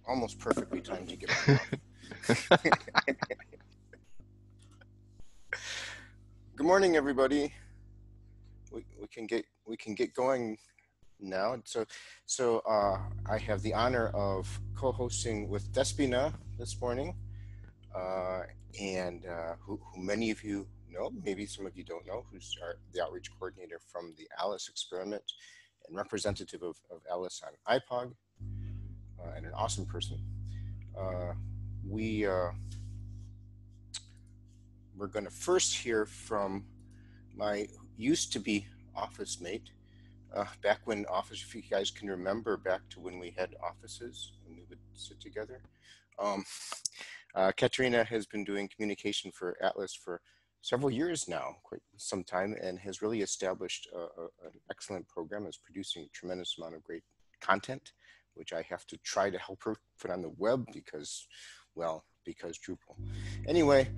Almost perfectly timed to get my off. Good morning, everybody. We can get going now. So I have the honor of co-hosting with Despina this morning, and who many of you know, maybe some of you don't know, who's the outreach coordinator from the ALICE experiment and representative of ALICE on IPOG, and an awesome person. We're going to first hear from my used to be office mate, back when office, if you guys can remember back to when we had offices and we would sit together. Katerina has been doing communication for Atlas for several years now, quite some time, and has really established an excellent program, is producing a tremendous amount of great content, which I have to try to help her put on the web because, well, because Drupal. Anyway,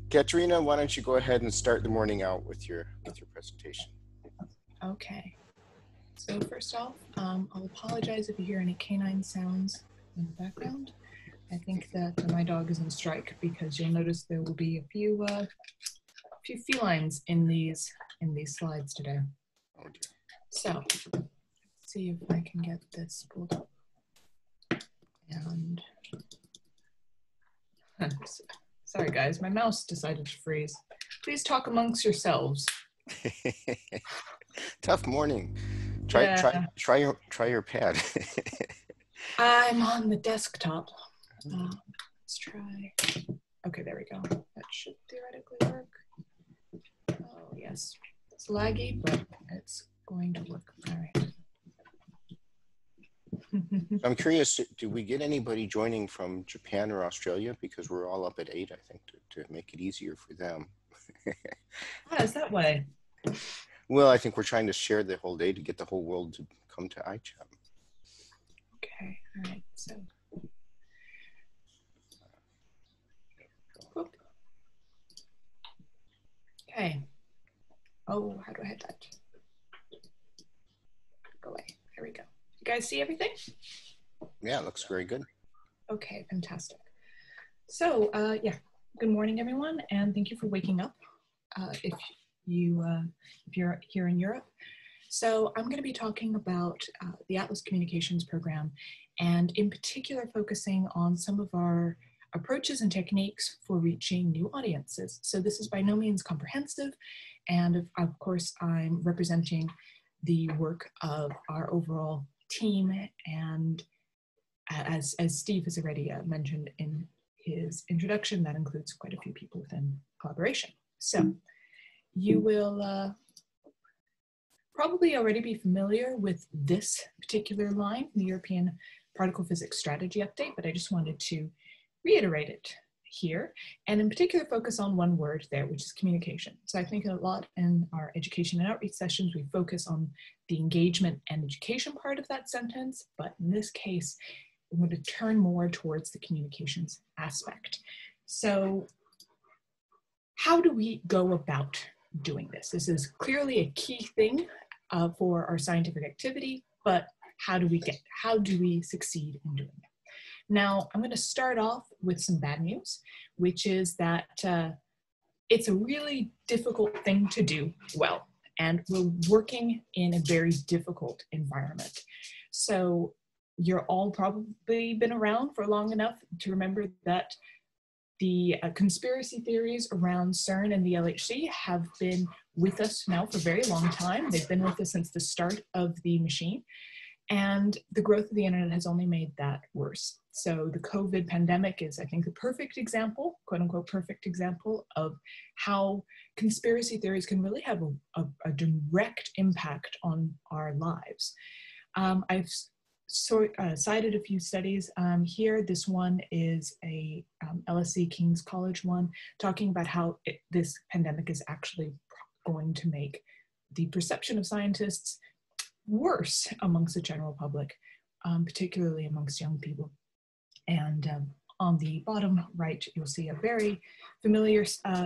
Katerina, why don't you go ahead and start the morning out with your presentation? Okay. So first off, I'll apologize if you hear any canine sounds in the background. I think that my dog is on strike because you'll notice there will be a few felines in these slides today. Oh dear. So let's see if I can get this pulled up. And sorry guys, my mouse decided to freeze. Please talk amongst yourselves. Tough morning. Try your pad. I'm on the desktop. Let's try. Okay, there we go. That should theoretically work. Oh yes, it's laggy, but it's going to work. All right. I'm curious, do we get anybody joining from Japan or Australia? Because we're all up at 8, I think, to make it easier for them. Is that way? Well, I think we're trying to share the whole day to get the whole world to come to iChat. Okay, all right, so. Whoop. Okay. Oh, how do I hit that? Go away, there we go. You guys see everything? Yeah, it looks very good. Okay, fantastic. So, yeah, good morning, everyone, and thank you for waking up. If you're here in Europe. So I'm going to be talking about the Atlas Communications Program, and in particular focusing on some of our approaches and techniques for reaching new audiences. So this is by no means comprehensive, and of course I'm representing the work of our overall team, and as Steve has already mentioned in his introduction, that includes quite a few people within collaboration. So you will probably already be familiar with this particular line, the European Particle Physics Strategy Update, but I just wanted to reiterate it here, and in particular focus on one word there, which is communication. So I think a lot in our education and outreach sessions, we focus on the engagement and education part of that sentence, but in this case, we want to turn more towards the communications aspect. So how do we go about doing this? This is clearly a key thing for our scientific activity, but how do we succeed in doing it? Now, I'm going to start off with some bad news, which is that it's a really difficult thing to do well, and we're working in a very difficult environment. So you're all probably been around for long enough to remember that the conspiracy theories around CERN and the LHC have been with us now for a very long time. They've been with us since the start of the machine. And the growth of the internet has only made that worse. So the COVID pandemic is, I think, the perfect example, quote unquote, perfect example of how conspiracy theories can really have a direct impact on our lives. I've cited a few studies here. This one is a LSE King's College one, talking about how this pandemic is actually going to make the perception of scientists worse amongst the general public, particularly amongst young people. And on the bottom right, you'll see a very familiar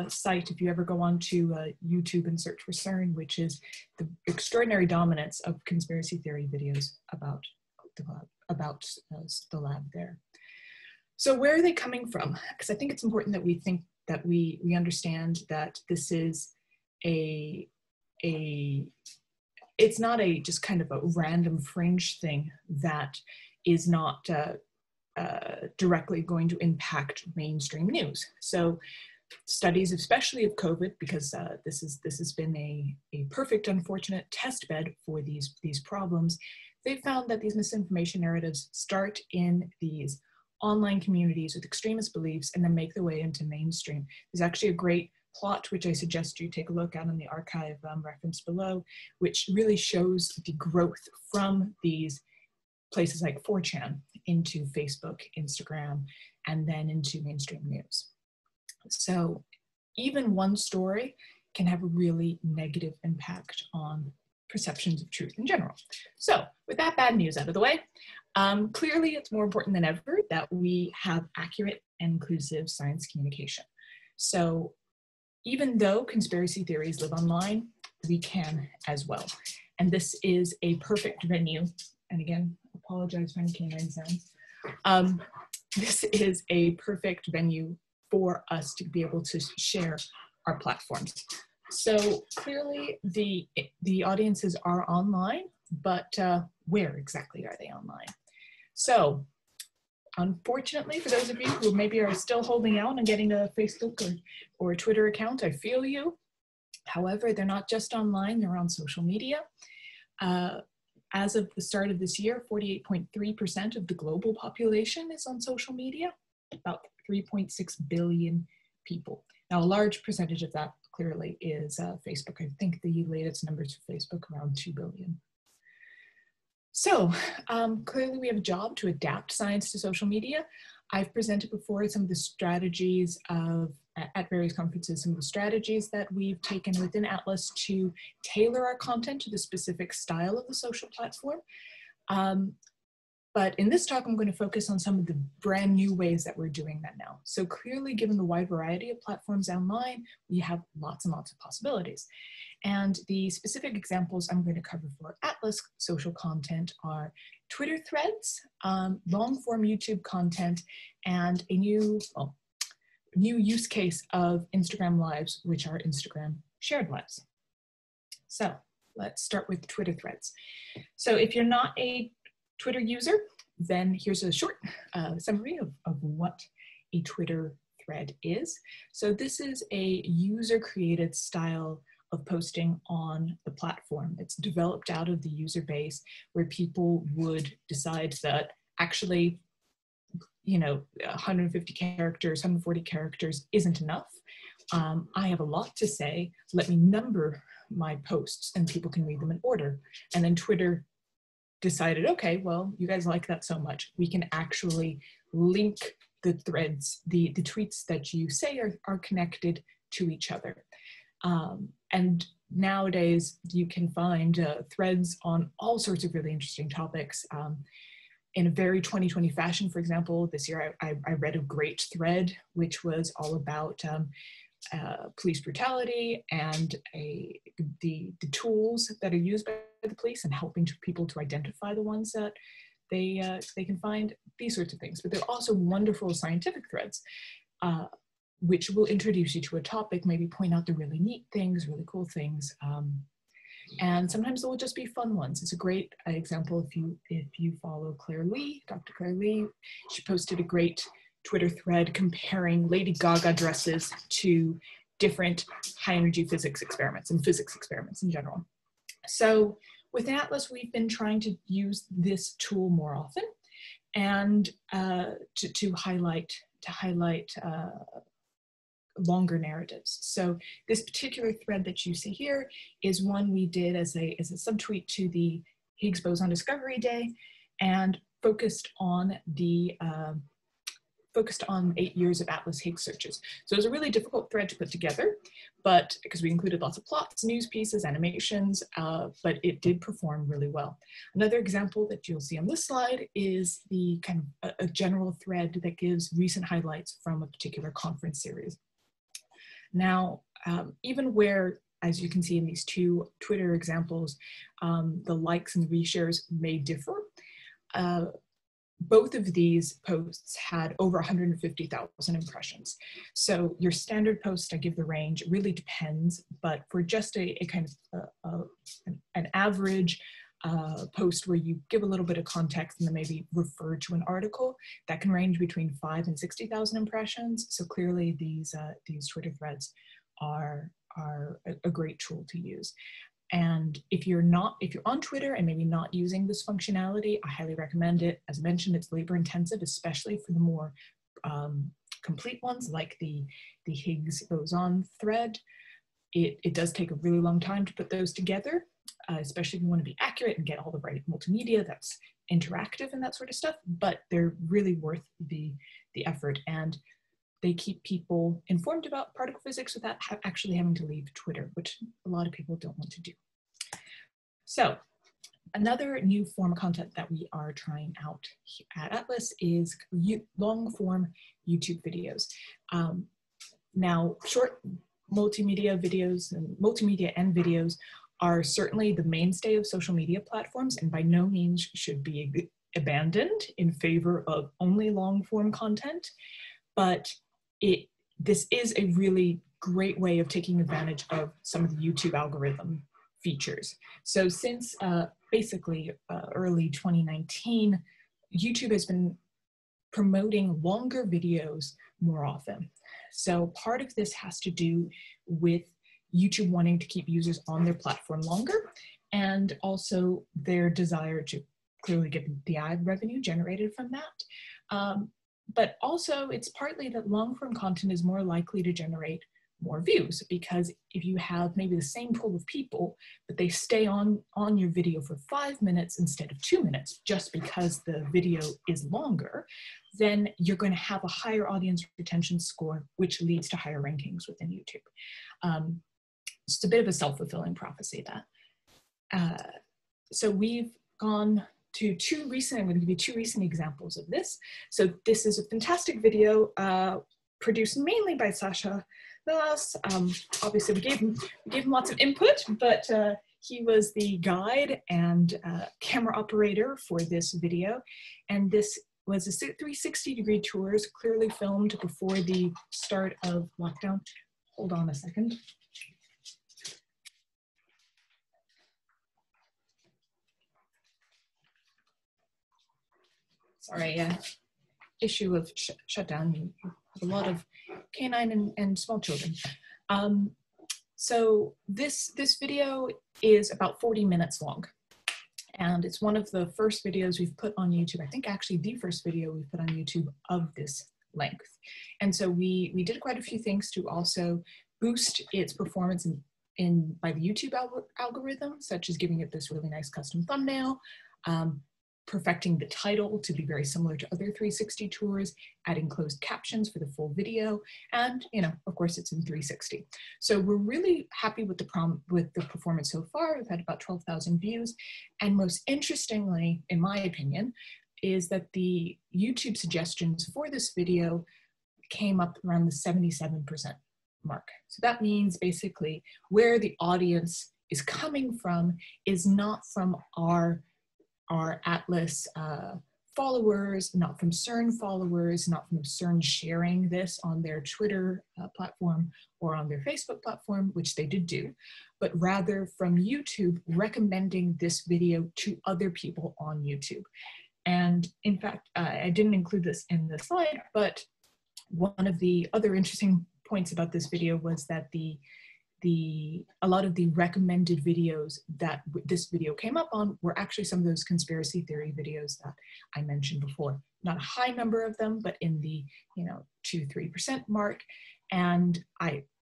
site if you ever go onto YouTube and search for CERN, which is the extraordinary dominance of conspiracy theory videos about the lab there. So where are they coming from? Because I think it's important that we think that we understand that this is it's not a just kind of a random fringe thing that is not directly going to impact mainstream news. So studies, especially of COVID, because this has been a perfect, unfortunate test bed for these problems, they found that these misinformation narratives start in these online communities with extremist beliefs and then make their way into mainstream. There's actually a great plot, which I suggest you take a look at in the archive reference below, which really shows the growth from these places like 4chan into Facebook, Instagram, and then into mainstream news. So even one story can have a really negative impact on perceptions of truth in general. So with that bad news out of the way, clearly it's more important than ever that we have accurate and inclusive science communication. So even though conspiracy theories live online, we can as well. And this is a perfect venue. And again, apologize for any canine sounds. This is a perfect venue for us to be able to share our platforms. So clearly the audiences are online, but where exactly are they online? So unfortunately, for those of you who maybe are still holding out and getting a Facebook or a Twitter account, I feel you. However, they're not just online, they're on social media. As of the start of this year, 48.3% of the global population is on social media, about 3.6 billion people. Now, a large percentage of that clearly is Facebook. I think the latest numbers for Facebook around 2 billion. So clearly we have a job to adapt science to social media. I've presented before some of the strategies at various conferences, some of the strategies that we've taken within Atlas to tailor our content to the specific style of the social platform. But in this talk, I'm going to focus on some of the brand new ways that we're doing that now. So clearly, given the wide variety of platforms online, we have lots and lots of possibilities. And the specific examples I'm going to cover for Atlas social content are Twitter threads, long-form YouTube content, and a new use case of Instagram Lives, which are Instagram shared lives. So let's start with Twitter threads. So if you're not a Twitter user, then here's a short summary of what a Twitter thread is. So this is a user-created style of posting on the platform. It's developed out of the user base where people would decide that actually, 150 characters, 140 characters isn't enough. I have a lot to say. Let me number my posts and people can read them in order. And then Twitter decided, okay, well, you guys like that so much, we can actually link the threads, the tweets that you say are connected to each other. And nowadays you can find threads on all sorts of really interesting topics. In a very 2020 fashion, for example, this year I read a great thread which was all about police brutality and the tools that are used by the police and helping people to identify the ones that they can find, these sorts of things. But there are also wonderful scientific threads which will introduce you to a topic, maybe point out the really neat things, really cool things. And sometimes there will just be fun ones. It's a great example if you follow Claire Lee, Dr. Claire Lee. She posted a great Twitter thread comparing Lady Gaga dresses to different high energy physics experiments and physics experiments in general. So With Atlas, we've been trying to use this tool more often and to highlight longer narratives. So this particular thread that you see here is one we did as a subtweet to the Higgs Boson Discovery Day, and focused on 8 years of Atlas Higgs searches. So it was a really difficult thread to put together, but because we included lots of plots, news pieces, animations, but it did perform really well. Another example that you'll see on this slide is the kind of a general thread that gives recent highlights from a particular conference series. Now, even where, as you can see in these two Twitter examples, the likes and reshares may differ, both of these posts had over 150,000 impressions. So your standard post, I give the range, really depends, but for just a kind of an average post where you give a little bit of context and then maybe refer to an article, that can range between 5,000 and 60,000 impressions. So clearly these Twitter threads are a great tool to use. And if you're on Twitter and maybe not using this functionality, I highly recommend it. As mentioned, it's labor intensive, especially for the more complete ones like the Higgs boson thread. It does take a really long time to put those together, especially if you want to be accurate and get all the right multimedia that's interactive and that sort of stuff, but they're really worth the effort. And they keep people informed about particle physics without actually having to leave Twitter, which a lot of people don't want to do. So another new form of content that we are trying out at Atlas is long form YouTube videos. Now, short multimedia videos and videos are certainly the mainstay of social media platforms and by no means should be abandoned in favor of only long form content. But this is a really great way of taking advantage of some of the YouTube algorithm features. So since basically early 2019, YouTube has been promoting longer videos more often. So part of this has to do with YouTube wanting to keep users on their platform longer, and also their desire to clearly get the ad revenue generated from that. But also it's partly that long form content is more likely to generate more views, because if you have maybe the same pool of people, but they stay on your video for 5 minutes instead of 2 minutes, just because the video is longer, then you're going to have a higher audience retention score, which leads to higher rankings within YouTube. It's a bit of a self-fulfilling prophecy that. So we've gone to I'm going to give you two recent examples of this. So this is a fantastic video produced mainly by Sasha Milas. Obviously we gave him lots of input, but he was the guide and camera operator for this video. And this was a 360-degree tours, clearly filmed before the start of lockdown. Hold on a second. Sorry, issue of shutdown. You have a lot of canine and small children. So this video is about 40 minutes long. And it's one of the first videos we've put on YouTube. I think actually the first video we've put on YouTube of this length. And so we did quite a few things to also boost its performance by the YouTube algorithm, such as giving it this really nice custom thumbnail, perfecting the title to be very similar to other 360 tours, adding closed captions for the full video, and of course it's in 360. So we're really happy with the performance so far. We've had about 12,000 views, and most interestingly, in my opinion, is that the YouTube suggestions for this video came up around the 77% mark. So that means basically where the audience is coming from is not from our Atlas followers, not from CERN followers, not from CERN sharing this on their Twitter platform or on their Facebook platform, which they did do, but rather from YouTube recommending this video to other people on YouTube. And in fact, I didn't include this in the slide, but one of the other interesting points about this video was that the a lot of the recommended videos that this video came up on were actually some of those conspiracy theory videos that I mentioned before. Not a high number of them, but in the 2-3% mark. And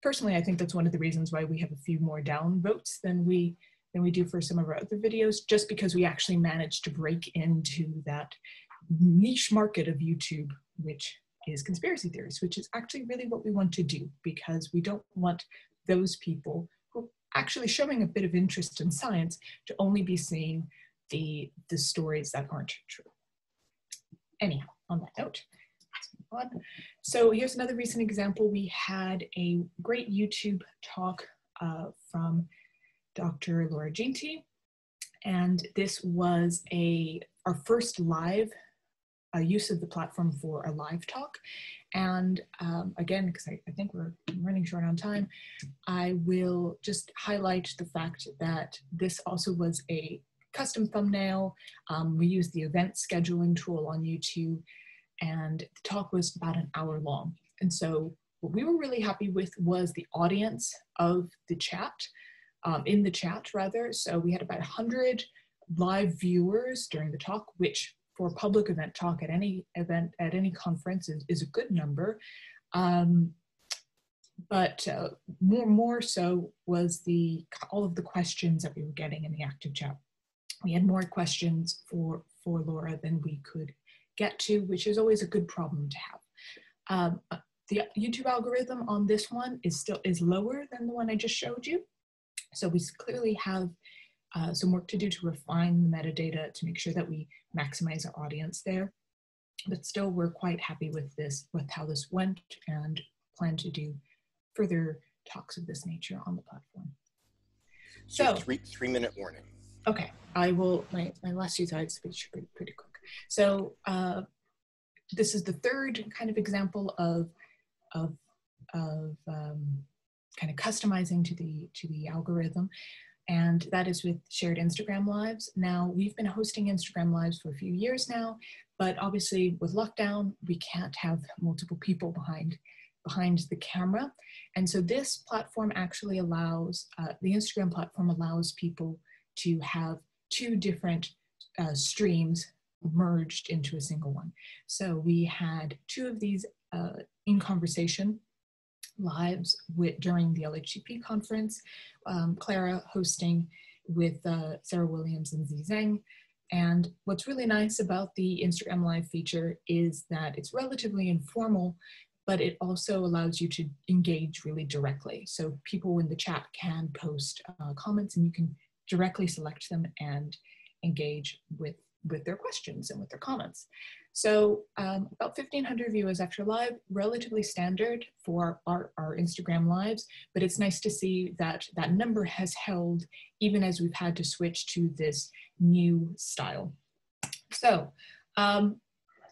personally, I think that's one of the reasons why we have a few more down votes than we do for some of our other videos, just because we actually managed to break into that niche market of YouTube, which is conspiracy theories, which is actually really what we want to do, because we don't want those people who are actually showing a bit of interest in science to only be seeing the stories that aren't true. Anyhow, on that note, let's move on. So here's another recent example. We had a great YouTube talk from Dr. Laura Ginty, and this was our first live use of the platform for a live talk. And again, because I think we're running short on time, I will just highlight the fact that this also was a custom thumbnail. We used the event scheduling tool on YouTube, and the talk was about an hour long. And so what we were really happy with was the audience of the chat, in the chat rather. So we had about 100 live viewers during the talk, which for a public event talk at any event, at any conference is a good number. But more so was all of the questions that we were getting in the active chat. We had more questions for Laura than we could get to, which is always a good problem to have. The YouTube algorithm on this one is lower than the one I just showed you. So we clearly have some work to do to refine the metadata to make sure that we maximize our audience there. But still, we're quite happy with how this went, and plan to do further talks of this nature on the platform. So three-minute warning. Okay, I will, my last few slides speech pretty quick. So this is the third kind of example of kind of customizing to the algorithm, and that is with shared Instagram lives. Now, we've been hosting Instagram lives for a few years now, but obviously with lockdown, we can't have multiple people behind the camera. And so this platform actually allows, the Instagram platform allows people to have two different streams merged into a single one. So we had two of these in conversation lives during the LHCP conference, Clara hosting with Sarah Williams and Zi Zheng. And what's really nice about the Instagram Live feature is that it's relatively informal, but it also allows you to engage really directly. So people in the chat can post comments, and you can directly select them and engage with their questions and with their comments. So about 1,500 viewers after live, relatively standard for our Instagram lives, but it's nice to see that that number has held even as we've had to switch to this new style. So I'm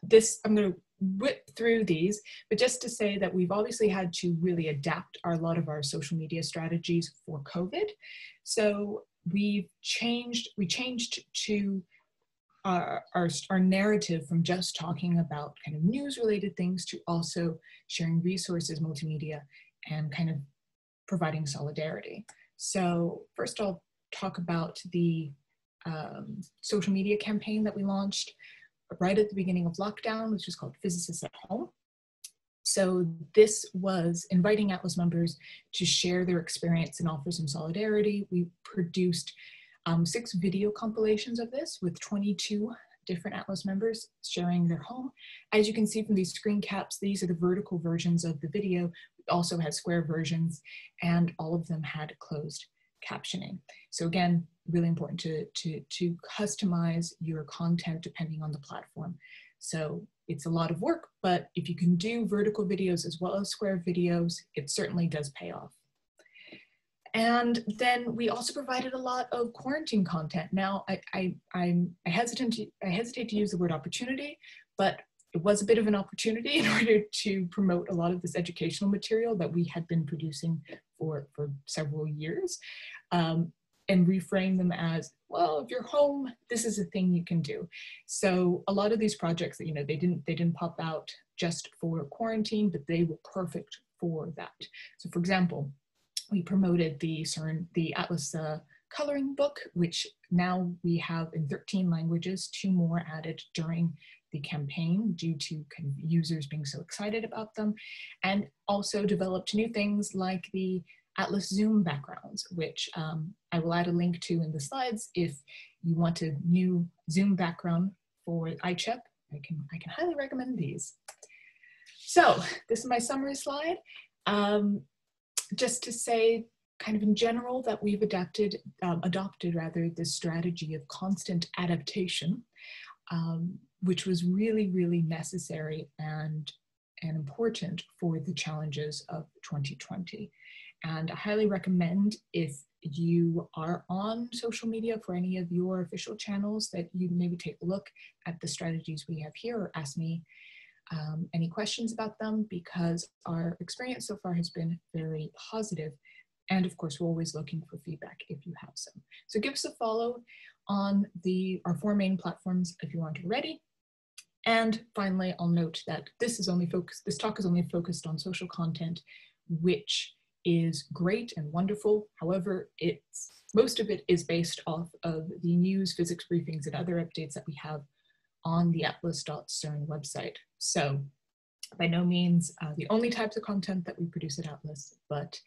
going to whip through these, but just to say that we've obviously had to really adapt a lot of our social media strategies for COVID. So we changed to our narrative from just talking about kind of news related things to also sharing resources, multimedia, and kind of providing solidarity. So first I'll talk about the social media campaign that we launched right at the beginning of lockdown, which is called Physicists at Home. So this was inviting Atlas members to share their experience and offer some solidarity. We produced 6 video compilations of this with 22 different Atlas members sharing their home. As you can see from these screen caps, these are the vertical versions of the video. We also had square versions, and all of them had closed captioning. So again, really important to customize your content depending on the platform. So it's a lot of work, but if you can do vertical videos as well as square videos, it certainly does pay off. And then we also provided a lot of quarantine content. Now, I hesitate to use the word opportunity, but it was a bit of an opportunity in order to promote a lot of this educational material that we had been producing for several years, and reframe them as, well, if you're home, this is a thing you can do. So a lot of these projects, you know, they didn't pop out just for quarantine, but they were perfect for that. So for example, we promoted the CERN, the Atlas coloring book, which now we have in 13 languages, 2 more added during the campaign due to users being so excited about them, and also developed new things like the Atlas Zoom backgrounds, which I will add a link to in the slides. If you want a new Zoom background for iChep, I can highly recommend these. So this is my summary slide. Just to say, kind of in general, that we've adopted this strategy of constant adaptation, which was really, really necessary and important for the challenges of 2020. And I highly recommend, if you are on social media for any of your official channels, that you maybe take a look at the strategies we have here or ask me any questions about them, because our experience so far has been very positive. And of course, we're always looking for feedback if you have some. So give us a follow on our 4 main platforms if you aren't already. And finally, I'll note that this talk is only focused on social content, which is great and wonderful. However, most of it is based off of the news, physics briefings, and other updates that we have on the atlas.cern website. So by no means the only types of content that we produce at Atlas, but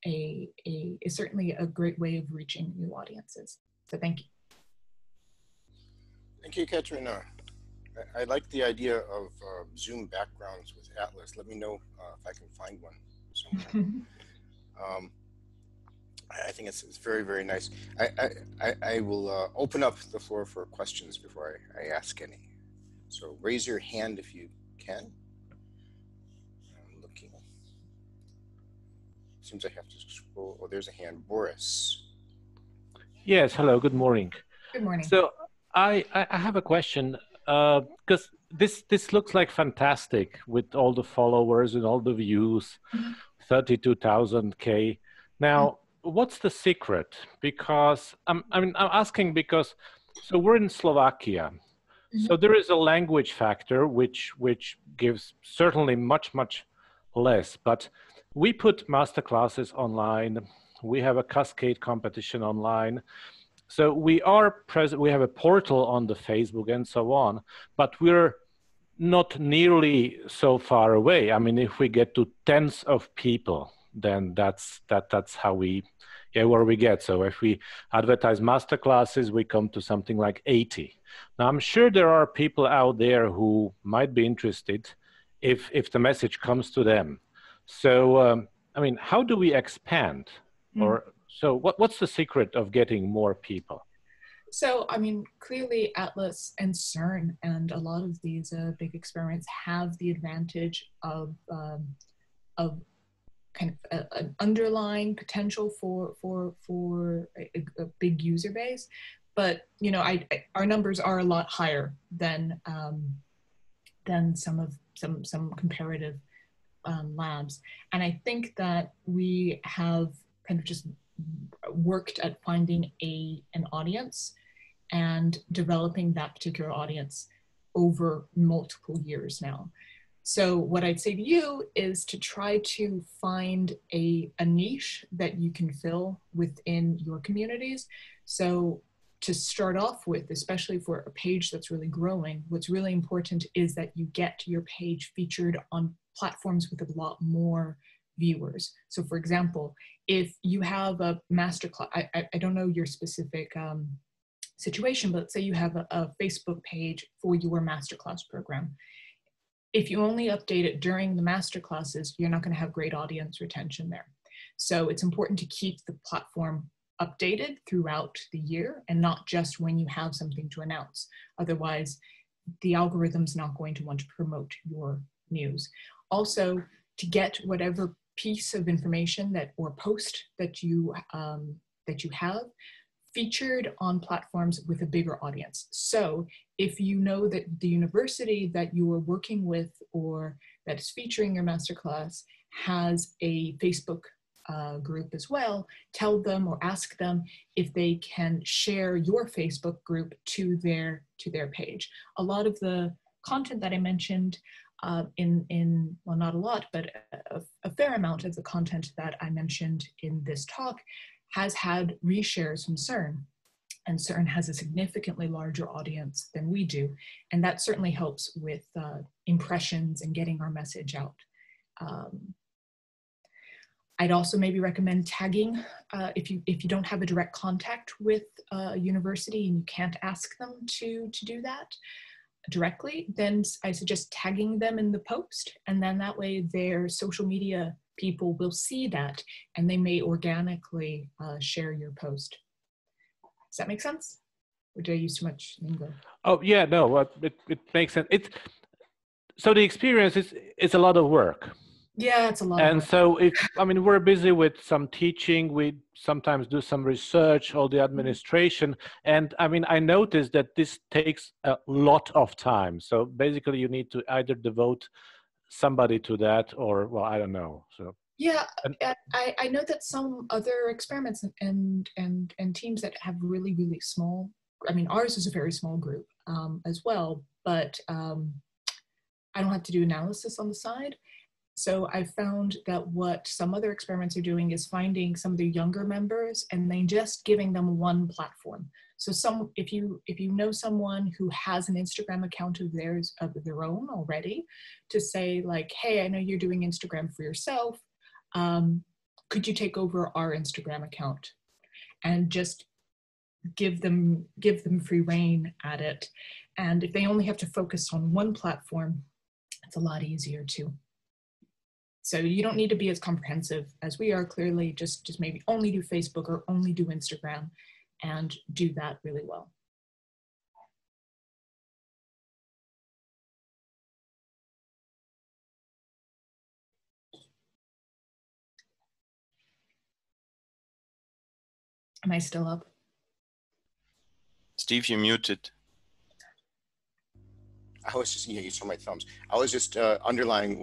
is certainly a great way of reaching new audiences. So thank you. Thank you, Katrina. I like the idea of Zoom backgrounds with Atlas. Let me know if I can find one somewhere. I think it's very, very nice. I will open up the floor for questions before I ask any. So raise your hand if you can. I'm looking. Seems I have to scroll. Oh, there's a hand. Boris. Yes, hello, good morning. Good morning. So I have a question, because this looks like fantastic with all the followers and all the views, 32,000K. Now, what's the secret? Because I'm asking because, so we're in Slovakia. So there is a language factor which gives certainly much less, but we put masterclasses online. We have a Cascade competition online. So we are present, we have a portal on the Facebook and so on, but we're not nearly so far away. I mean, if we get to tens of people, then that's how where we get. So if we advertise masterclasses, we come to something like 80. Now, I'm sure there are people out there who might be interested if the message comes to them. So, I mean, how do we expand? Or so what's the secret of getting more people? So, I mean, clearly Atlas and CERN and a lot of these big experiments have the advantage of kind of an underlying potential for a big user base, but you know, our numbers are a lot higher than some comparative labs, and I think that we have kind of just worked at finding an audience and developing that particular audience over multiple years now. So what I'd say to you is to try to find a niche that you can fill within your communities. So to start off with, especially for a page that's really growing, what's really important is that you get your page featured on platforms with a lot more viewers. So for example, if you have a masterclass, I don't know your specific situation, but say you have a Facebook page for your masterclass program. If you only update it during the masterclasses, you're not going to have great audience retention there. So it's important to keep the platform updated throughout the year and not just when you have something to announce. Otherwise, the algorithm's not going to want to promote your news. Also, to get whatever piece of information or post that you have featured on platforms with a bigger audience. So if you know that the university that you are working with or that is featuring your masterclass has a Facebook group as well, tell them or ask them if they can share your Facebook group to their page. A lot of the content that I mentioned well, not a lot, but a fair amount of the content that I mentioned in this talk has had reshares from CERN. And CERN has a significantly larger audience than we do. And that certainly helps with impressions and getting our message out. I'd also maybe recommend tagging if you don't have a direct contact with a university and you can't ask them to do that directly, then I suggest tagging them in the post, and then that way their social media people will see that and they may organically share your post. Does that make sense? Or did I use too much lingo? Oh yeah, no, it makes sense. So the experience is a lot of work. Yeah, it's a lot of And work. so we're busy with some teaching, we sometimes do some research, all the administration. And I noticed that this takes a lot of time. So basically you need to either devote somebody to that or, well, I don't know. So yeah, I know that some other experiments and teams that have really, really small, ours is a very small group as well, but I don't have to do analysis on the side. So I found that what some other experiments are doing is finding some of the younger members and then just giving them one platform. So if you know someone who has an Instagram account of their own already, to say like, hey, I know you're doing Instagram for yourself. Could you take over our Instagram account? And just give them free reign at it. And if they only have to focus on one platform, it's a lot easier too. So you don't need to be as comprehensive as we are, clearly, just maybe only do Facebook or only do Instagram and do that really well. Am I still up? Steve, you're muted. I was just, you saw my thumbs. I was just underlying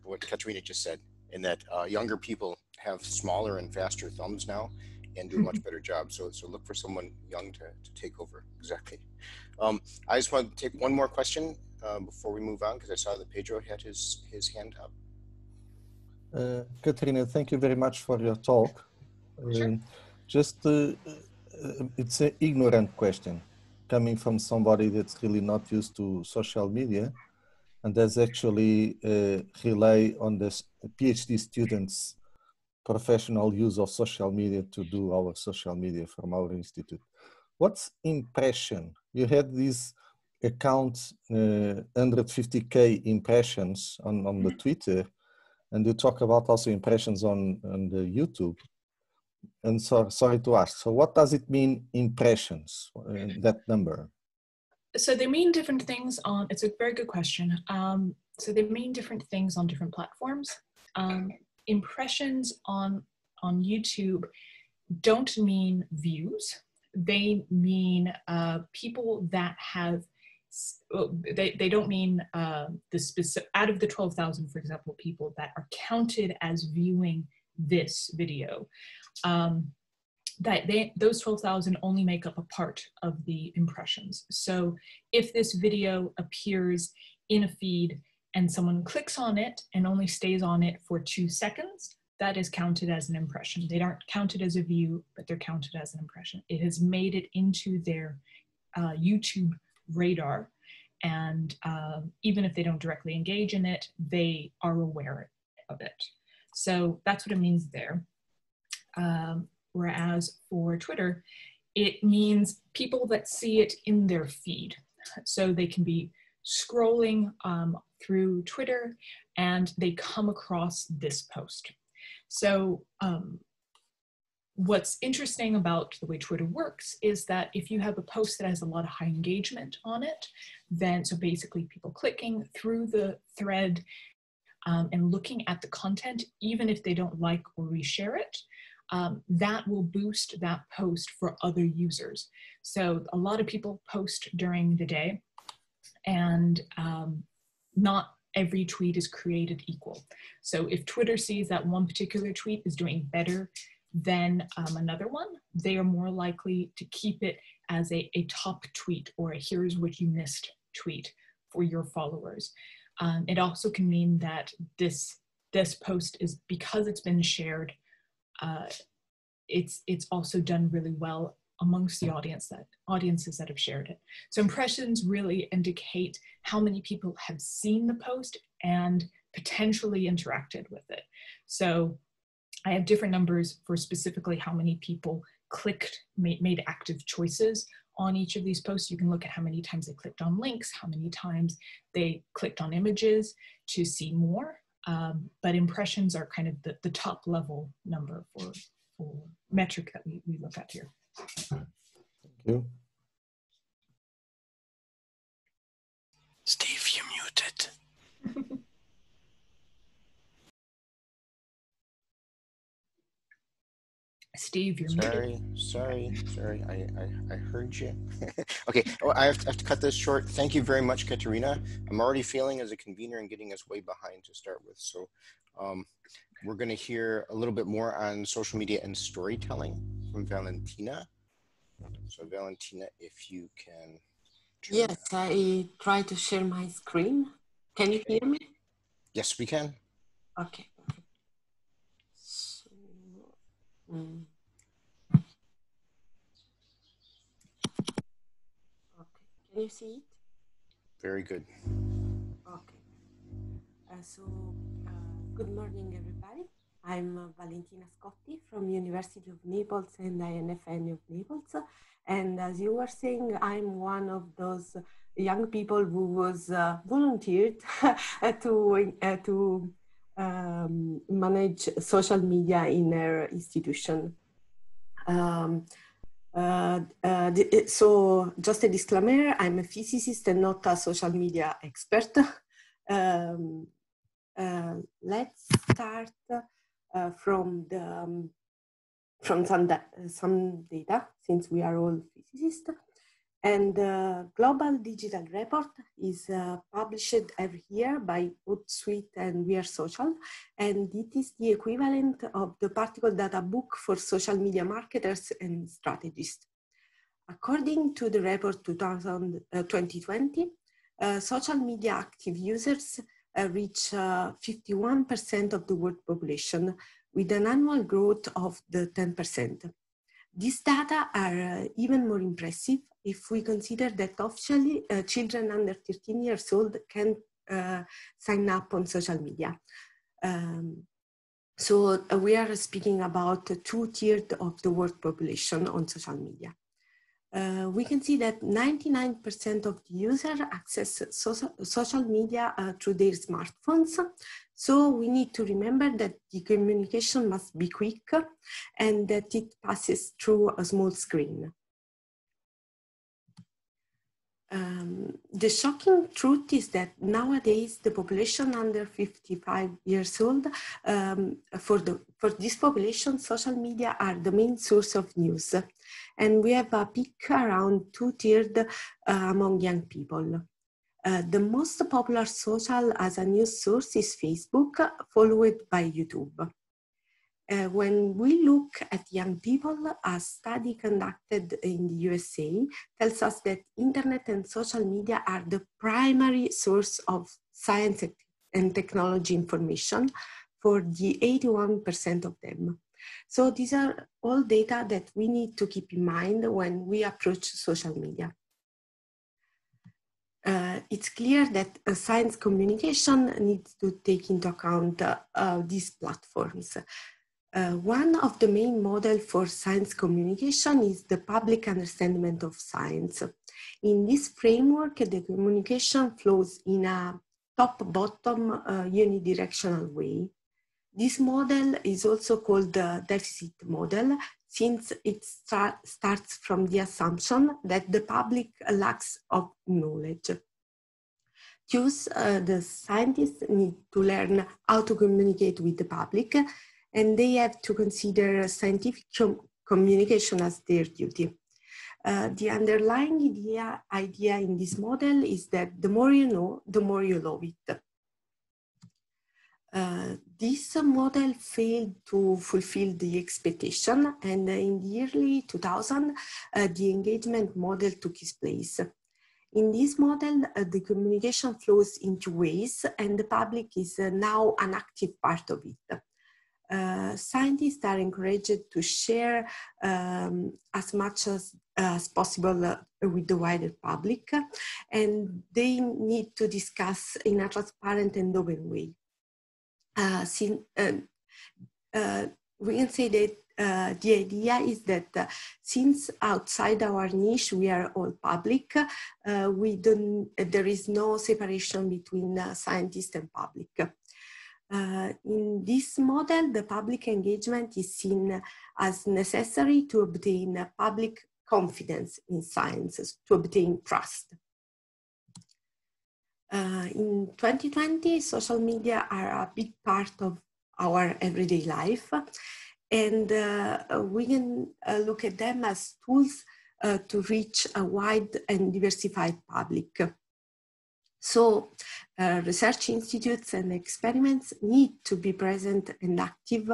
what Katerina just said, in that younger people have smaller and faster thumbs now and do a much better job. So look for someone young to take over. Exactly. I just want to take one more question before we move on, because I saw that Pedro had his hand up. Katerina, thank you very much for your talk. Sure. It's an ignorant question coming from somebody that's really not used to social media, and that's actually rely on the PhD students' professional use of social media to do our social media from our institute. What's impression? You had these accounts, 150K impressions on the Twitter, and you talk about also impressions on the YouTube. And so, sorry to ask, so what does it mean, impressions, that number? So they mean different things on, it's a very good question. So they mean different things on different platforms. Impressions on YouTube don't mean views. They mean people that have, they don't mean the specific, out of the 12,000, for example, people that are counted as viewing this video. Those 12,000 only make up a part of the impressions. So if this video appears in a feed and someone clicks on it and only stays on it for 2 seconds, that is counted as an impression. They aren't counted as a view, but they're counted as an impression. It has made it into their YouTube radar. And even if they don't directly engage in it, they are aware of it. So that's what it means there. Whereas for Twitter, it means people that see it in their feed. So they can be scrolling through Twitter and they come across this post. So what's interesting about the way Twitter works is that if you have a post that has a lot of high engagement on it, then so basically people clicking through the thread and looking at the content, even if they don't like or reshare it, that will boost that post for other users. So a lot of people post during the day, and not every tweet is created equal. So if Twitter sees that one particular tweet is doing better than another one, they are more likely to keep it as a top tweet or a here's what you missed tweet for your followers. It also can mean that this post is, because it's been shared, it's also done really well amongst the audiences that have shared it. So impressions really indicate how many people have seen the post and potentially interacted with it. So I have different numbers for specifically how many people clicked, made active choices on each of these posts. You can look at how many times they clicked on links, how many times they clicked on images to see more. But impressions are kind of the top level number for metric that we look at here. Thank you. Steve, you're muted. Steve, you're muted. Sorry. I heard you. Okay, I have to cut this short. Thank you very much, Katerina. I'm already feeling as a convener and getting us way behind to start with. So we're going to hear a little bit more on social media and storytelling from Valentina. So Valentina, if you can. Yes, I try to share my screen. Can you hear me? Yes, we can. Okay. So, okay. Can you see it? Very good. Okay. Good morning, everybody. I'm Valentina Scotti from University of Naples and INFN of Naples. And as you were saying, I'm one of those young people who was volunteered to manage social media in their institution. So just a disclaimer, I'm a physicist and not a social media expert. Let's start from some data, since we are all physicists. And the Global Digital Report is published every year by Hootsuite and We Are Social, and it is the equivalent of the Particle Data Book for social media marketers and strategists. According to the report 2020, social media active users reach 51% of the world population, with an annual growth of the 10%. These data are even more impressive if we consider that officially children under 13 years old can sign up on social media. So we are speaking about 2/3 of the world population on social media. We can see that 99% of the users access social media through their smartphones. So we need to remember that the communication must be quick and that it passes through a small screen. The shocking truth is that nowadays the population under 55 years old, for this population, social media are the main source of news. And we have a peak around 2/3 among young people. The most popular social as a news source is Facebook, followed by YouTube. When we look at young people, a study conducted in the USA tells us that internet and social media are the primary source of science and technology information for the 81% of them. So these are all data that we need to keep in mind when we approach social media. It's clear that science communication needs to take into account these platforms. One of the main models for science communication is the public understanding of science. In this framework, the communication flows in a top-bottom unidirectional way. This model is also called the deficit model, since it starts from the assumption that the public lacks of knowledge. Thus, the scientists need to learn how to communicate with the public, and they have to consider scientific communication as their duty. The underlying idea in this model is that the more you know, the more you love it. This model failed to fulfill the expectation, and in the early 2000s, the engagement model took its place. In this model, the communication flows in two ways, and the public is now an active part of it. Scientists are encouraged to share as much as possible with the wider public, and they need to discuss in a transparent and open way. We can say that the idea is that since outside our niche we are all public, there is no separation between scientists and public. In this model, the public engagement is seen as necessary to obtain public confidence in science, to obtain trust. In 2020, social media are a big part of our everyday life, and we can look at them as tools to reach a wide and diversified public. So research institutes and experiments need to be present and active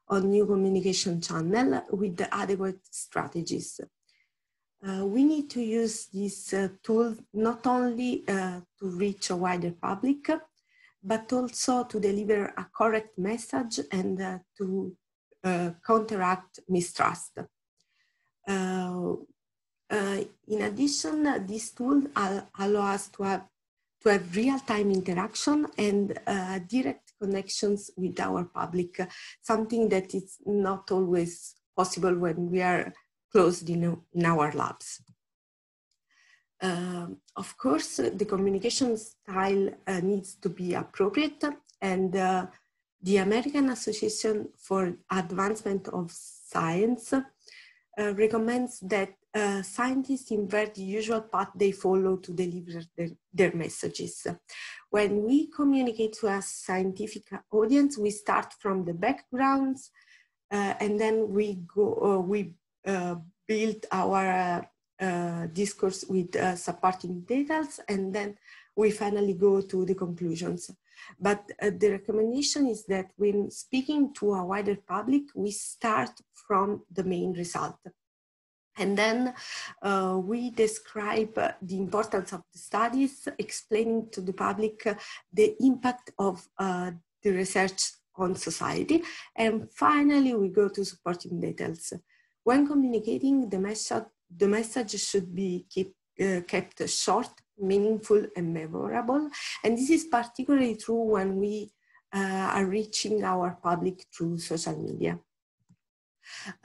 on new communication channel with the adequate strategies. We need to use this tool not only to reach a wider public, but also to deliver a correct message and to counteract mistrust. In addition, this tool allows us to have real-time interaction and direct connections with our public, something that is not always possible when we are closed in our labs. Of course, the communication style needs to be appropriate, and the American Association for Advancement of Science recommends that scientists invert the usual path they follow to deliver their messages. When we communicate to a scientific audience, we start from the backgrounds and then we build our discourse with supporting details, and then we finally go to the conclusions. But the recommendation is that when speaking to a wider public, we start from the main result. And then we describe the importance of the studies, explaining to the public the impact of the research on society. And finally, we go to supporting details. When communicating, the message should be kept short, meaningful, and memorable. And this is particularly true when we are reaching our public through social media.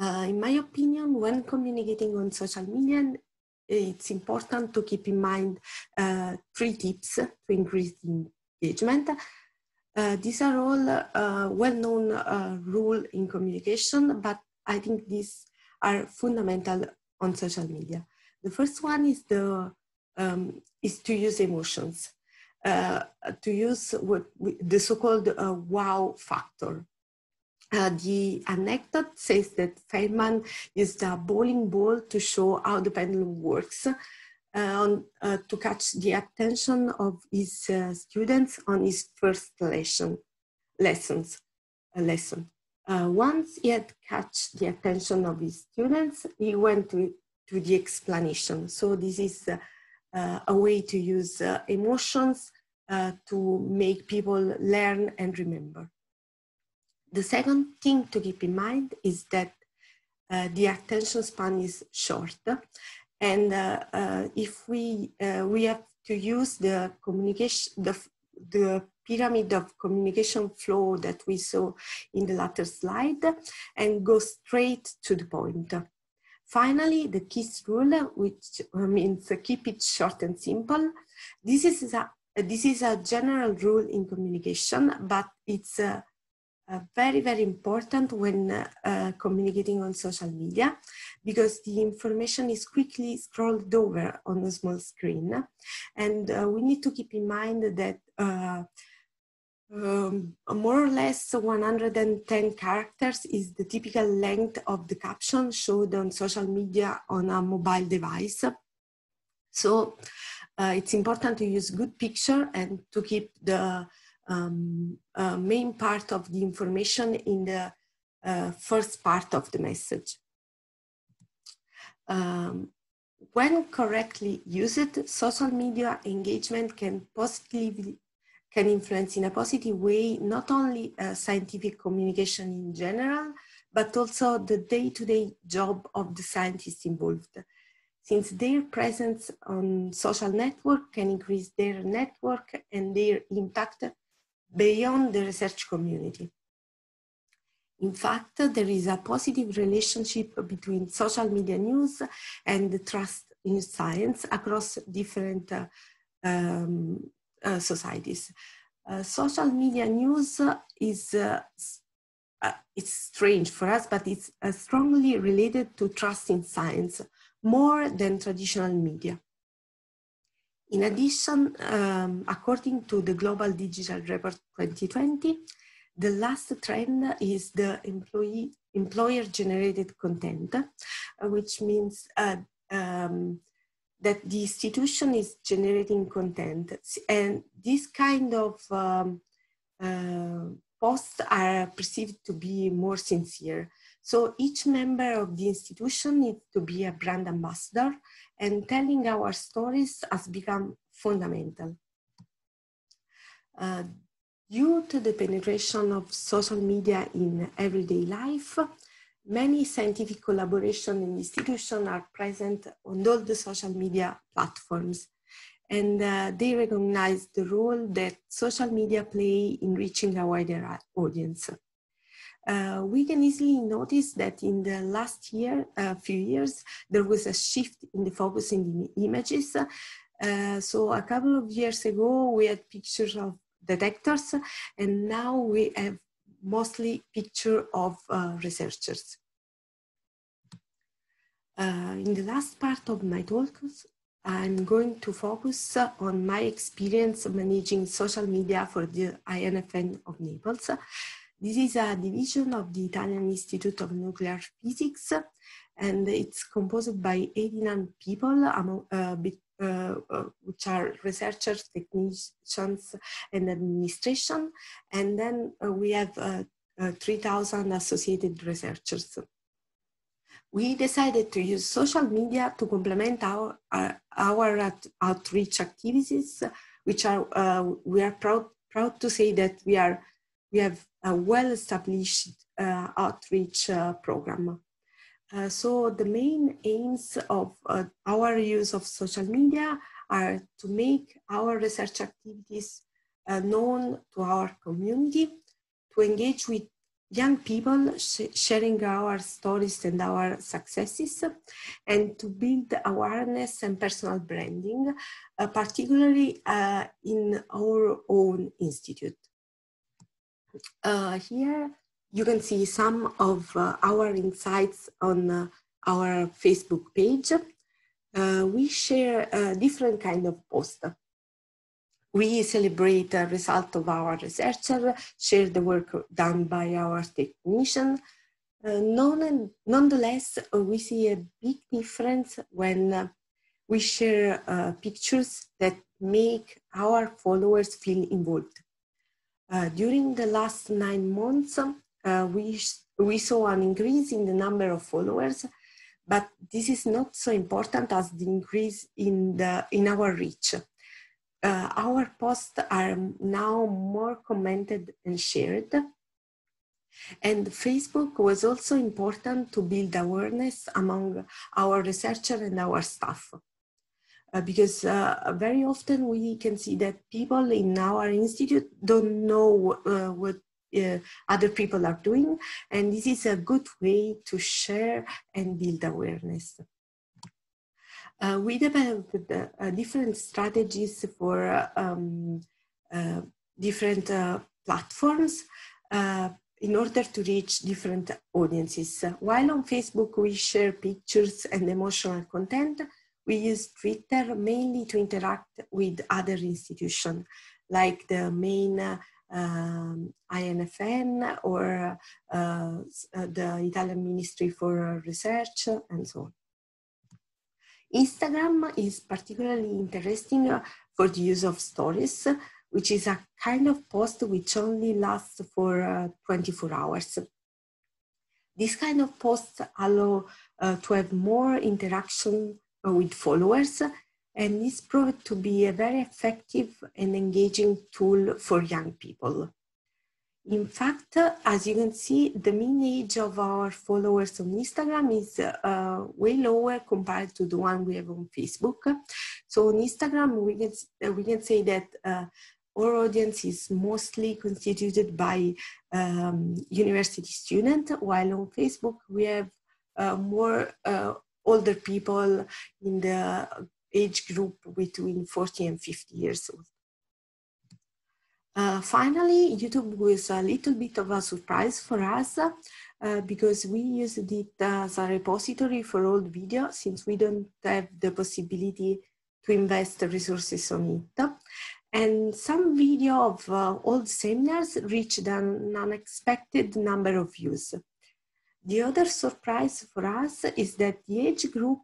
In my opinion, when communicating on social media, it's important to keep in mind 3 tips to increase engagement. These are all well-known rules in communication, but I think these are fundamental on social media. The first one is to use emotions, to use the so-called wow factor. The anecdote says that Feynman used a bowling ball to show how the pendulum works, to catch the attention of his students on his first lesson. Once he had caught the attention of his students, he went to the explanation. So this is a way to use emotions to make people learn and remember. The second thing to keep in mind is that the attention span is short, and if we have to use the communication, the pyramid of communication flow that we saw in the latter slide, and go straight to the point. Finally, the KISS rule, which means keep it short and simple. This is a general rule in communication, but it's very, very important when communicating on social media, because the information is quickly scrolled over on a small screen. And we need to keep in mind that more or less 110 characters is the typical length of the caption showed on social media on a mobile device. So it's important to use good picture and to keep the main part of the information in the first part of the message. when correctly used, social media engagement can influence in a positive way not only scientific communication in general, but also the day-to-day job of the scientists involved, since their presence on social network can increase their network and their impact beyond the research community. In fact, there is a positive relationship between social media news and the trust in science across different societies. Social media news is it's strange for us, but it's strongly related to trust in science, more than traditional media. In addition, according to the Global Digital Report 2020, the last trend is the employer-generated content, which means that the institution is generating content. And this kind of posts are perceived to be more sincere. So each member of the institution needs to be a brand ambassador, and telling our stories has become fundamental. Due to the penetration of social media in everyday life, many scientific collaborations and institutions are present on all the social media platforms, and they recognize the role that social media play in reaching a wider audience. We can easily notice that in the last few years, there was a shift in the focus in the images. So a couple of years ago, we had pictures of detectors, and now we have mostly pictures of researchers. In the last part of my talk, I'm going to focus on my experience managing social media for the INFN of Naples. This is a division of the Italian Institute of Nuclear Physics, and it's composed by 89 people, which are researchers, technicians, and administration. And then we have 3,000 associated researchers. We decided to use social media to complement our outreach activities, which are, we are proud to say that we have a well-established outreach program. So the main aims of our use of social media are to make our research activities known to our community, to engage with young people sharing our stories and our successes, and to build awareness and personal branding, particularly in our own institute. Here you can see some of our insights on our Facebook page. We share different kind of posts. We celebrate the result of our researcher, share the work done by our technician. Nonetheless, we see a big difference when we share pictures that make our followers feel involved. During the last 9 months, we saw an increase in the number of followers, but this is not so important as the increase in our reach. Our posts are now more commented and shared. And Facebook was also important to build awareness among our researchers and our staff. Because very often we can see that people in our institute don't know what other people are doing, and this is a good way to share and build awareness. We developed different strategies for different platforms in order to reach different audiences. While on Facebook we share pictures and emotional content, we use Twitter mainly to interact with other institutions, like the main INFN or the Italian Ministry for Research, and so on. Instagram is particularly interesting for the use of stories, which is a kind of post which only lasts for 24 hours. This kind of posts allow to have more interaction with followers, and this proved to be a very effective and engaging tool for young people. In fact, as you can see, the mean age of our followers on Instagram is way lower compared to the one we have on Facebook. So on Instagram, we can say that our audience is mostly constituted by university students, while on Facebook we have more older people in the age group between 40 and 50 years old. Finally, YouTube was a little bit of a surprise for us because we used it as a repository for old video, since we don't have the possibility to invest resources on it. And some video of old seminars reached an unexpected number of views. The other surprise for us is that the age group,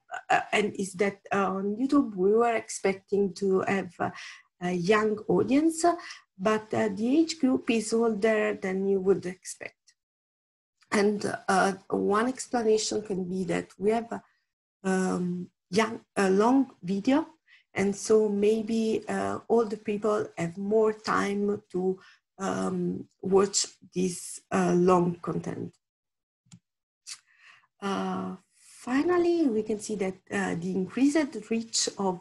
and is that on YouTube we were expecting to have a young audience, but the age group is older than you would expect. And one explanation can be that we have a long video, and so maybe older people have more time to watch this long content. Finally, we can see that the increased reach of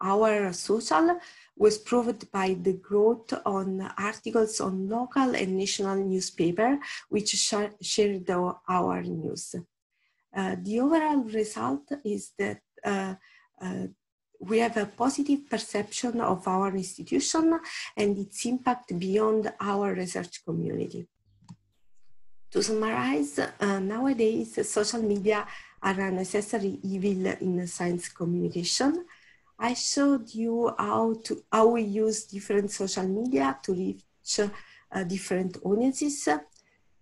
our social was proved by the growth on articles on local and national newspaper, which shared our news. The overall result is that we have a positive perception of our institution and its impact beyond our research community. To summarize, nowadays social media are a necessary evil in science communication. I showed you how we use different social media to reach different audiences.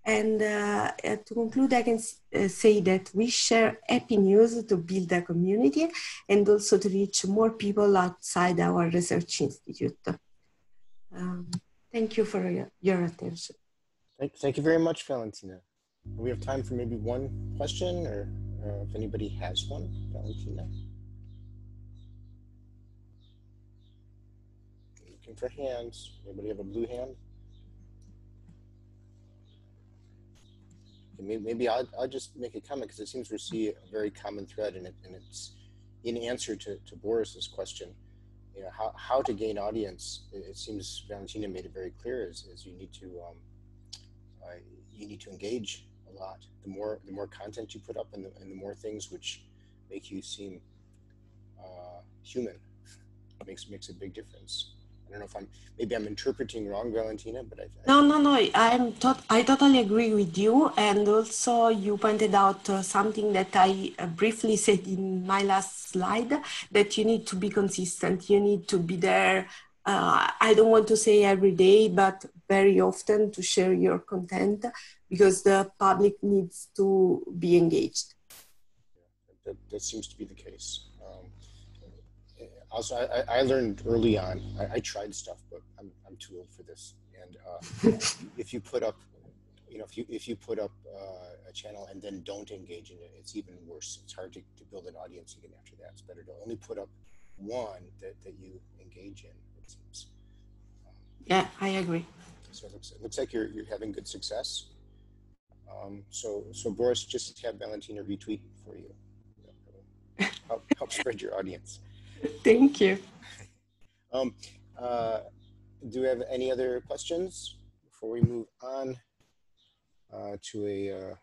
And to conclude, I can say that we share happy news to build a community and also to reach more people outside our research institute. Thank you for your attention. Thank you very much, Valentina. We have time for maybe one question, or if anybody has one, Valentina. Looking for hands. Anybody have a blue hand? Maybe I'll just make a comment, because it seems we see a very common thread, and it's in answer to Boris's question. You know, how to gain audience. It seems Valentina made it very clear, is you need to engage a lot. The more content you put up, and the more things which make you seem human, makes a big difference. I don't know if I'm interpreting wrong, Valentina, but No. I totally agree with you. And also you pointed out something that I briefly said in my last slide, that you need to be consistent. You need to be there. I don't want to say every day, but very often, to share your content, because the public needs to be engaged. That seems to be the case. Also, I learned early on. I tried stuff, but I'm too old for this. And if you put up, if you put up a channel and then don't engage in it, it's even worse. It's hard to build an audience again after that. It's better to only put up one that you engage in, it seems. Yeah, I agree. So it looks like you're having good success. So Boris, just have Valentina retweet for you. Help spread your audience. Thank you. Do we have any other questions before we move on to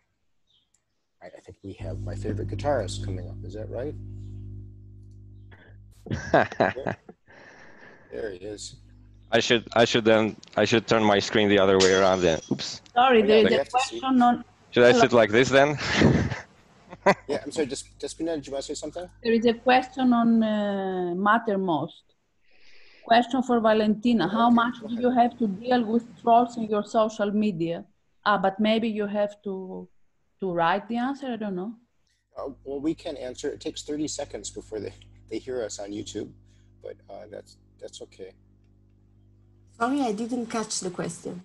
I think we have my favorite guitarist coming up. Is that right? There he is. I should turn my screen the other way around then. Oops. Sorry, Oh, there yeah, is a question on. Should I sit like this then? Yeah, I'm sorry, Despina, did you want to say something? There is a question on Mattermost. Question for Valentina. How much do you have to deal with trolls in your social media? But maybe you have to write the answer, I don't know. Well, we can answer. It takes 30 seconds before they hear us on YouTube, but that's okay. Sorry, I didn't catch the question.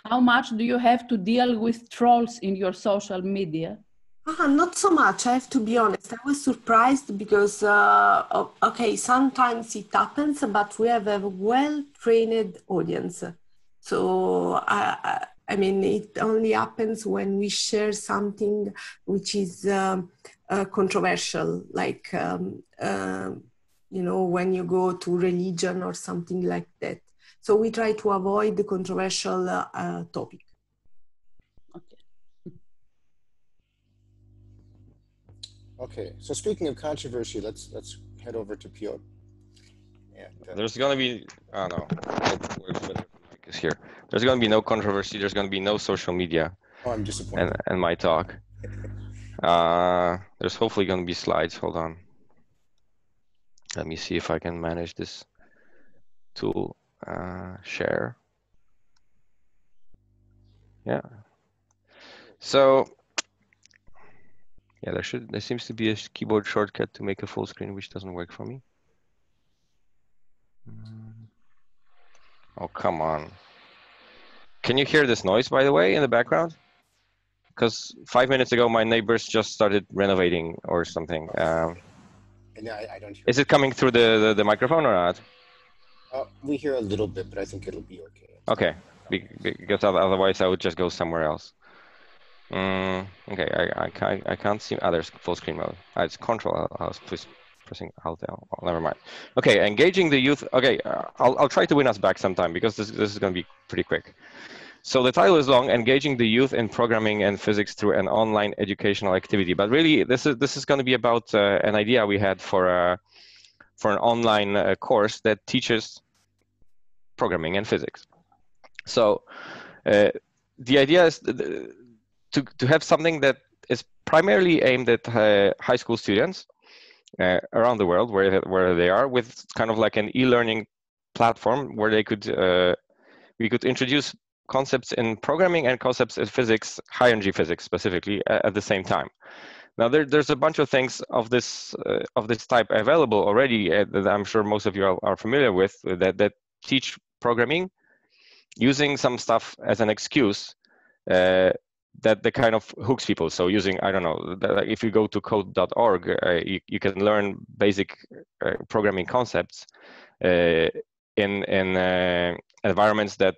How much do you have to deal with trolls in your social media? Not so much, I have to be honest. I was surprised because, okay, sometimes it happens, but we have a well-trained audience. So, I mean, it only happens when we share something which is controversial, like, you know, when you go to religion or something like that. So we try to avoid the controversial topic. Okay, so speaking of controversy, let's head over to Piotr. And, There's gonna be, I don't know, is here. There's gonna be no controversy. There's gonna be no social media. oh, I'm disappointed. And my talk. There's hopefully gonna be slides. Hold on. Let me see if I can manage this tool. Share. Yeah. So yeah, there seems to be a keyboard shortcut to make a full screen, which doesn't work for me. Oh, come on. Can you hear this noise, by the way, in the background? Because 5 minutes ago, my neighbors just started renovating or something. And I don't hear. Is it coming through the microphone or not? We hear a little bit, but I think it'll be okay. Okay, because otherwise I would just go somewhere else. Okay, I can't see. There's full screen mode. It's Control. I was pressing Alt L. Oh, never mind. Okay, engaging the youth. Okay, I'll try to win us back sometime because this is going to be pretty quick. So the title is long: engaging the youth in programming and physics through an online educational activity. But really, this is going to be about an idea we had for an online course that teaches programming and physics. So the idea is to have something that is primarily aimed at high school students around the world, where they are, with kind of like an e-learning platform where they could we could introduce concepts in programming and concepts in physics, high energy physics specifically, at the same time. Now there's a bunch of things of this type available already that I'm sure most of you are familiar with that teach programming using some stuff as an excuse that kind of hooks people. So using, I don't know, if you go to code.org, you can learn basic programming concepts in environments that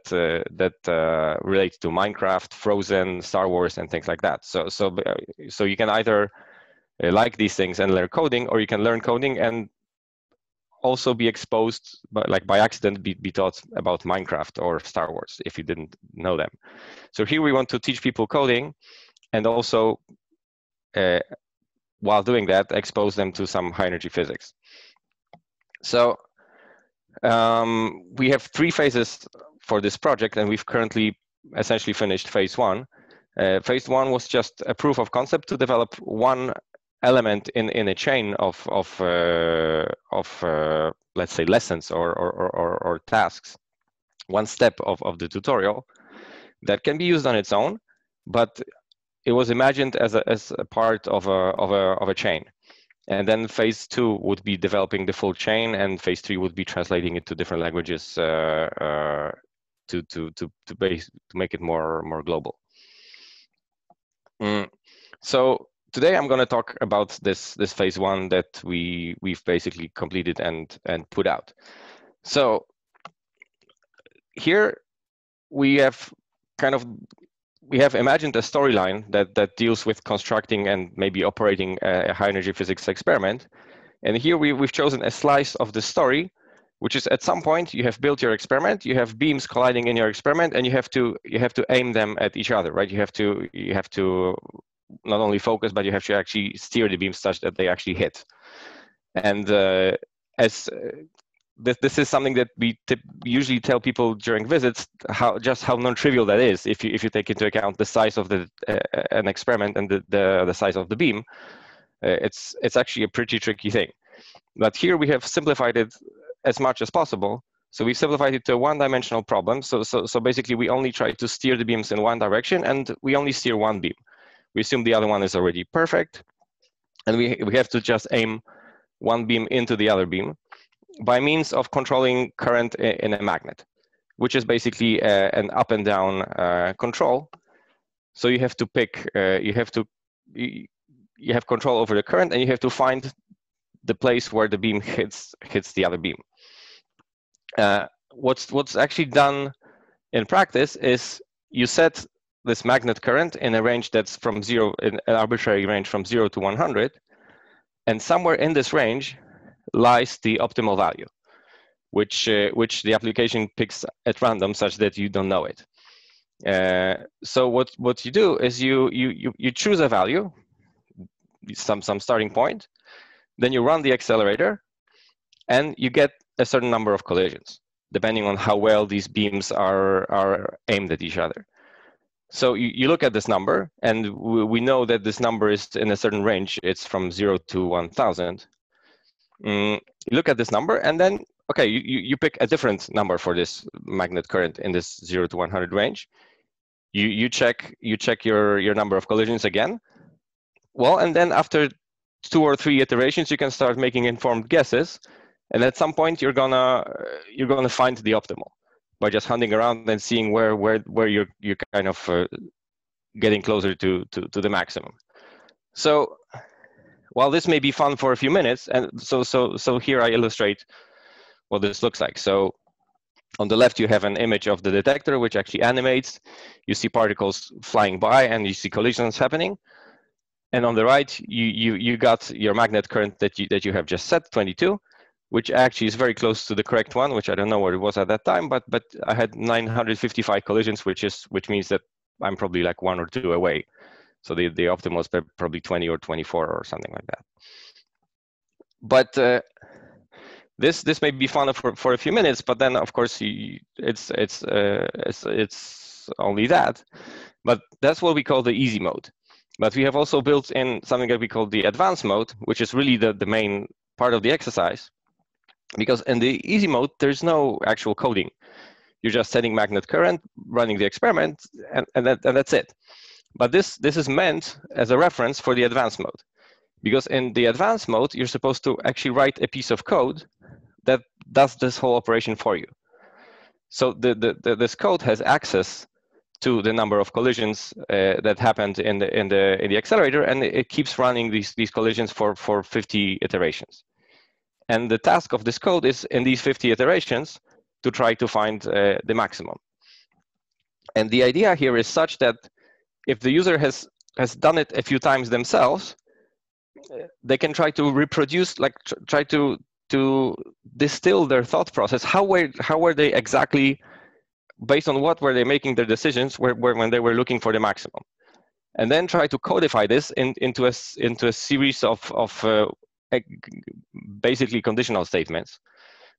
relate to Minecraft, Frozen, Star Wars, and things like that. So you can either like these things and learn coding, or you can learn coding and also be exposed, by accident, be taught about Minecraft or Star Wars if you didn't know them. So here we want to teach people coding, and also while doing that, expose them to some high energy physics. So we have 3 phases for this project, and we've currently essentially finished phase 1. Phase 1 was just a proof of concept to develop one element in a chain of let's say lessons or tasks, one step of the tutorial that can be used on its own, but it was imagined as a part of a chain. And then phase 2 would be developing the full chain, and phase 3 would be translating it to different languages to make it more global. So today I'm going to talk about this phase 1 that we've basically completed and put out. So here we have imagined a storyline that deals with constructing and maybe operating a high energy physics experiment. And here we've chosen a slice of the story, which is at some point you have built your experiment, you have beams colliding in your experiment, and you have to aim them at each other, right? You have to not only focus, but you have to actually steer the beams such that they actually hit. And this is something that we usually tell people during visits, how non-trivial that is if you take into account the size of an experiment and the size of the beam. It's actually a pretty tricky thing. But here we have simplified it as much as possible. So we simplified it to a one-dimensional problem. So basically we only try to steer the beams in one direction, and we only steer one beam. We assume the other one is already perfect, and we have to just aim one beam into the other beam by means of controlling current in a magnet, which is basically an up and down control. So you have to pick, you have control over the current, and you have to find the place where the beam hits the other beam. What's actually done in practice is you set this magnet current in a range that's from zero, in an arbitrary range from 0 to 100, and somewhere in this range lies the optimal value, which the application picks at random such that you don't know it. So what you do is you choose a value, some starting point, then you run the accelerator, and you get a certain number of collisions, depending on how well these beams are aimed at each other. So you look at this number, and we know that this number is in a certain range. It's from 0 to 1,000. You look at this number, and then, okay, you pick a different number for this magnet current in this 0 to 100 range. You check your number of collisions again. Well, and then after 2 or 3 iterations, you can start making informed guesses, and at some point you're gonna find the optimal by just hunting around and seeing where you're kind of getting closer to the maximum. So while this may be fun for a few minutes, and so here I illustrate what this looks like. So on the left you have an image of the detector which actually animates. You see particles flying by and you see collisions happening. And on the right you got your magnet current that you have just set, 22, which actually is very close to the correct one, which I don't know what it was at that time, but I had 955 collisions, which means that I'm probably like 1 or 2 away. So the optimal is probably 20 or 24 or something like that. But this may be fun for a few minutes, but then of course it's only that. But that's what we call the easy mode. But we have also built in something that we call the advanced mode, which is really the main part of the exercise. Because in the easy mode, there's no actual coding. You're just setting magnet current, running the experiment, and that's it. But this is meant as a reference for the advanced mode. Because in the advanced mode, you're supposed to actually write a piece of code that does this whole operation for you. So this code has access to the number of collisions that happened in the accelerator, and it keeps running these collisions for 50 iterations. And the task of this code is, in these 50 iterations, to try to find the maximum. And the idea here is such that if the user has done it a few times themselves, they can try to reproduce, like try to distill their thought process. How were they exactly, based on what were they making their decisions when they were looking for the maximum? And then try to codify this into a series of basically conditional statements,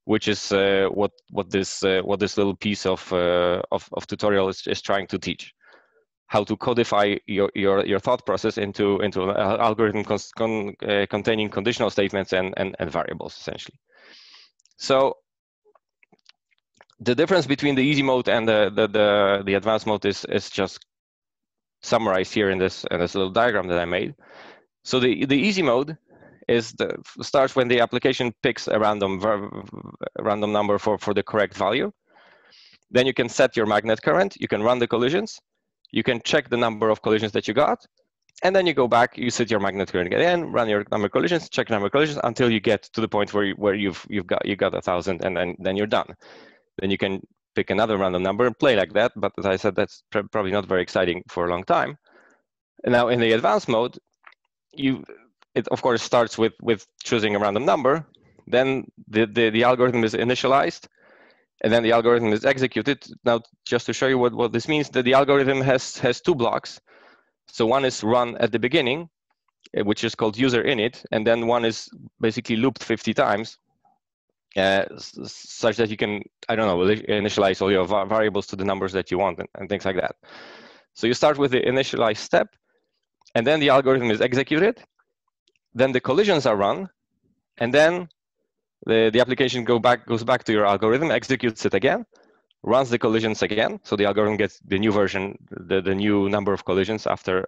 which is what this little piece of tutorial is trying to teach. How to codify your thought process into an algorithm containing conditional statements and variables, essentially. So the difference between the easy mode and the advanced mode is just summarized here in this little diagram that I made. So the easy mode starts when the application picks a random number for the correct value. Then you can set your magnet current, you can run the collisions, you can check the number of collisions that you got, and then you go back, you set your magnet current again, run your number of collisions, check number of collisions until you get to the point where you've got 1,000, and then you're done. Then you can pick another random number and play like that, but as I said, that's probably not very exciting for a long time. And now in the advanced mode, it of course starts with choosing a random number, then the algorithm is initialized, and then the algorithm is executed. Now, just to show you what this means, that the algorithm has 2 blocks. So one is run at the beginning, which is called user init, and then one is basically looped 50 times, such that you can, I don't know, initialize all your variables to the numbers that you want and things like that. So you start with the initialize step, and then the algorithm is executed, then the collisions are run, and then the application goes back to your algorithm, executes it again, runs the collisions again. So the algorithm gets the new version, the new number of collisions after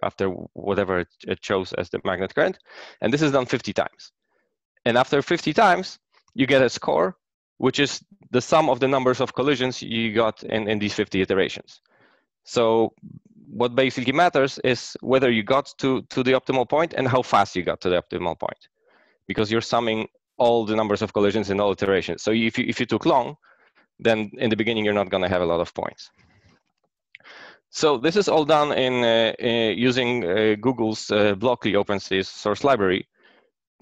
whatever it chose as the magnet current. And this is done 50 times. And after 50 times, you get a score, which is the sum of the numbers of collisions you got in these 50 iterations. So what basically matters is whether you got to the optimal point and how fast you got to the optimal point, because you're summing all the numbers of collisions in all iterations. So if you took long, then in the beginning you're not going to have a lot of points. So this is all done in using Google's Blockly open source library,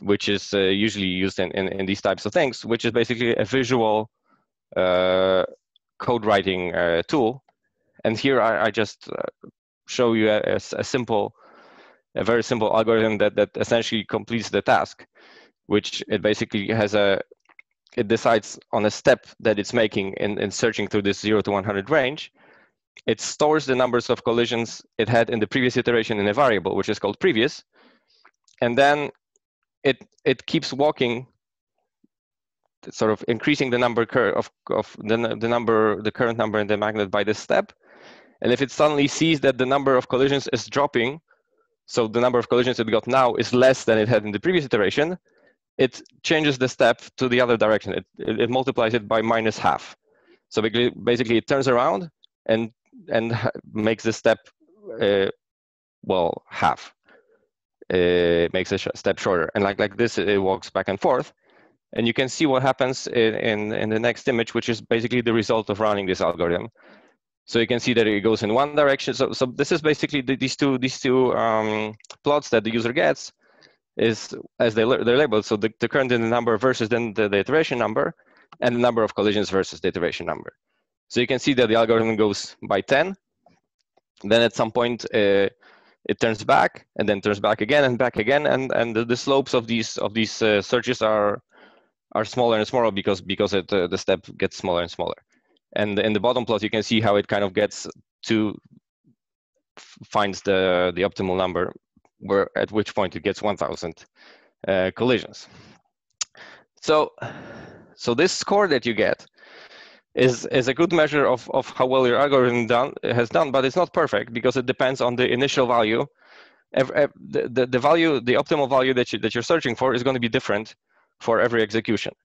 which is usually used in these types of things, which is basically a visual code writing tool. And here I just show you a very simple algorithm that essentially completes the task, which it basically has it decides on a step that it's making in searching through this 0 to 100 range. It stores the numbers of collisions it had in the previous iteration in a variable, which is called previous. And then it keeps walking, sort of increasing the number the current number in the magnet by this step. And if it suddenly sees that the number of collisions is dropping, so the number of collisions it got now is less than it had in the previous iteration, it changes the step to the other direction. It multiplies it by -half. So basically it turns around and makes the step, well, half. It makes a step shorter. And like this, it walks back and forth. And you can see what happens in the next image, which is basically the result of running this algorithm. So you can see that it goes in one direction. So this is basically these two plots that the user gets is as they're labeled. So the current in the number versus then the iteration number, and the number of collisions versus the iteration number. So you can see that the algorithm goes by 10. Then at some point it turns back, and then turns back again and back again, and the slopes of these searches are smaller and smaller because the step gets smaller and smaller. And in the bottom plot, you can see how it kind of finds the optimal number, at which point it gets 1,000 collisions. So this score that you get is a good measure of how well your algorithm has done, but it's not perfect because it depends on the initial value. The optimal value that you're searching for is going to be different for every execution.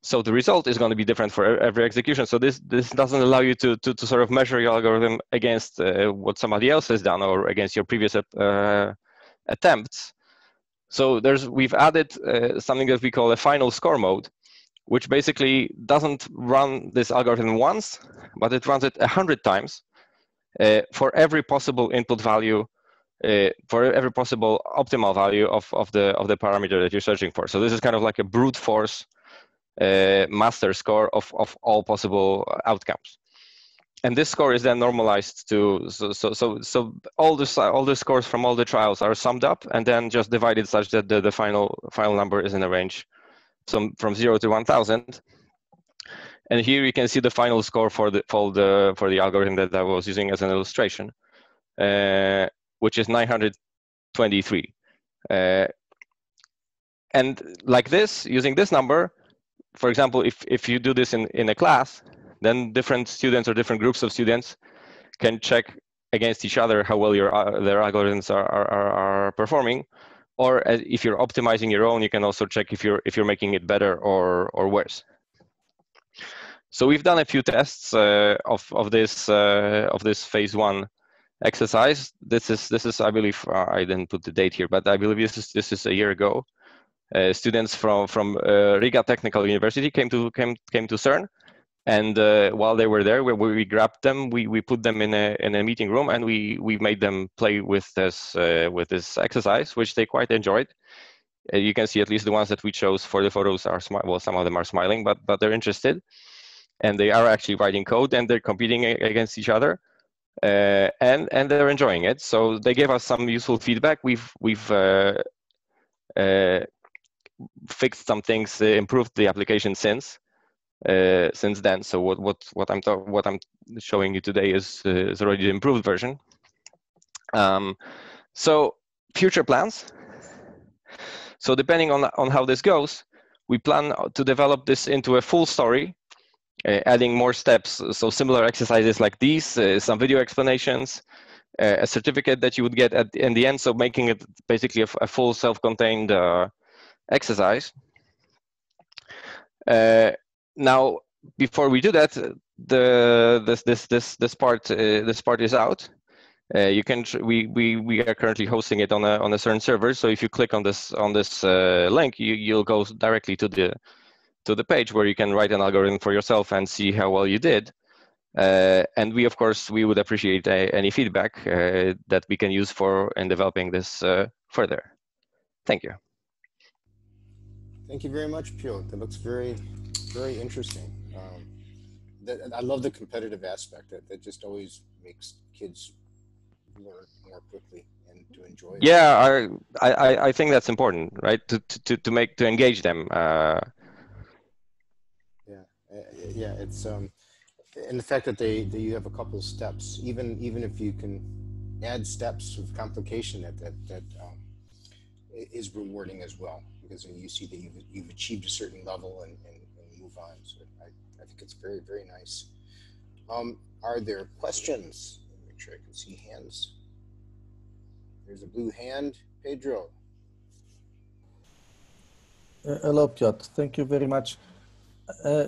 So the result is going to be different for every execution. So this doesn't allow you to sort of measure your algorithm against what somebody else has done or against your previous attempts. So we've added something that we call a final score mode, which basically doesn't run this algorithm once, but it runs it 100 times for every possible input value, for every possible optimal value of the parameter that you're searching for. So this is kind of like a brute force master score of all possible outcomes. And this score is then normalized to, so all the scores from all the trials are summed up and then just divided such that the final number is in a range from 0 to 1,000. And here you can see the final score for the algorithm that I was using as an illustration, which is 923. And like this, using this number, for example, if you do this in a class, then different students or different groups of students can check against each other how well their algorithms are performing. Or if you're optimizing your own, you can also check if you're making it better or worse. So we've done a few tests of this phase 1 exercise. This is I believe I didn't put the date here, but I believe this is a year ago. Students from Riga Technical University came to CERN, and while they were there, we grabbed them, we put them in a meeting room, and we made them play with this exercise, which they quite enjoyed. You can see at least the ones that we chose for the photos are well, some of them are smiling, but they're interested, and they are actually writing code, and they're competing against each other, and they're enjoying it. So they gave us some useful feedback. We've fixed some things, improved the application since then. So what I'm showing you today is already the improved version. So future plans. So depending on how this goes, we plan to develop this into a full story, adding more steps. So similar exercises like these, some video explanations, a certificate that you would get in the end. So making it basically a full self-contained exercise. Now, before we do that, this part is out, you can we are currently hosting it on a certain server. So if you click on this link, you'll go directly to the page where you can write an algorithm for yourself and see how well you did. And we, of course, we would appreciate any feedback that we can use in developing this further. Thank you. Thank you very much, Pio. That looks very, very interesting. I love the competitive aspect. That just always makes kids learn more quickly and to enjoy it. Yeah, I think that's important, right? To engage them. Yeah, it's and the fact that you have a couple of steps, even if you can add steps of complication, that is rewarding as well, because you see that you've achieved a certain level and move on. So I think it's very, very nice. Are there questions? Let me make sure I can see hands. There's a blue hand, Pedro. Hello, Piotr. Thank you very much.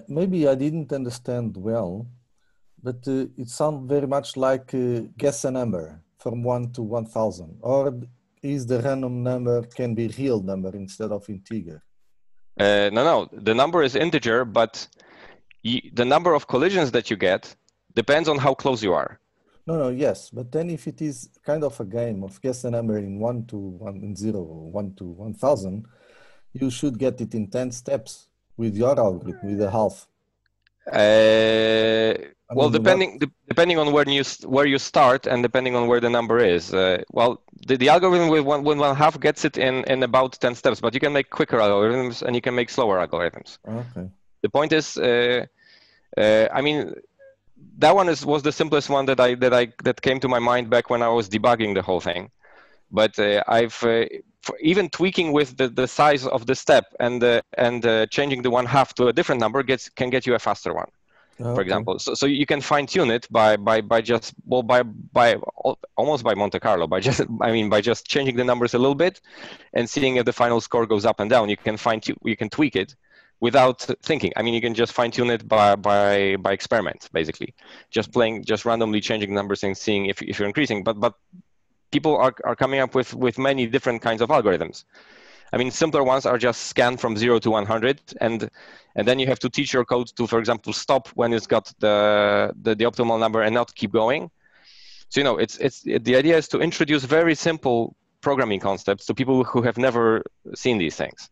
Maybe I didn't understand well, but it sounds very much like guess a number from 1 to 1,000, or is the random number can be real number instead of integer? No, the number is integer, but the number of collisions that you get depends on how close you are. No, yes, but then if it is kind of a game of guess a number in 1 to 1 0 or 1 to 1,000, you should get it in 10 steps with your algorithm, with a half. Well, depending on where you start and depending on where the number is. Well, the algorithm with one half gets it in about 10 steps, but you can make quicker algorithms and you can make slower algorithms. Okay. The point is, I mean, that one was the simplest one that came to my mind back when I was debugging the whole thing. But even tweaking with the size of the step and changing the 1/2 to a different number can get you a faster one. Okay. For example, so you can fine tune it by almost by Monte Carlo, by just changing the numbers a little bit and seeing if the final score goes up and down. You can tweak it without thinking. I mean, you can just fine tune it by experiment, basically, just randomly changing numbers and seeing if you're increasing. But people are coming up with many different kinds of algorithms. I mean, simpler ones are just scan from 0 to 100, and then you have to teach your code to, for example, stop when it's got the optimal number and not keep going. So the idea is to introduce very simple programming concepts to people who have never seen these things.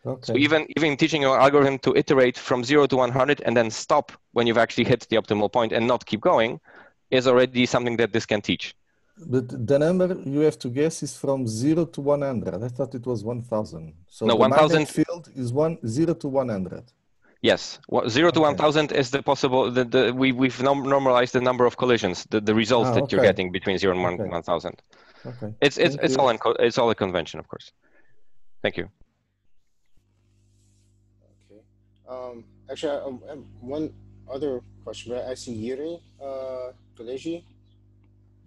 Okay. So even teaching your algorithm to iterate from 0 to 100 and then stop when you've actually hit the optimal point and not keep going is already something that this can teach. But the number you have to guess is from 0 to 100. I thought it was 1,000. So no, the 1,000 field is 0 to 100. Yes, 0 to 1,000 is the possible. We've normalized the number of collisions, the results that you're getting between 0 and 1,000. Okay. It's all a convention, of course. Thank you. Okay. Actually, I have one other question. I see Yuri Kolegi.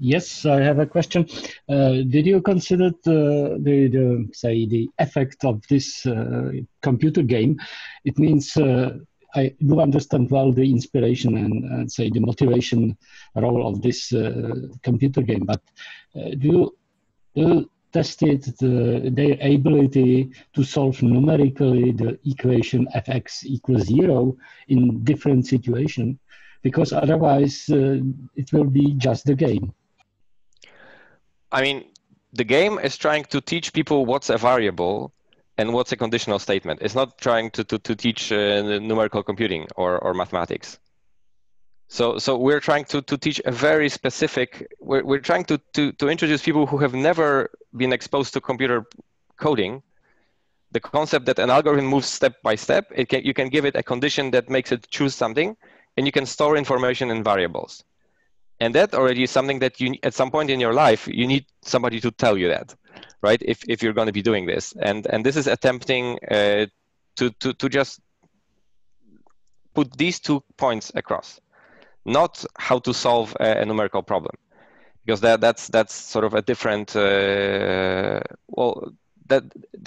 Yes, I have a question. Did you consider the effect of this computer game? It means I do understand well the inspiration and say the motivation role of this computer game, but do you tested their ability to solve numerically the equation fx equals 0 in different situations? Because otherwise it will be just the game. I mean, the game is trying to teach people what's a variable and what's a conditional statement. It's not trying to teach numerical computing or mathematics. So we're trying to teach a very specific. We're trying to introduce people who have never been exposed to computer coding the concept that an algorithm moves step by step. You can give it a condition that makes it choose something, and you can store information in variables. And that already is something that you, at some point in your life, you need somebody to tell you that, right? If you're going to be doing this, and this is attempting to just put these 2 points across, not how to solve a numerical problem, because that's sort of a different.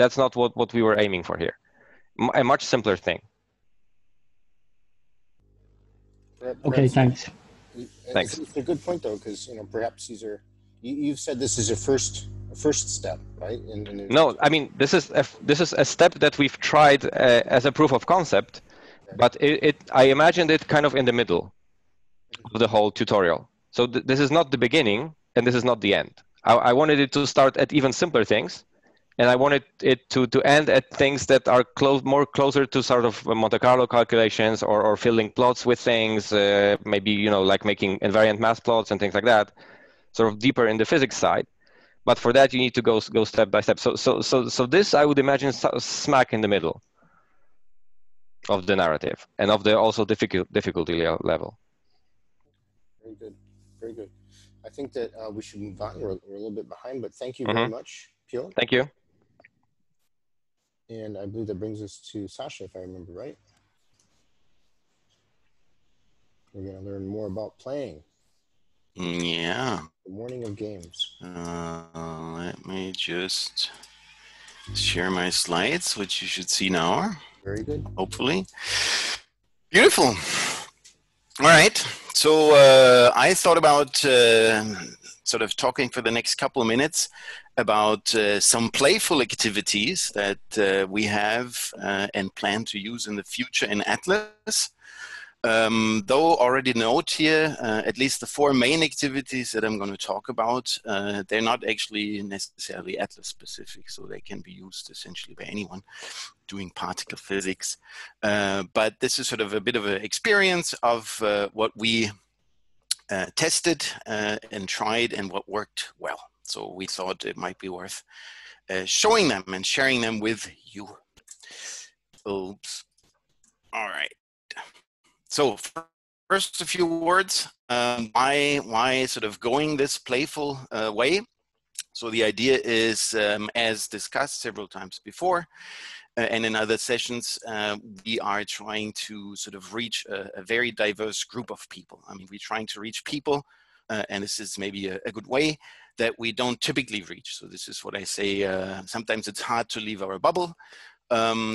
That's not what we were aiming for here. A much simpler thing. Okay, thanks. Thanks. It's a good point, though, because perhaps these are You've said this is a first step, right? No, I mean, this is a step that we've tried as a proof of concept, but I imagined it kind of in the middle of the whole tutorial. So this is not the beginning, and this is not the end. I wanted it to start at even simpler things, and I wanted it to end at things that are more closer to sort of Monte Carlo calculations or filling plots with things, maybe, you know, like making invariant math plots and things like that, sort of deeper in the physics side. But for that, you need to go step by step. So this, I would imagine, smack in the middle of the narrative and of the also difficulty level. Very good, very good. I think that we should move on. We're a little bit behind, but thank you very much, Pio. Thank you. And I believe that brings us to Sasha, if I remember right. We're going to learn more about playing. Yeah. The morning of games. Let me just share my slides, which you should see now. Very good. Hopefully. Beautiful. All right. So I thought about sort of talking for the next couple of minutes about some playful activities that we have and plan to use in the future in Atlas. Though already note here, at least the 4 main activities that I'm going to talk about, they're not actually necessarily Atlas specific, so they can be used essentially by anyone doing particle physics. But this is sort of a bit of an experience of what we tested and tried and what worked well. So we thought it might be worth showing them and sharing them with you. Oops. All right. So first, a few words, why sort of going this playful way. So the idea is, as discussed several times before, and in other sessions, we are trying to sort of reach a very diverse group of people. I mean, we're trying to reach people, and this is maybe a good way, that we don't typically reach. So this is what I say, sometimes it's hard to leave our bubble.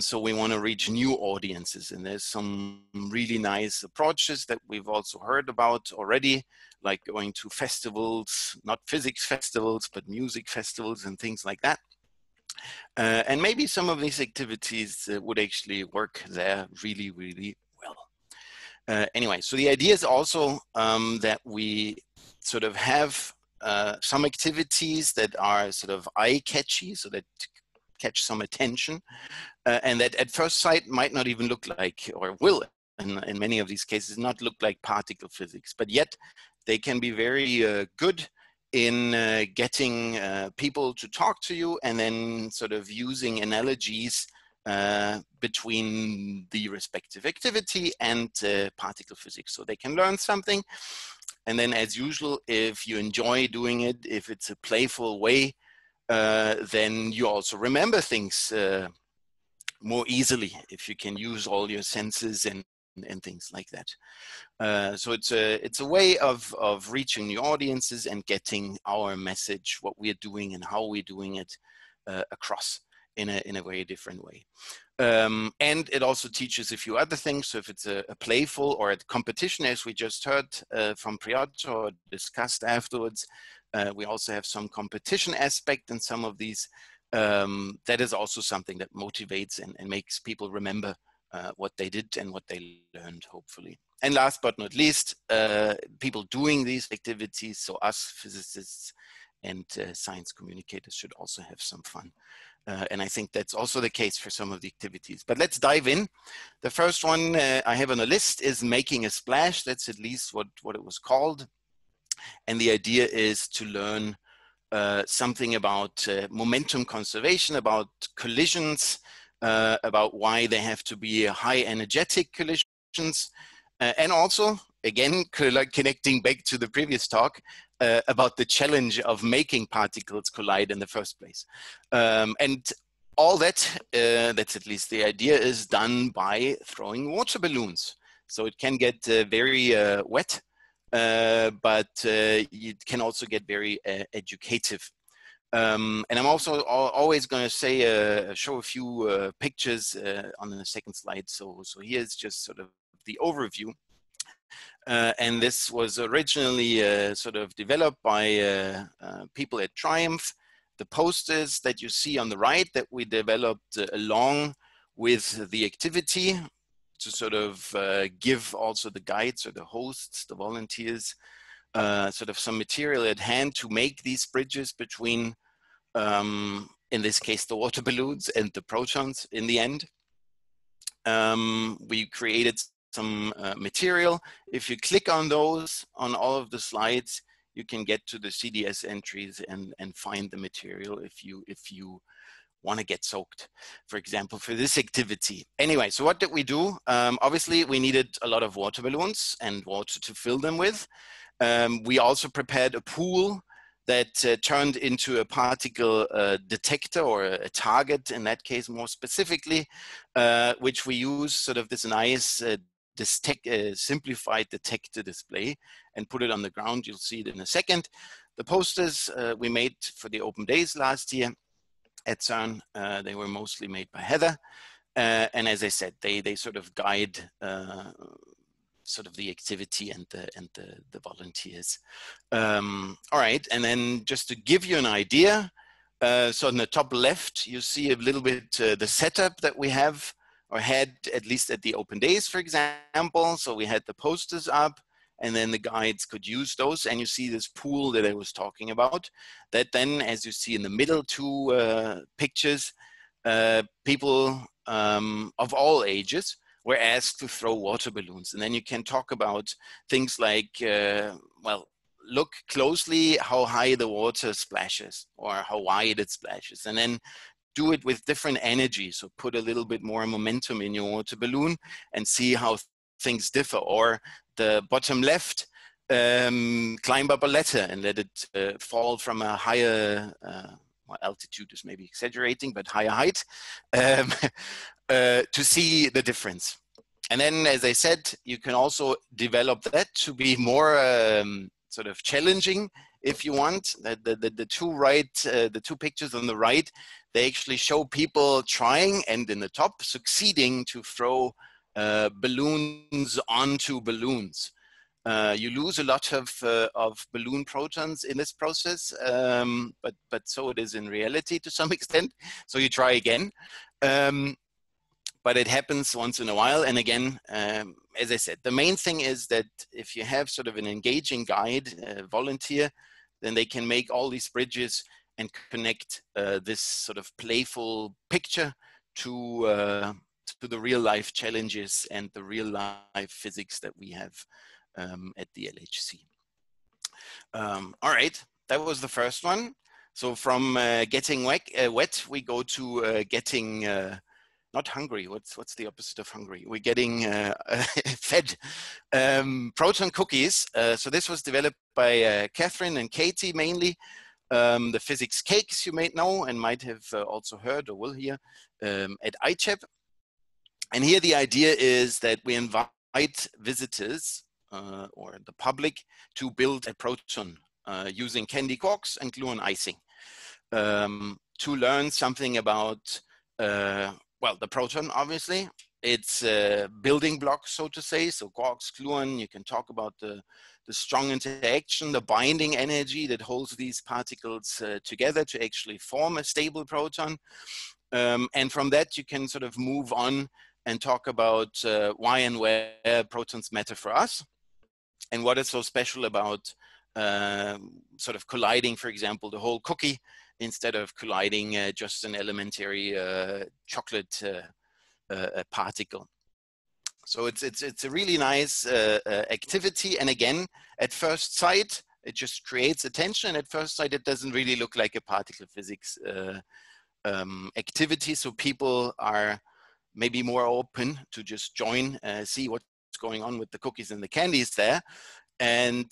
So we want to reach new audiences, and there's some really nice approaches that we've also heard about already, like going to festivals, not physics festivals, but music festivals and things like that. And maybe some of these activities would actually work there really, really well. Anyway, so the idea is also that we sort of have some activities that are sort of eye-catchy, so that catch some attention, and that at first sight might not even look like, or will in many of these cases not look like particle physics, but yet they can be very good in getting people to talk to you, and then sort of using analogies between the respective activity and particle physics, so they can learn something. And then, as usual, if you enjoy doing it, if it's a playful way, then you also remember things more easily if you can use all your senses and things like that. So it's a way of reaching new audiences and getting our message, what we're doing and how we're doing it, across in a very different way. And it also teaches a few other things. So if it's a playful or a competition, as we just heard from Piotr, discussed afterwards, we also have some competition aspect in some of these. That is also something that motivates and makes people remember what they did and what they learned, hopefully. And last but not least, people doing these activities, so us physicists and science communicators, should also have some fun. And I think that's also the case for some of the activities. But let's dive in. The first one I have on the list is making a splash. That's at least what it was called. And the idea is to learn something about momentum conservation, about collisions, about why they have to be high energetic collisions, and also, again, connecting back to the previous talk, about the challenge of making particles collide in the first place. And all that, that's at least the idea, is done by throwing water balloons. So it can get very wet, but it can also get very educative. And I'm also always going to say, show a few pictures on the second slide. So here's just sort of the overview. And this was originally sort of developed by people at Triumph. The posters that you see on the right that we developed along with the activity to sort of give also the guides or the hosts, the volunteers, sort of some material at hand to make these bridges between, in this case, the water balloons and the protons in the end. We created some material. If you click on those, on all of the slides, you can get to the CDS entries and find the material if you want to get soaked, for example, for this activity. Anyway, so what did we do? Obviously, we needed a lot of water balloons and water to fill them with. We also prepared a pool that turned into a particle detector, or a target in that case more specifically, which we use sort of this nice simplified detector display and put it on the ground. You'll see it in a second. The posters we made for the open days last year at CERN, they were mostly made by Heather. And as I said, they sort of guide sort of the activity and the volunteers. All right, and then just to give you an idea, so on the top left, you see a little bit the setup that we have, or had at least at the open days, for example. So we had the posters up, and then the guides could use those. And you see this pool that I was talking about, that then, as you see in the middle two pictures, people of all ages were asked to throw water balloons. And then you can talk about things like, well, look closely how high the water splashes or how wide it splashes. And then do it with different energy. So put a little bit more momentum in your water balloon and see how things differ. Or the bottom left, climb up a ladder and let it fall from a higher, well, altitude is maybe exaggerating, but higher height, to see the difference. And then, as I said, you can also develop that to be more sort of challenging if you want. The two pictures on the right, they actually show people trying and in the top succeeding to throw balloons onto balloons. You lose a lot of balloon protons in this process, but so it is in reality to some extent. So you try again. But it happens once in a while. And again, as I said, the main thing is that if you have sort of an engaging guide, volunteer, then they can make all these bridges and connect this sort of playful picture to the real life challenges and the real life physics that we have at the LHC. All right, that was the first one. So from getting wet, we go to getting not hungry. What's the opposite of hungry? We're getting fed. Proton cookies. So this was developed by Catherine and Katie mainly. The physics cakes you may know and might have also heard or will hear at ICHEP. And here the idea is that we invite visitors or the public to build a proton using candy corks and glue on icing to learn something about well, the proton, obviously, it's building blocks, so to say. So quarks, gluon, you can talk about the strong interaction, the binding energy that holds these particles together to actually form a stable proton. And from that, you can sort of move on and talk about why and where protons matter for us and what is so special about sort of colliding, for example, the whole cookie instead of colliding just an elementary chocolate particle. So it's a really nice activity. And again, at first sight, it just creates attention. And at first sight, it doesn't really look like a particle physics activity. So people are maybe more open to just join, see what's going on with the cookies and the candies there. And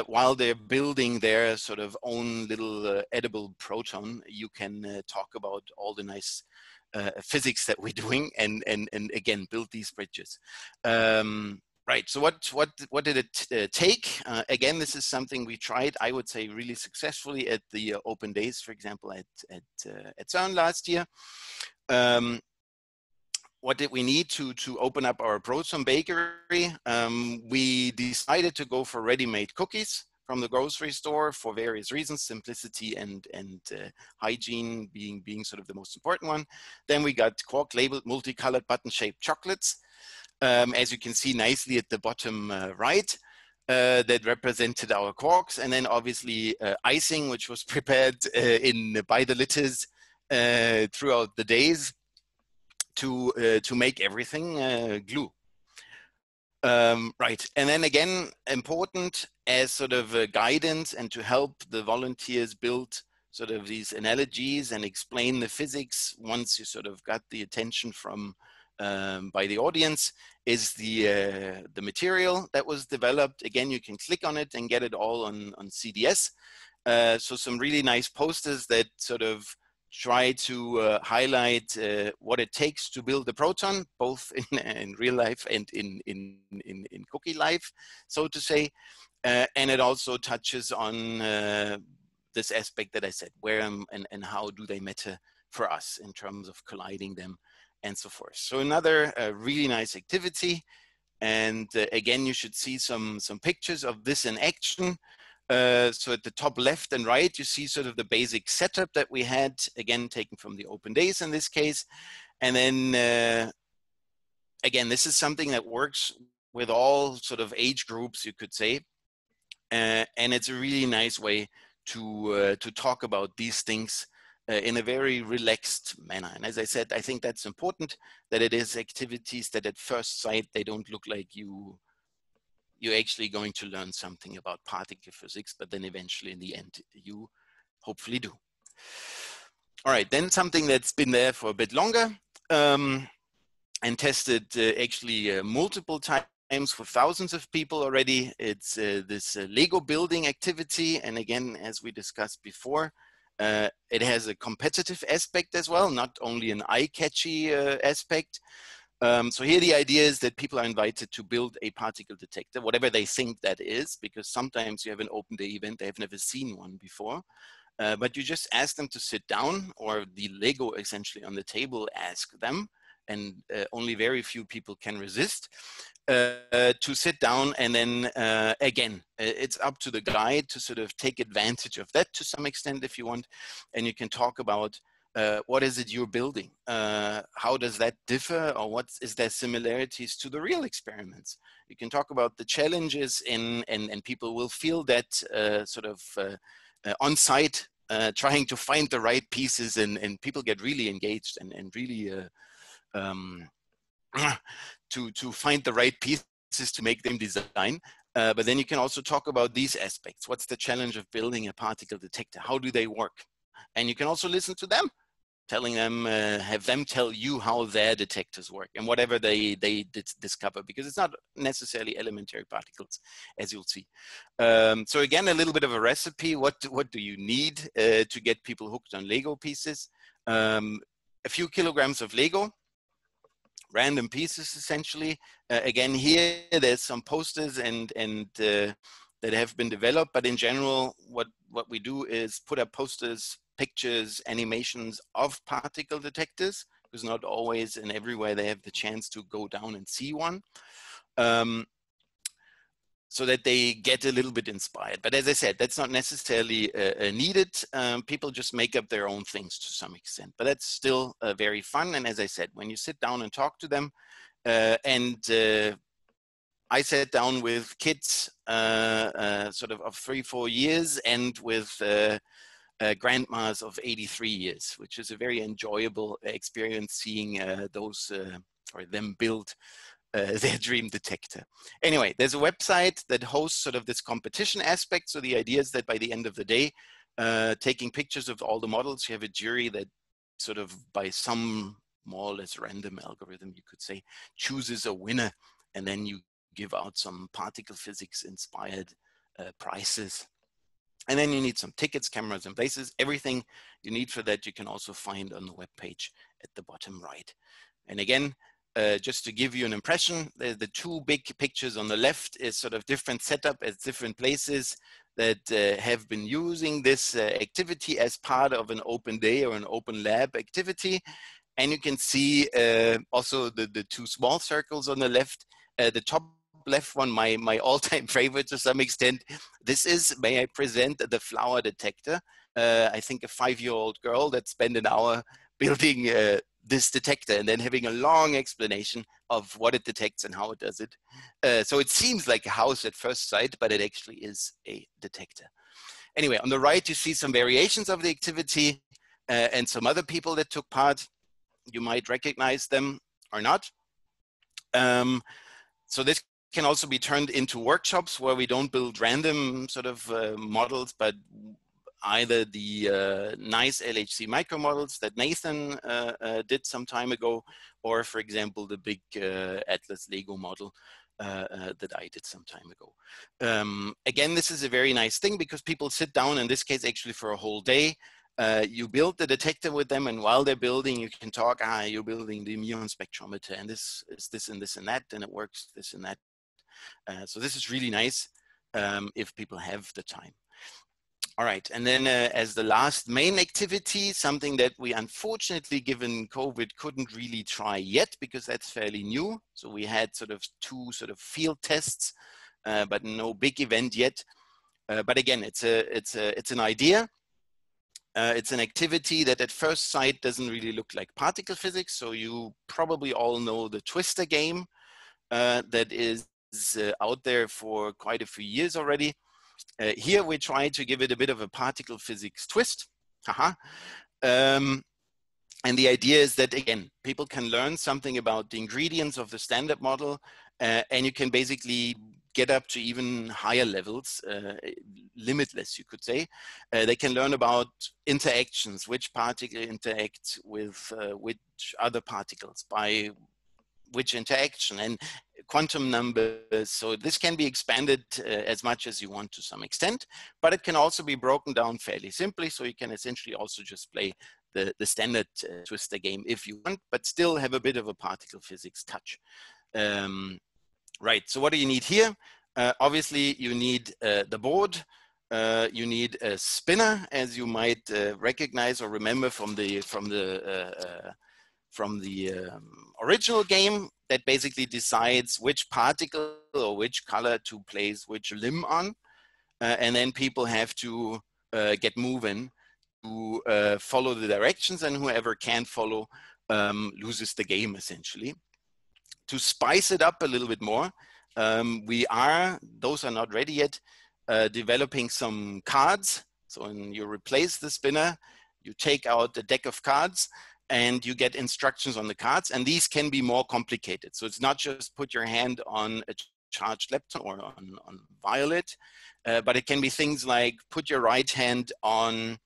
while they're building their sort of own little edible proton, you can talk about all the nice physics that we're doing and again, build these bridges. Right, so what did it take? Again, this is something we tried, I would say, really successfully at the open days, for example, at CERN last year. what did we need to open up our Proton bakery? We decided to go for ready-made cookies from the grocery store for various reasons, simplicity and hygiene being sort of the most important one. Then we got Quark labeled multicolored button-shaped chocolates, as you can see nicely at the bottom right, that represented our quarks, and then obviously icing, which was prepared by the litters throughout the days to make everything glue. Right, and then again, important as sort of a guidance and to help the volunteers build sort of these analogies and explain the physics once you sort of got the attention from by the audience, is the material that was developed. Again, you can click on it and get it all on CDS. So some really nice posters that sort of try to highlight what it takes to build a proton, both in real life and in cookie life, so to say. And it also touches on this aspect that I said, where and how do they matter for us in terms of colliding them and so forth. So another really nice activity. And again, you should see some pictures of this in action. So at the top left and right, you see sort of the basic setup that we had, again, taken from the open days in this case. And then, again, this is something that works with all sort of age groups, you could say. And it's a really nice way to talk about these things in a very relaxed manner. And as I said, I think that's important, that it is activities that at first sight, they don't look like you're actually going to learn something about particle physics, but then eventually in the end, you hopefully do. All right, then something that's been there for a bit longer and tested actually multiple times for thousands of people already. It's this Lego building activity. And again, as we discussed before, it has a competitive aspect as well, not only an eye-catchy aspect. So here the idea is that people are invited to build a particle detector, whatever they think that is, because sometimes you have an open day event, they have never seen one before. But you just ask them to sit down, or the Lego essentially on the table ask them, and only very few people can resist, to sit down. And then again, it's up to the guide to sort of take advantage of that to some extent if you want. And you can talk about what is it you're building? How does that differ, or what is there similarities to the real experiments? You can talk about the challenges and people will feel that sort of on site, trying to find the right pieces, and people get really engaged and really to find the right pieces to make them design. But then you can also talk about these aspects. What's the challenge of building a particle detector? How do they work? And you can also listen to them, telling them, have them tell you how their detectors work and whatever they discover, because it's not necessarily elementary particles, as you'll see. So again, a little bit of a recipe. What do you need to get people hooked on Lego pieces? A few kilograms of Lego, random pieces essentially. Again, here there's some posters and that have been developed, but in general, what we do is put up posters, pictures, animations of particle detectors, because not always and everywhere they have the chance to go down and see one, so that they get a little bit inspired. But as I said, that's not necessarily needed. People just make up their own things to some extent, but that's still very fun. And as I said, when you sit down and talk to them, I sat down with kids sort of 3-4 years and with grandmas of 83 years, which is a very enjoyable experience seeing those or them build their dream detector. Anyway, there's a website that hosts sort of this competition aspect. So the idea is that by the end of the day, taking pictures of all the models, you have a jury that sort of by some more or less random algorithm, you could say, chooses a winner, and then you give out some particle physics inspired prizes. And then you need some tickets, cameras, and places. Everything you need for that you can also find on the webpage at the bottom right. And again, just to give you an impression, the two big pictures on the left is sort of different setup at different places that have been using this activity as part of an open day or an open lab activity. And you can see also the two small circles on the left. The top left one, my all-time favorite to some extent. This is, may I present, the flower detector. I think a 5-year-old girl that spent an hour building this detector and then having a long explanation of what it detects and how it does it. So it seems like a house at first sight, but it actually is a detector. Anyway, on the right, you see some variations of the activity and some other people that took part. You might recognize them or not. So this can also be turned into workshops where we don't build random sort of models, but either the nice LHC micro models that Nathan did some time ago, or for example, the big Atlas Lego model that I did some time ago. Again, this is a very nice thing because people sit down, in this case, actually for a whole day. You build the detector with them, and while they're building, you can talk, you're building the muon spectrometer, and this is this and this and that, and it works this and that. So this is really nice if people have the time. All right, and then as the last main activity, something that we unfortunately, given COVID, couldn't really try yet because that's fairly new. So we had sort of 2 sort of field tests, but no big event yet. But again, it's an idea. It's an activity that at first sight doesn't really look like particle physics. So you probably all know the Twister game that is out there for quite a few years already. Here we try to give it a bit of a particle physics twist. And the idea is that, again, people can learn something about the ingredients of the standard model, and you can basically get up to even higher levels, limitless, you could say. They can learn about interactions, which particle interacts with which other particles, by which interaction, and quantum numbers. So this can be expanded as much as you want to some extent, but it can also be broken down fairly simply. So you can essentially also just play the standard Twister game if you want, but still have a bit of a particle physics touch. Right, so what do you need here? Obviously you need the board, you need a spinner, as you might recognize or remember from the original game, that basically decides which particle or which color to place which limb on. And then people have to get moving to follow the directions, and whoever can't follow loses the game, essentially. To spice it up a little bit more, those are not ready yet, developing some cards. So when you replace the spinner, you take out the deck of cards, and you get instructions on the cards, and these can be more complicated. So it's not just put your hand on a charged lepton or on violet, but it can be things like put your right hand on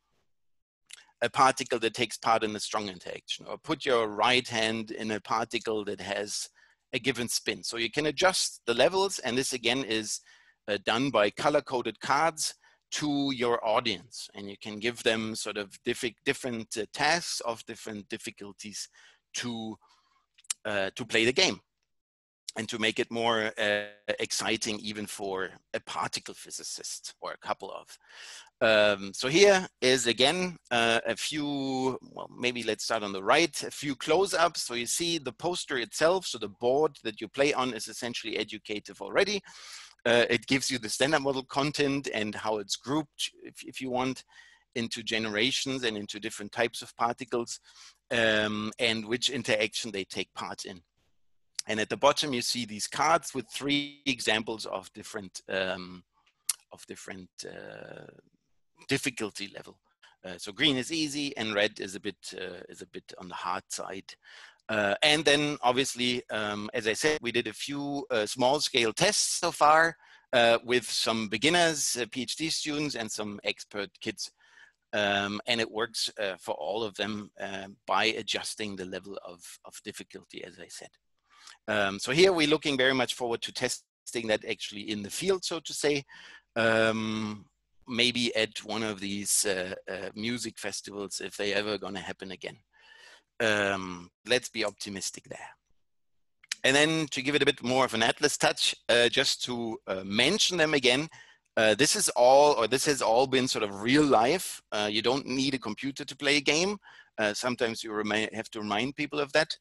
a particle that takes part in a strong interaction, or put your right hand in a particle that has a given spin. So you can adjust the levels, and this again is done by color-coded cards to your audience, and you can give them sort of different tasks of different difficulties to play the game, and to make it more exciting even for a particle physicist or a couple of. So here is again a few, well, maybe let's start on the right, a few close-ups. So you see the poster itself, so the board that you play on is essentially educative already. It gives you the standard model content and how it's grouped, if you want, into generations and into different types of particles, and which interaction they take part in. And at the bottom, you see these cards with 3 examples of different difficulty level. So green is easy, and red is a bit on the hard side. And then obviously, as I said, we did a few small scale tests so far with some beginners, PhD students, and some expert kids. And it works for all of them by adjusting the level of difficulty, as I said. So here we're looking very much forward to testing that actually in the field, so to say, maybe at one of these music festivals, if they ever gonna happen again. Let's be optimistic there. And then to give it a bit more of an Atlas touch, just to mention them again, this has all been sort of real life. You don't need a computer to play a game. Sometimes you have to remind people of that.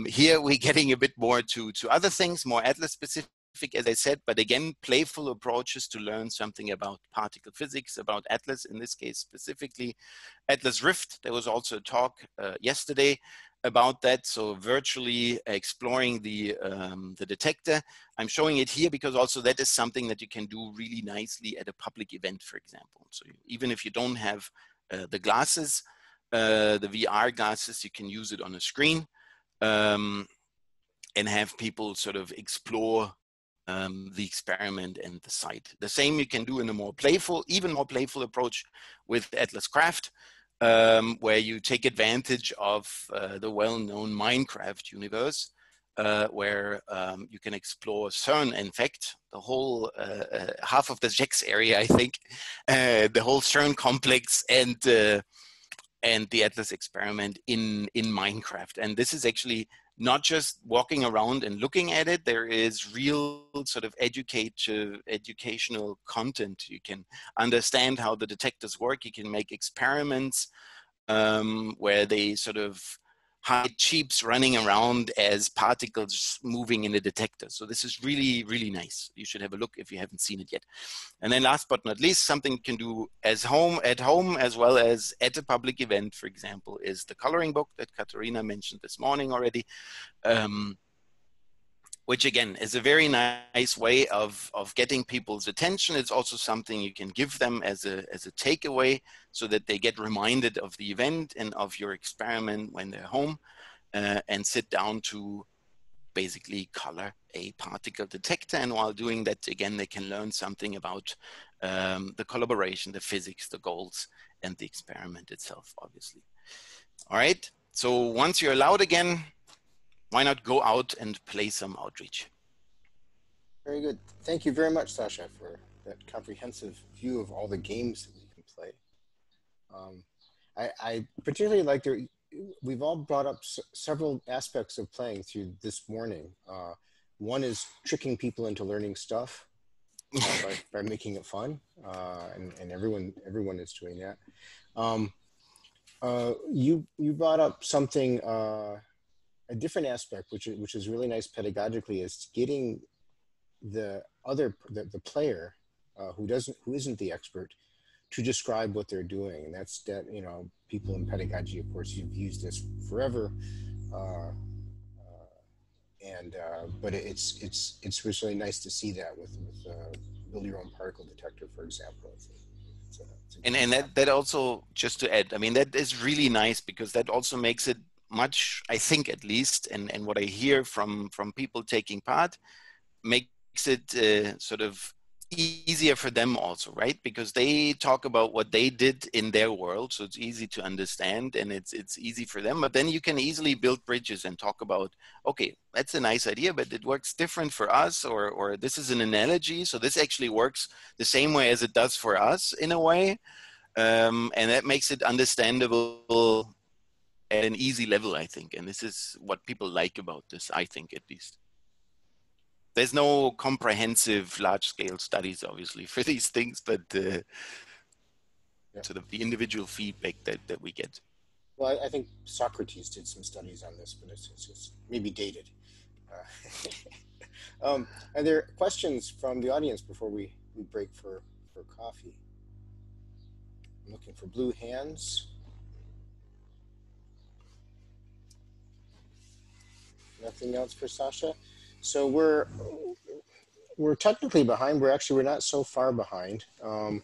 Here we're getting a bit more to other things, more Atlas specific, as I said, but again, playful approaches to learn something about particle physics, about Atlas in this case specifically. Atlas Rift, there was also a talk yesterday about that, so virtually exploring the detector. I'm showing it here because also that is something that you can do really nicely at a public event, for example. So even if you don't have the glasses, the VR glasses, you can use it on a screen and have people sort of explore the experiment and the site. The same you can do in a more playful, even more playful approach with Atlas Craft, where you take advantage of the well-known Minecraft universe, where you can explore CERN. In fact, the whole half of the JEX area, I think, the whole CERN complex and the Atlas experiment in Minecraft. And this is actually not just walking around and looking at it. There is real sort of educational content. You can understand how the detectors work. You can make experiments where they sort of hide chips running around as particles moving in the detector. So this is really, really nice. You should have a look if you haven't seen it yet. And then last but not least, something you can do at home as well as at a public event, for example, is the coloring book that Katharina mentioned this morning already. Which again is a very nice way of getting people's attention. It's also something you can give them as a takeaway so that they get reminded of the event and of your experiment when they're home and sit down to basically color a particle detector. And while doing that, again, they can learn something about the collaboration, the physics, the goals, and the experiment itself, obviously. All right, so once you're allowed again, why not go out and play some outreach? Very good. Thank you very much, Sasha, for that comprehensive view of all the games that we can play. I particularly like we've all brought up several aspects of playing through this morning. One is tricking people into learning stuff by making it fun, and everyone is doing that. You brought up something. A different aspect, which is really nice pedagogically, is getting the player who isn't the expert to describe what they're doing, and that's that. You know, people in pedagogy, of course, you've used this forever, but it's really nice to see that with build your own particle detector, for example. And that also, just to add, I mean, that is really nice because that also makes it much, I think at least, and what I hear from people taking part, makes it sort of easier for them also, right? Because they talk about what they did in their world, so it's easy to understand and it's easy for them. But then you can easily build bridges and talk about, okay, that's a nice idea, but it works different for us, or this is an analogy, so this actually works the same way as it does for us in a way, and that makes it understandable at an easy level, I think. And this is what people like about this, I think, at least. There's no comprehensive large-scale studies, obviously, for these things, but sort of the individual feedback that we get. Well, I think Socrates did some studies on this, but it's just maybe dated. Are there questions from the audience before we break for coffee? I'm looking for blue hands. Nothing else for Sasha. So we're technically behind. We're not so far behind. I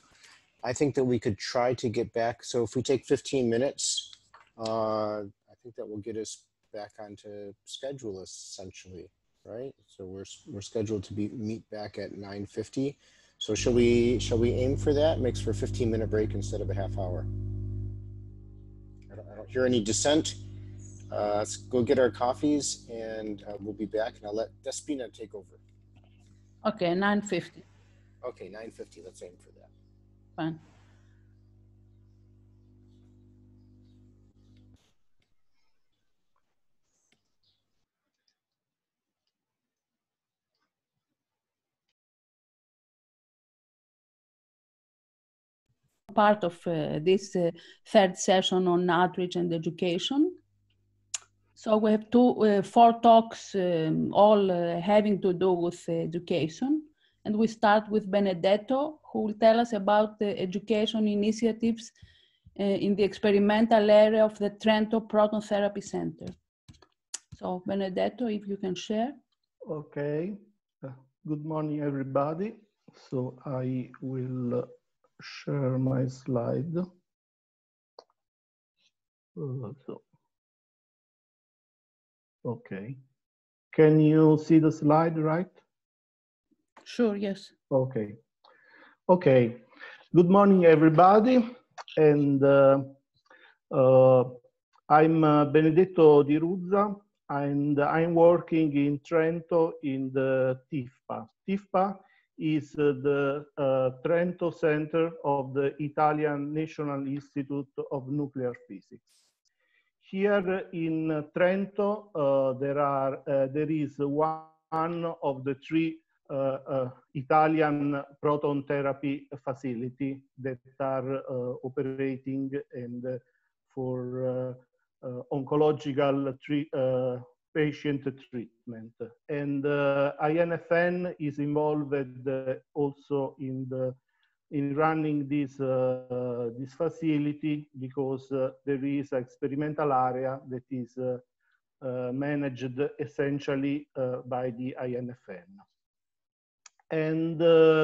think that we could try to get back. So if we take 15 minutes, I think that will get us back onto schedule essentially, right? So we're scheduled to meet back at 9:50. So shall we aim for that? Makes for a 15-minute break instead of a half hour. I don't hear any dissent. Let's go get our coffees and we'll be back, and I'll let Despina take over. Okay, 9:50. Okay, 9:50, let's aim for that. Fine. part of this third session on outreach and education. So we have four talks, all having to do with education. And we start with Benedetto, who will tell us about the education initiatives in the experimental area of the Trento Proton Therapy Center. So Benedetto, if you can share. Okay, good morning everybody. So I will share my slide. Okay, can you see the slide, right? Sure, yes. Okay, okay. Good morning everybody. And I'm Benedetto Di Ruzza, and I'm working in Trento in the TIFPA. TIFPA is the Trento Center of the Italian National Institute of Nuclear Physics. Here in Trento, there is one of the three Italian proton therapy facility that are operating and for oncological patient treatment. And INFN is involved also in running this facility, because there is an experimental area that is managed essentially by the INFN. And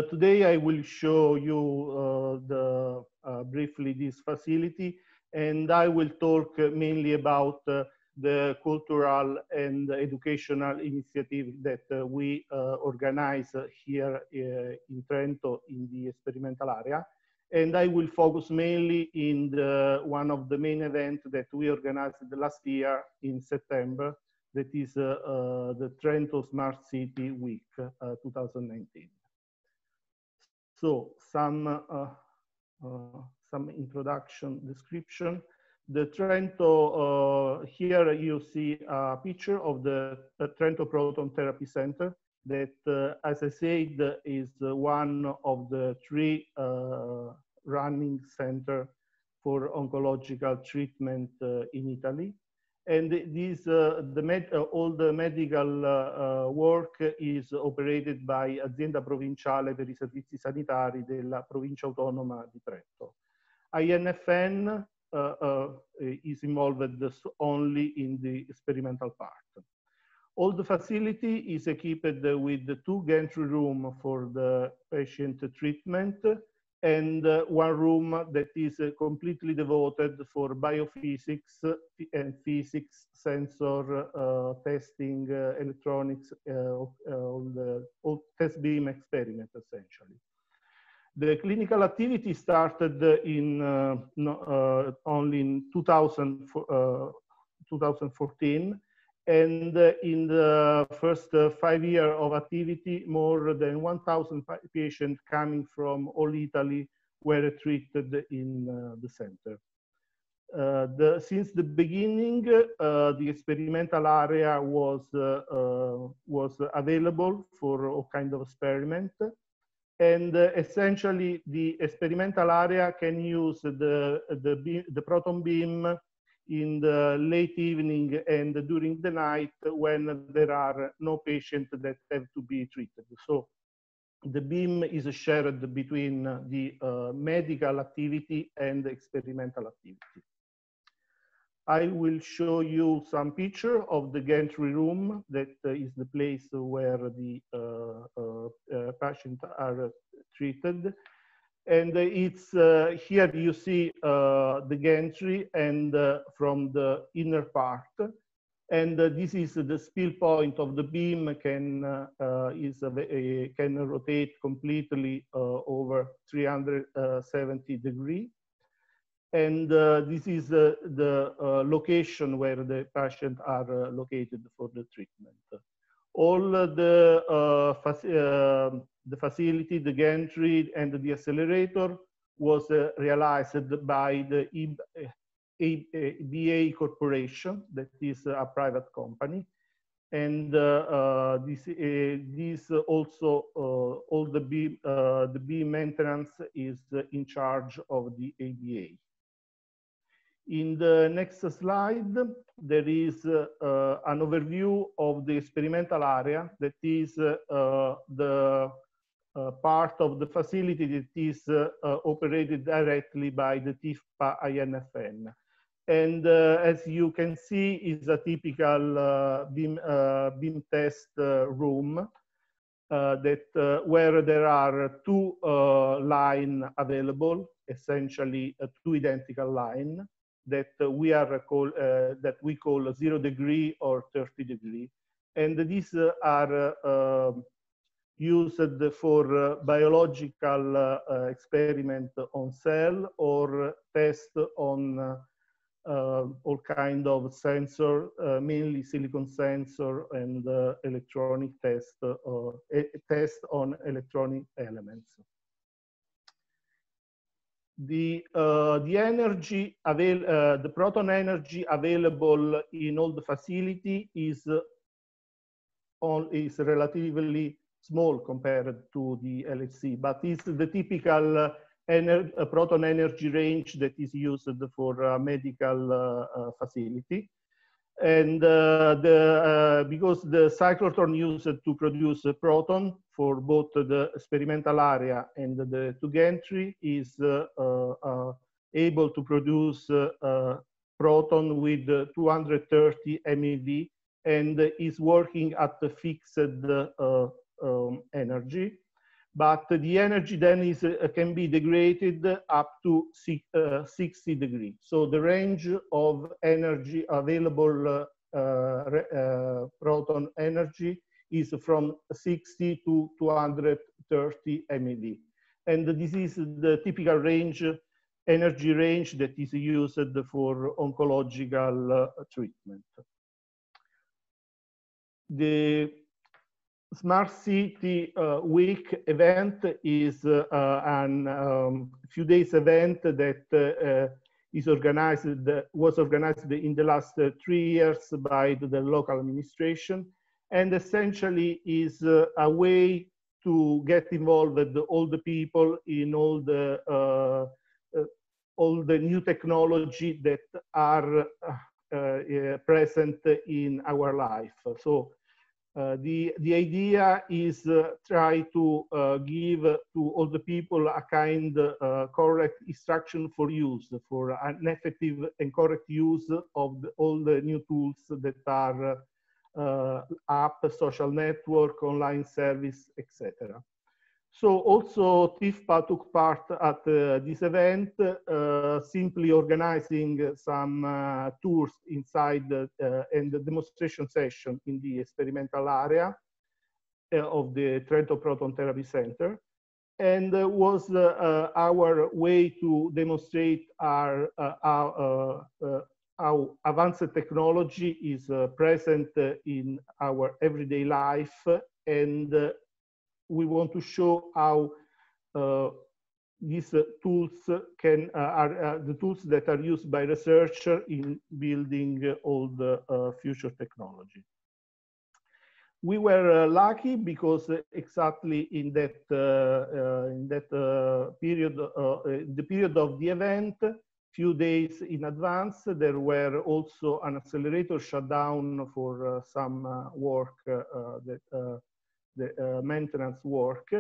today I will show you briefly this facility, and I will talk mainly about the cultural and educational initiative that we organize here in Trento in the experimental area. And I will focus mainly in one of the main events that we organized last year in September, that is the Trento Smart City Week 2019. So some introduction description. The Trento, here you see a picture of the Trento Proton Therapy Center that, as I said, is one of the three running centers for oncological treatment in Italy. And this, all the medical work is operated by Azienda Provinciale per i Servizi Sanitari della Provincia Autonoma di Trento. INFN is involved only in the experimental part. All the facility is equipped with 2 gantry rooms for the patient treatment, and one room that is completely devoted for biophysics and physics, sensor testing, electronics, all test beam experiment essentially. The clinical activity started in only in 2014, and in the first 5 years of activity, more than 1,000 patients coming from all Italy were treated in the center. Since the beginning, the experimental area was available for all kind of experiment. And essentially, the experimental area can use the proton beam in the late evening and during the night when there are no patients that have to be treated. So the beam is shared between the medical activity and the experimental activity. I will show you some picture of the gantry room that is the place where the patients are treated. And it's here you see the gantry and from the inner part. And this is the spill point of the beam can rotate completely over 370 degrees. And this is the location where the patients are located for the treatment. All the facility, the gantry, and the accelerator was realized by the BA Corporation, that is a private company. And this also all the beam maintenance is in charge of the ADA. In the next slide, there is an overview of the experimental area that is the part of the facility that is operated directly by the TIFPA INFN. And as you can see, is a typical beam test room where there are two lines available, essentially two identical lines that we call 0 degree or 30 degree, and these are used for biological experiment on cell or test on all kind of sensor, mainly silicon sensor and electronic test on electronic elements. The proton energy available in all the facility is relatively small compared to the LHC, but it's the typical proton energy range that is used for a medical facility. And because the cyclotron used to produce a proton for both the experimental area and the two gantry is able to produce proton with 230 MeV and is working at the fixed energy. But the energy then can be degraded up to 60 degrees. So the range of energy available, proton energy, is from 60 to 230 MeV. And this is the typical energy range that is used for oncological treatment. The Smart City Week event is a few days event that was organized in the last 3 years by the local administration, and essentially is a way to get involved with all the people in all the new technology that are present in our life. So the idea is try to give to all the people a kind correct instruction for use, for an effective and correct use of all the new tools that are app, social network, online service, etc. So also TIFPA took part at this event, simply organizing some tours inside and the demonstration session in the experimental area of the Trento Proton Therapy Center, and was our way to demonstrate how advanced technology is present in our everyday life, and we want to show how these tools are the tools that are used by researchers in building all the future technology. We were lucky because exactly in that period, the period of the event, few days in advance, there were also an accelerator shutdown for some work the maintenance work,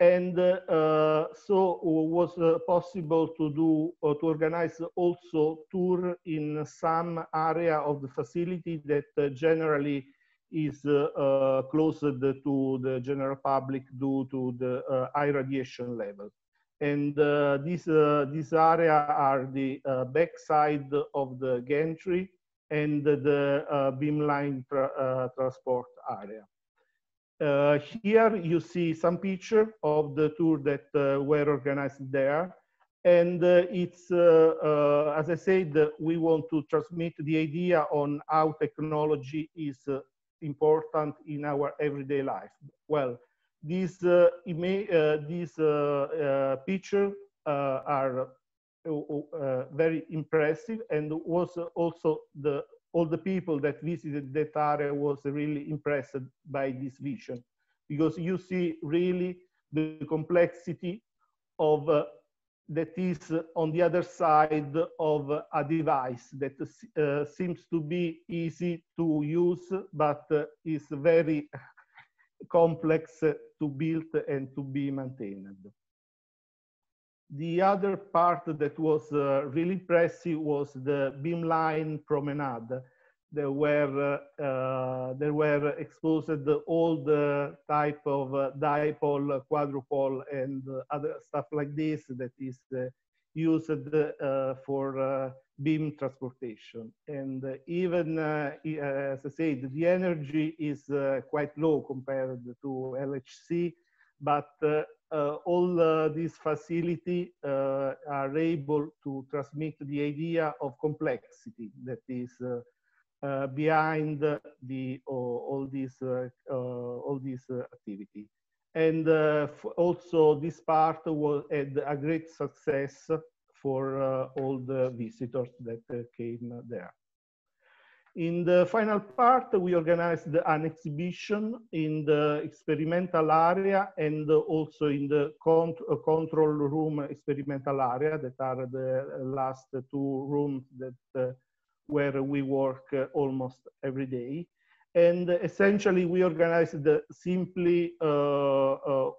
and so was possible to organize also tour in some area of the facility that generally is closed to the general public due to the high radiation level. And this area are the backside of the gantry and the beamline transport area. Here you see some picture of the tour that were organized there. And it's, as I said, we want to transmit the idea on how technology is important in our everyday life. Well, these pictures are very impressive, and was also the all the people that visited that area was really impressed by this vision, because you see really the complexity of that is on the other side of a device that seems to be easy to use, but is very complex to build and to be maintained. The other part that was really impressive was the beamline promenade. There were exposed all the type of dipole, quadrupole, and other stuff like this that is used for beam transportation. And even, as I said, the energy is quite low compared to LHC, but all these facilities are able to transmit the idea of complexity that is behind all this activity. And also this part had a great success for all the visitors that came there. In the final part, we organized an exhibition in the experimental area and also in the control room experimental area, that are the last two rooms that where we work almost every day. And essentially we organized simply the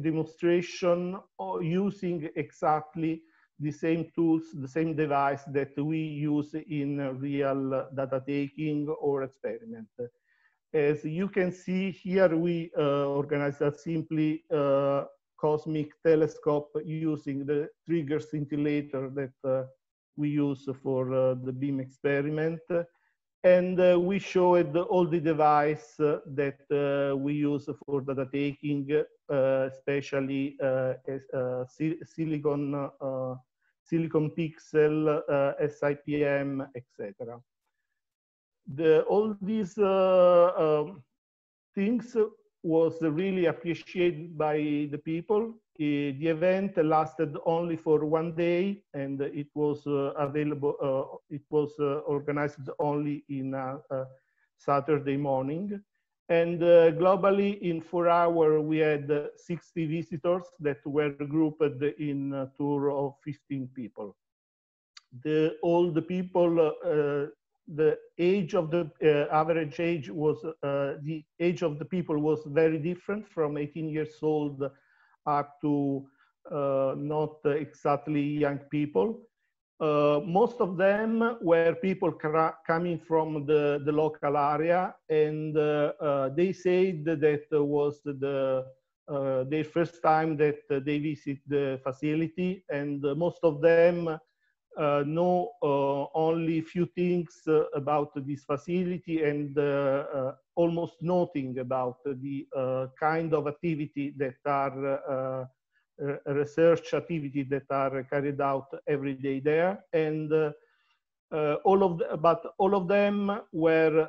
demonstration using exactly the same tools, the same device that we use in real data taking or experiment. As you can see here, we organized a simply cosmic telescope using the trigger scintillator that we use for the beam experiment. And we showed all the device that we use for data taking, especially silicon pixel, SIPM, etc. All these things was really appreciated by the people. The event lasted only for 1 day, and it was available. It was organized only in Saturday morning. And globally, in 4 hours, we had 60 visitors that were grouped in a tour of 15 people. All the people, the age of the average age was, the age of the people was very different, from 18 years old up to not exactly young people. Most of them were people coming from the local area, and they said that was their first time that they visit the facility, and most of them know only few things about this facility, and almost nothing about the kind of activity that are research activity that are carried out every day there. And all of them were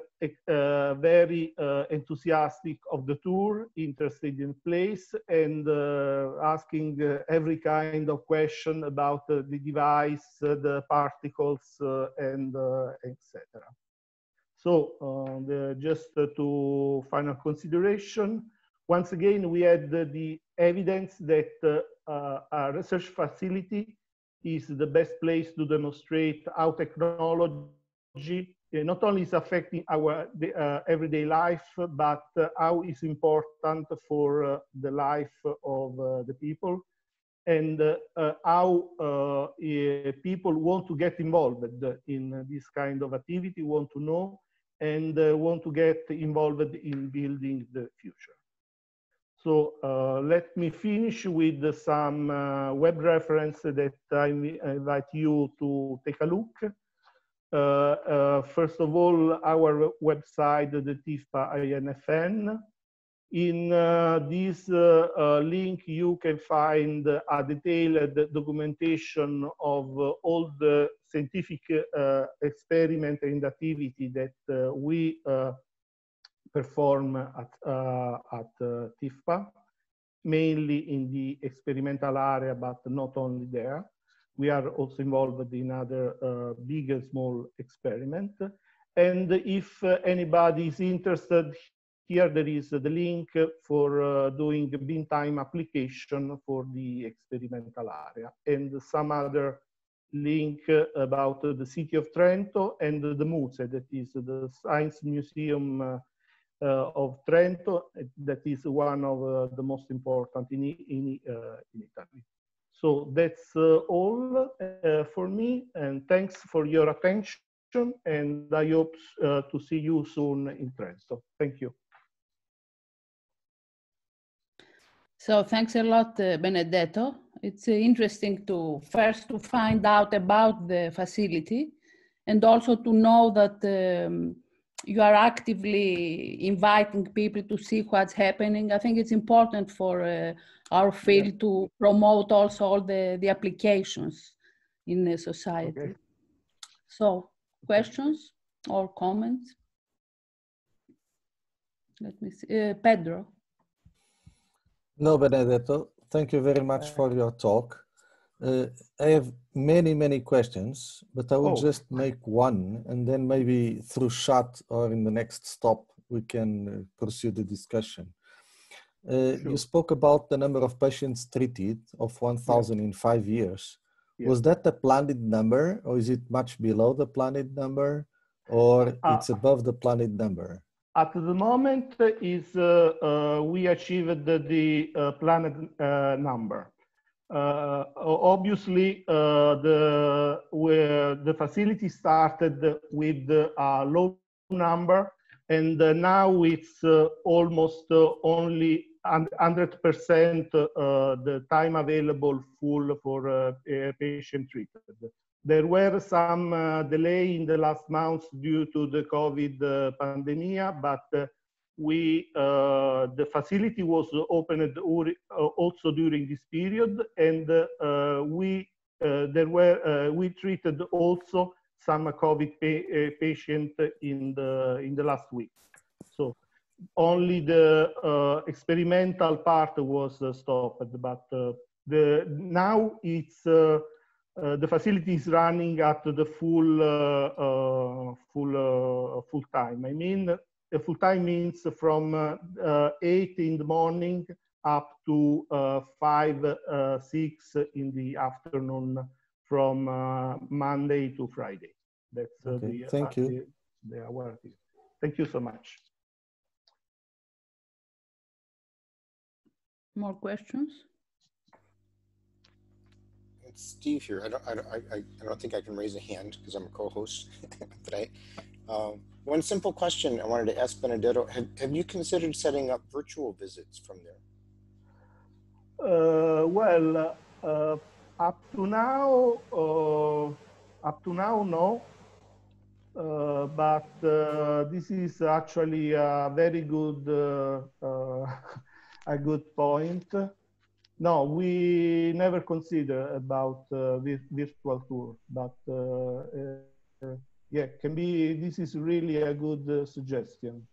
very enthusiastic of the tour, interested in place, and asking every kind of question about the device, the particles, and etc. So just to final consideration, once again, we had the evidence that a research facility is the best place to demonstrate how technology not only is affecting our everyday life, but how it's important for the life of the people, and how people want to get involved in this kind of activity, want to know, and want to get involved in building the future. So let me finish with some web reference that I invite you to take a look. First of all, our website, the TIFPA INFN. In this link, you can find a detailed documentation of all the scientific experiment and activity that we perform at TIFPA, mainly in the experimental area, but not only there. We are also involved in other big and small experiments. And if anybody is interested, here there is the link for doing the bin time application for the experimental area, and some other link about the city of Trento and the MUSE, that is the Science Museum of Trento, that is one of the most important in Italy. So that's all for me, and thanks for your attention, and I hope to see you soon in Trento. Thank you. So thanks a lot, Benedetto. It's interesting to first to find out about the facility, and also to know that you are actively inviting people to see what's happening. I think it's important for our field to promote also all the applications in the society. Okay. So, questions or comments? Let me see. Pedro. No, Benedetto, thank you very much for your talk. I have many questions, but I will just make one, and then maybe through chat or in the next stop, we can pursue the discussion. Sure. You spoke about the number of patients treated of 1,000 in 5 years. Was that the planned number, or is it much below the planned number, or it's above the planned number? At the moment, we achieved the planned number. Obviously, the facility started with a low number, and now it's almost only 100% the time available full for patient treated. There were some delay in the last months due to the COVID pandemic, but the facility was opened also during this period, and we treated also some COVID patient in the last week. So only the experimental part was stopped, but now it's the facility is running at the full time. I mean, full time means from 8 in the morning up to 5, 6 in the afternoon, from Monday to Friday. That's Thank you. The hour. Thank you so much. More questions? It's Steve here. I don't think I can raise a hand because I'm a co-host, but one simple question I wanted to ask Benedetto: have you considered setting up virtual visits from there? Well, up to now, no. But this is actually a very good a good point. No, we never consider about virtual tour, but yeah, can be. This is really a good suggestion.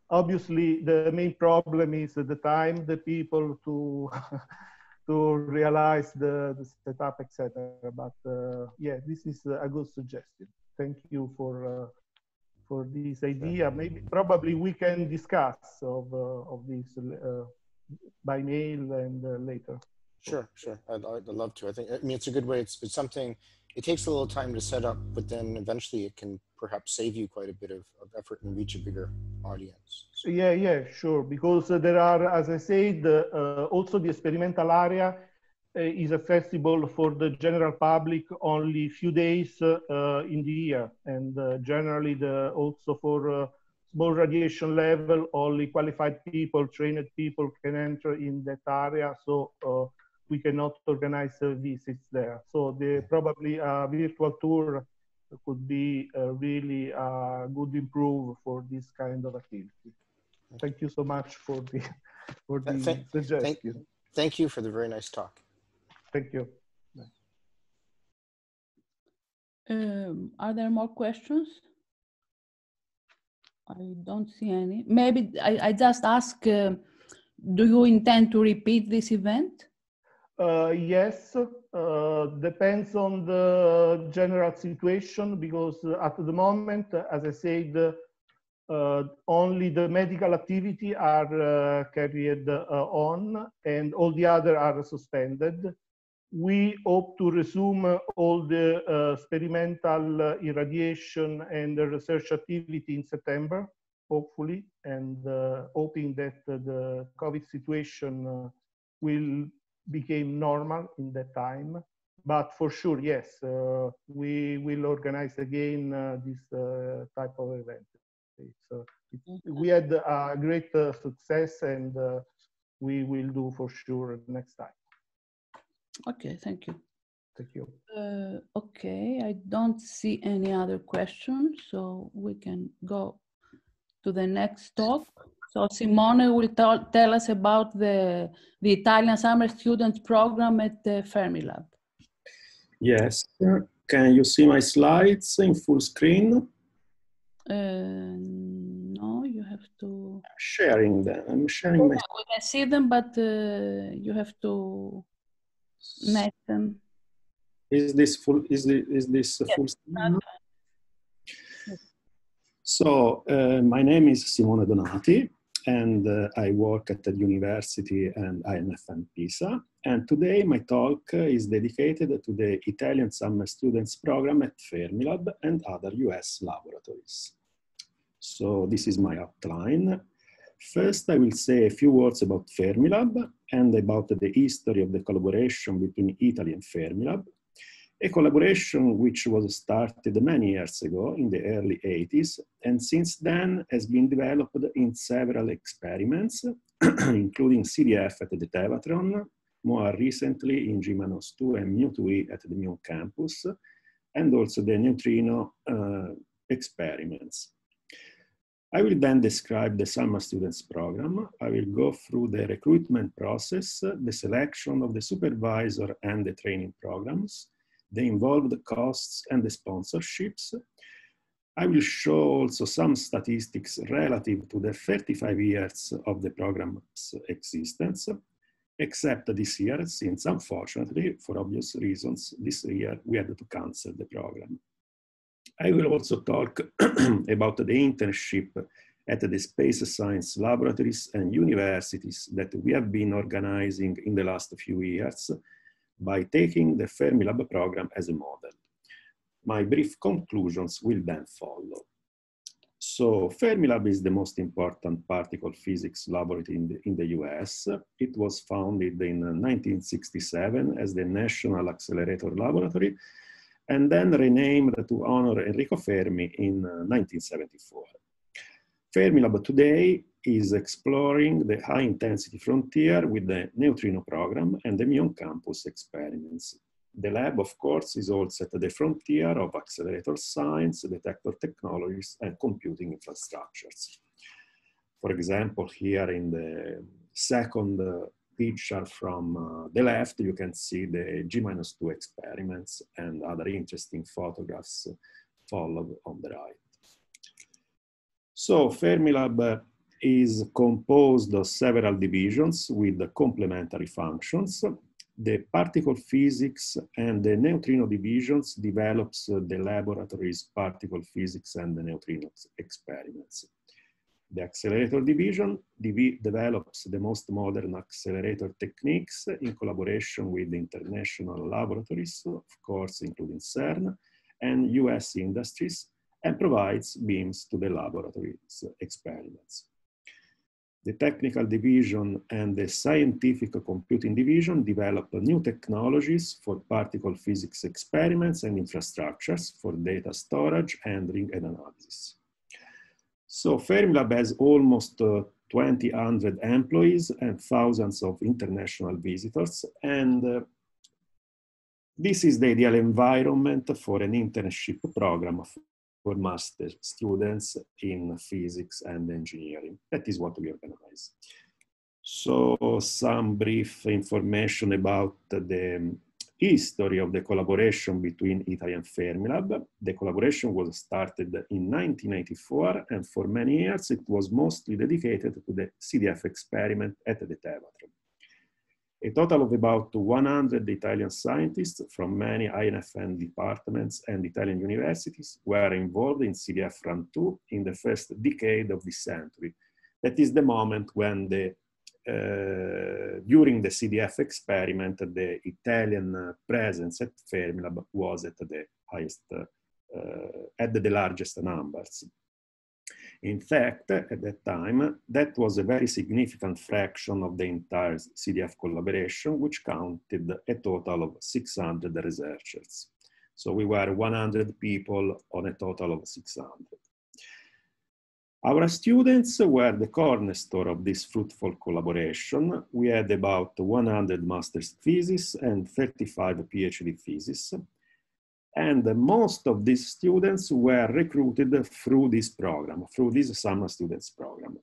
Obviously, the main problem is the time, the people to to realize the setup, etc. But yeah, this is a good suggestion. Thank you for this idea. Maybe probably we can discuss of this by mail and later. Sure. I'd love to. I mean, it's a good way. It's something. It takes a little time to set up, but then eventually it can perhaps save you quite a bit of effort and reach a bigger audience. So. Yeah, sure. Because there are, as I said, also the experimental area is accessible for the general public only few days in the year, and generally also for small radiation level, only qualified people, trained people can enter in that area. So we cannot organize visits there. So probably a virtual tour could be really a good improve for this kind of activity. Thank you so much for the suggestion. Thank you for the very nice talk. Thank you. Are there more questions? I don't see any. Maybe I just ask, do you intend to repeat this event? Yes, depends on the general situation, because at the moment, as I said, only the medical activity are carried on, and all the other are suspended. We hope to resume all the experimental irradiation and the research activity in September, hopefully, and hoping that the COVID situation will become normal in that time. But for sure, yes, we will organize again this type of event. We had a great success, and we will do for sure next time. Okay, thank you. Thank you. Okay, I don't see any other questions, so we can go to the next talk. So Simone will tell us about the Italian Summer Students Program at the Fermilab. Yes. Can you see my slides in full screen? No, you have to... Sharing them. I'm sharing my... We can see them, but you have to match them. Is this full? Is this yes, full screen? So my name is Simone Donati, and I work at the university and INFM Pisa. And today my talk is dedicated to the Italian Summer Students Program at Fermilab and other US laboratories. So this is my outline. First, I will say a few words about Fermilab and about the history of the collaboration between Italy and Fermilab, a collaboration which was started many years ago in the early 80s, and since then has been developed in several experiments, including CDF at the Tevatron, more recently in G-2 and mu2e at the Mion campus, and also the neutrino experiments. I will then describe the summer students program. I will go through the recruitment process, the selection of the supervisor and the training programs, the involved costs and the sponsorships. I will show also some statistics relative to the 35 years of the program's existence, except this year, since unfortunately, for obvious reasons, this year we had to cancel the program. I will also talk about the internship at the space science laboratories and universities that we have been organizing in the last few years by taking the Fermilab program as a model. My brief conclusions will then follow. So Fermilab is the most important particle physics laboratory in the US. It was founded in 1967 as the National Accelerator Laboratory, and then renamed to honor Enrico Fermi in 1974. Fermilab today is exploring the high-intensity frontier with the neutrino program and the Mion campus experiments. The lab, of course, is also at the frontier of accelerator science, detector technologies, and computing infrastructures. For example, here in the second picture from the left, you can see the G-2 experiments and other interesting photographs followed on the right. So Fermilab is composed of several divisions with complementary functions. The particle physics and the neutrino divisions develops the laboratory's particle physics and the neutrino experiments. The accelerator division develops the most modern accelerator techniques in collaboration with international laboratories, of course, including CERN and US industries, and provides beams to the laboratory's experiments. The technical division and the scientific computing division develop new technologies for particle physics experiments and infrastructures for data storage, handling, and analysis. So Fermilab has almost 2,000 employees and thousands of international visitors, and this is the ideal environment for an internship program for master students in physics and engineering. That is what we organize. So some brief information about the history of the collaboration between Italy and Fermilab. The collaboration was started in 1984, and for many years it was mostly dedicated to the CDF experiment at the Tevatron. A total of about 100 Italian scientists from many INFN departments and Italian universities were involved in CDF Run 2 in the first decade of this century. That is the moment when during the CDF experiment, the Italian presence at Fermilab was at the highest, at the largest numbers. In fact, at that time, that was a very significant fraction of the entire CDF collaboration, which counted a total of 600 researchers. So we were 100 people on a total of 600. Our students were the cornerstone of this fruitful collaboration. We had about 100 master's theses and 35 PhD theses. And most of these students were recruited through this program, through this summer students program.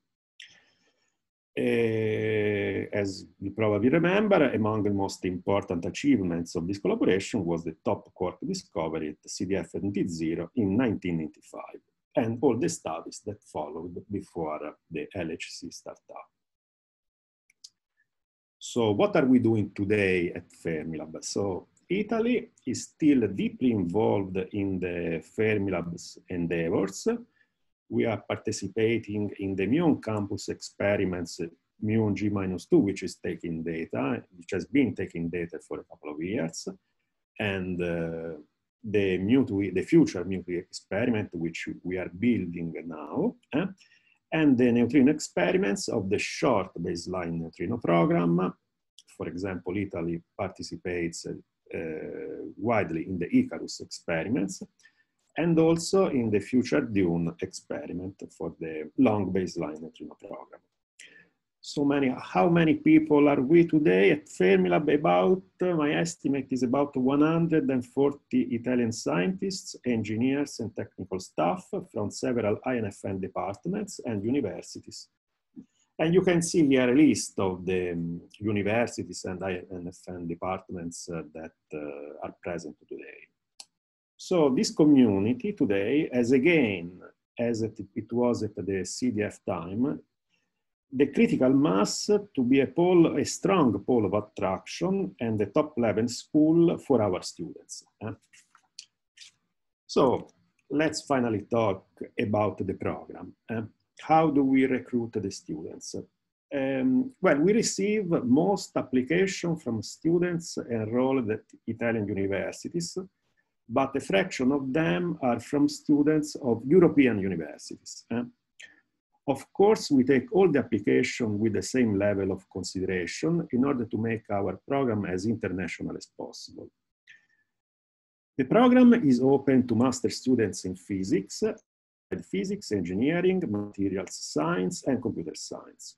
As you probably remember, among the most important achievements of this collaboration was the top quark discovery at CDF NT0 in 1995, and all the studies that followed before the LHC startup. So what are we doing today at Fermilab? So Italy is still deeply involved in the Fermilab's endeavors. We are participating in the Muon campus experiments, Muon G-2, which is taking data, which has been taking data for a couple of years, and the future Mu2 experiment, which we are building now, and the neutrino experiments of the short baseline neutrino program. For example, Italy participates widely in the Icarus experiments, and also in the future Dune experiment for the long baseline neutrino program. So how many people are we today at Fermilab? About, my estimate is about 140 Italian scientists, engineers, and technical staff from several INFN departments and universities. And you can see here a list of the universities and INFN departments that are present today. So this community today, as again, as it was at the CDF time, the critical mass to be a strong pole of attraction and a top-level school for our students. So let's finally talk about the program. How do we recruit the students? Well, we receive most applications from students enrolled at Italian universities, but a fraction of them are from students of European universities. Of course, we take all the applications with the same level of consideration in order to make our program as international as possible. The program is open to master students in physics, engineering, materials science, and computer science.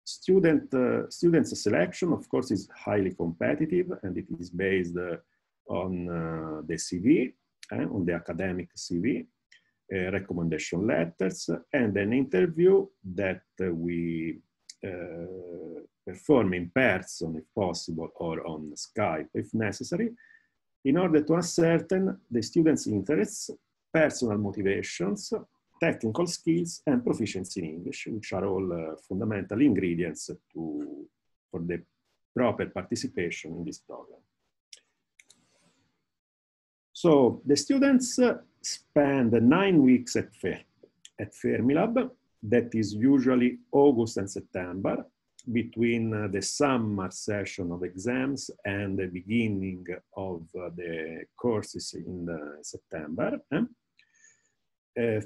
Students selection, of course, is highly competitive, and it is based on the CV, on the academic CV, recommendation letters, and an interview that we perform in person if possible, or on Skype if necessary, in order to ascertain the students' interests, personal motivations, technical skills, and proficiency in English, which are all fundamental ingredients for the proper participation in this program. So the students spend 9 weeks at Fermilab. That is usually August and September, between the summer session of exams and the beginning of the courses in September.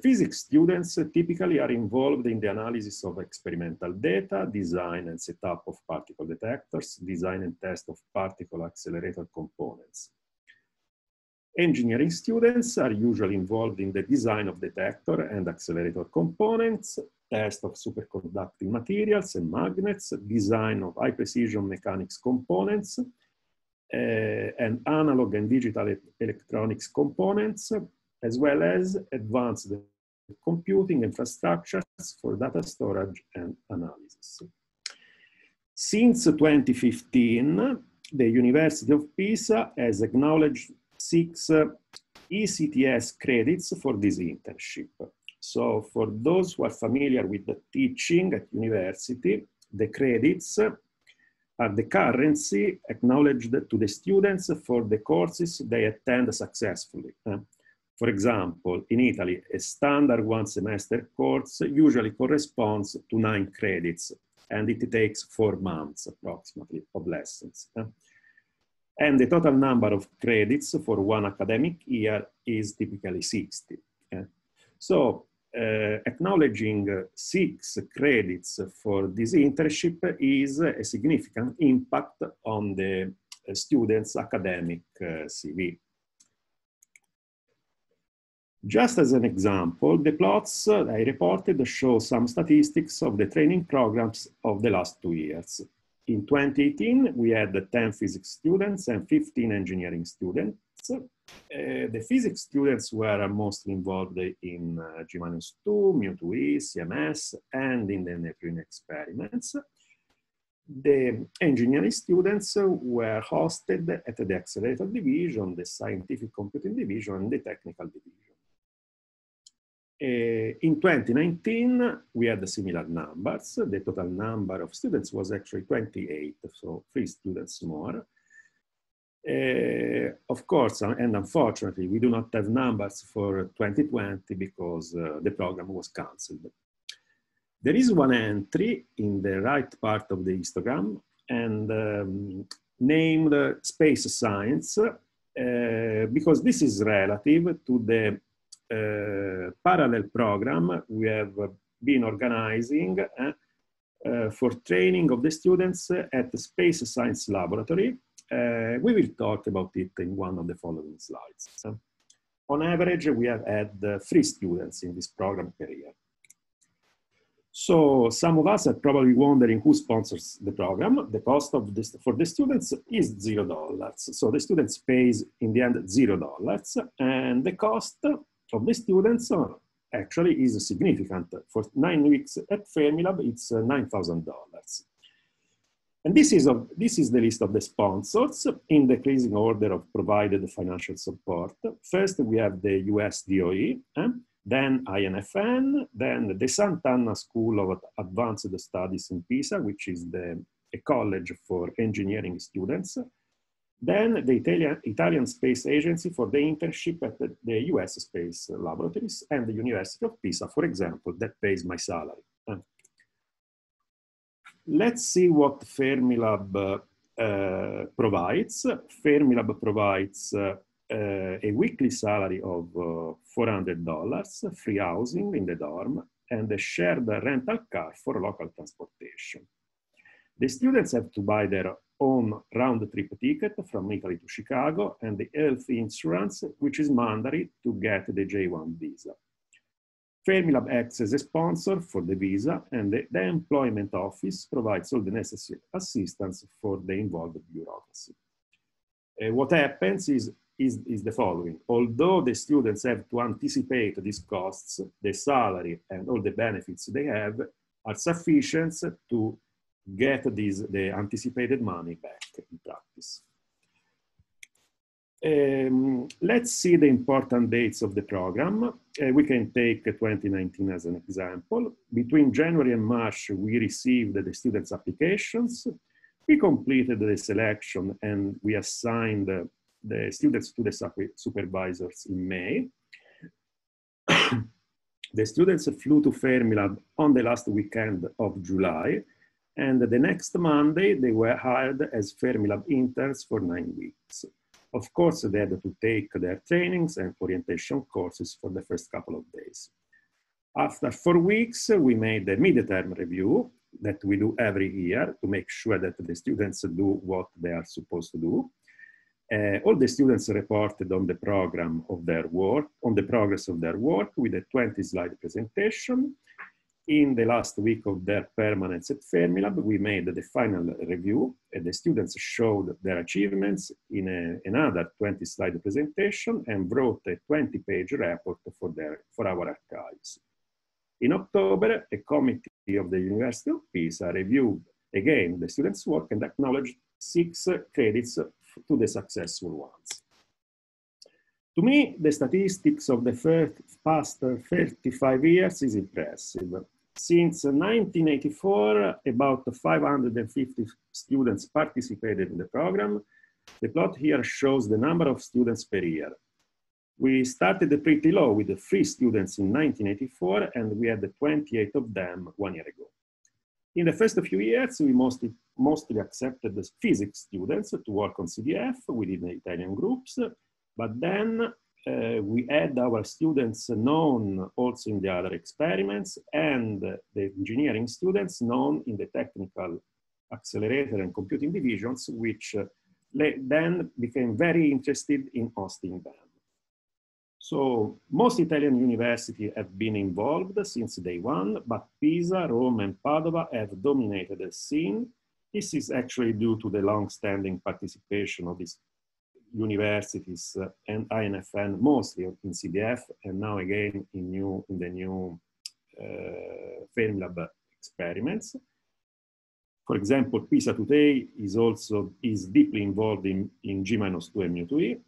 Physics students typically are involved in the analysis of experimental data, design and setup of particle detectors, design and test of particle accelerator components. Engineering students are usually involved in the design of detector and accelerator components, test of superconducting materials and magnets, design of high precision mechanics components, and analog and digital electronics components, as well as advanced computing infrastructures for data storage and analysis. Since 2015, the University of Pisa has acknowledged 6 ECTS credits for this internship. So for those who are familiar with the teaching at university, the credits are the currency acknowledged to the students for the courses they attend successfully. For example, in Italy, a standard one semester course usually corresponds to 9 credits, and it takes 4 months approximately of lessons. And the total number of credits for one academic year is typically 60. So acknowledging 6 credits for this internship is a significant impact on the student's academic CV. Just as an example, the plots I reported show some statistics of the training programs of the last 2 years. In 2018, we had 10 physics students and 15 engineering students. The physics students were mostly involved in G-2, Mu2E, CMS, and in the neutrino experiments. The engineering students were hosted at the accelerator division, the scientific computing division, and the technical division. In 2019, we had similar numbers. The total number of students was actually 28, so 3 students more. Of course, and unfortunately, we do not have numbers for 2020 because the program was canceled. There is one entry in the right part of the histogram and named space science because this is relative to the parallel program we have been organizing for training of the students at the Space Science Laboratory. We will talk about it in one of the following slides. On average, we have had 3 students in this program per year. So some of us are probably wondering who sponsors the program. The cost of this for the students is $0. So the students pays in the end $0, and the cost of the students actually is significant. For 9 weeks at Fermilab, it's $9,000. And this is the list of the sponsors in decreasing order of provided financial support. First, we have the US DOE, then INFN, then the Sant'Anna School of Advanced Studies in Pisa, which is a college for engineering students. Then the Italian Space Agency for the internship at the US Space Laboratories, and the University of Pisa, for example, that pays my salary. Let's see what Fermilab provides. Fermilab provides a weekly salary of $400, free housing in the dorm, and a shared rental car for local transportation. The students have to buy their own round-trip ticket from Italy to Chicago and the health insurance, which is mandatory to get the J1 visa. Fermilab acts as a sponsor for the visa, and the employment office provides all the necessary assistance for the involved bureaucracy. What happens is the following. Although the students have to anticipate these costs, the salary and all the benefits they have are sufficient to get the anticipated money back in practice. Let's see the important dates of the program. We can take 2019 as an example. Between January and March, we received the students' applications. We completed the selection and we assigned the students to the supervisors in May. The students flew to Fermilab on the last weekend of July, and the next Monday, they were hired as Fermilab interns for 9 weeks. Of course, they had to take their trainings and orientation courses for the first couple of days. After 4 weeks, we made a mid-term review that we do every year to make sure that the students do what they are supposed to do. All the students reported on the program of their work, on the progress of their work with a 20-slide presentation. In the last week of their permanence at Fermilab, we made the final review, and the students showed their achievements in another 20-slide presentation and wrote a 20-page report for our archives. In October, a committee of the University of Pisa reviewed again the students' work and acknowledged 6 credits to the successful ones. To me, the statistics of the past 35 years is impressive. Since 1984, about 550 students participated in the program. The plot here shows the number of students per year. We started pretty low with the 3 students in 1984, and we had 28 of them 1 year ago. In the first few years, we mostly accepted the physics students to work on CDF within the Italian groups, but then we had our students known also in the other experiments, and the engineering students known in the technical accelerator and computing divisions, which then became very interested in hosting them. So most Italian universities have been involved since day one, but Pisa, Rome, and Padova have dominated the scene. This is actually due to the long-standing participation of these universities and INFN, mostly in CDF, and now again in the new Fermilab experiments. For example, Pisa today is deeply involved in G-2 and mu2e,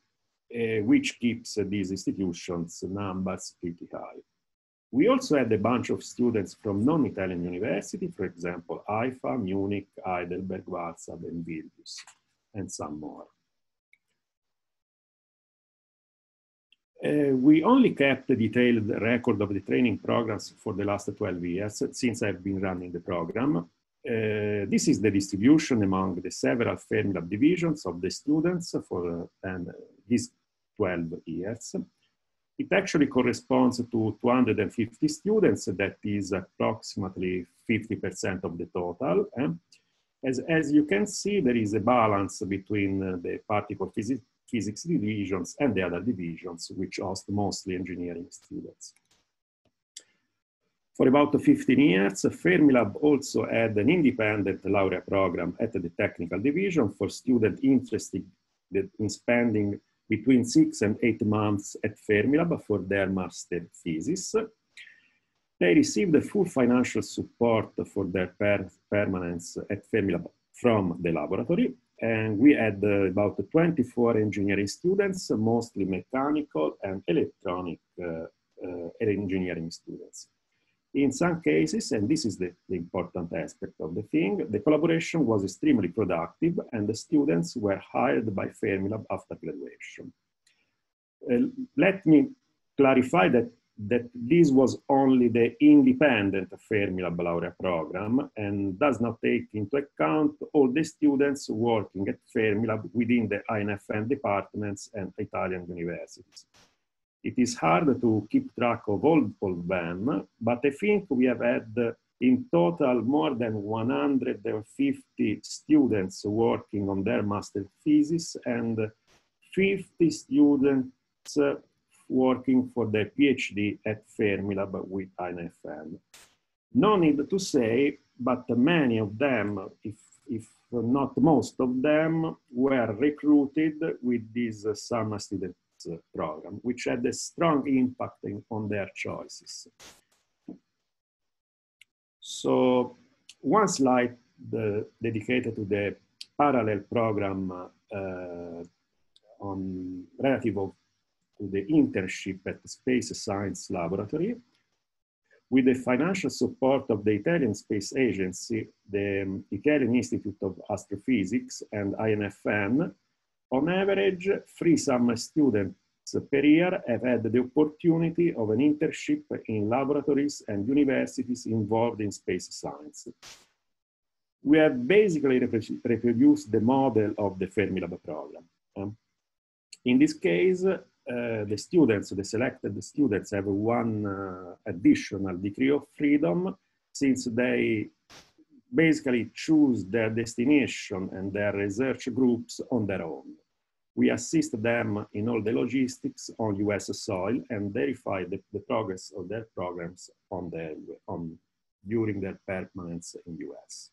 which keeps these institutions' numbers pretty high. We also had a bunch of students from non-Italian universities, for example, Haifa, Munich, Heidelberg, Warsaw, and Vilnius, and some more. We only kept a detailed record of the training programs for the last 12 years, since I've been running the program. This is the distribution among the several Fermilab divisions of the students for these 12 years. It actually corresponds to 250 students, that is approximately 50% of the total. As you can see, there is a balance between the particle physics divisions and the other divisions, which host mostly engineering students. For about 15 years, Fermilab also had an independent laurea program at the technical division for students interested in spending between 6 and 8 months at Fermilab for their master thesis. They received the full financial support for their permanence at Fermilab from the laboratory. And we had about 24 engineering students, mostly mechanical and electronic engineering students. In some cases, and this is the important aspect of the thing, the collaboration was extremely productive and the students were hired by Fermilab after graduation. Let me clarify that this was only the independent Fermilab laurea program and does not take into account all the students working at Fermilab within the INFN departments and Italian universities. It is hard to keep track of all of them, but I think we have had in total more than 150 students working on their master thesis and 50 students working for their PhD at Fermilab with INFN. No need to say, but many of them, if not most of them, were recruited with this summer student program, which had a strong impact on their choices. So one slide dedicated to the parallel program relative to the internship at the Space Science Laboratory. With the financial support of the Italian Space Agency, the Italian Institute of Astrophysics, and INFN, on average, 3 summer students per year have had the opportunity of an internship in laboratories and universities involved in space science. We have basically reproduced the model of the Fermilab program. In this case, the selected students have one additional degree of freedom, since they basically choose their destination and their research groups on their own. We assist them in all the logistics on US soil and verify the progress of their programs during their permanence in US.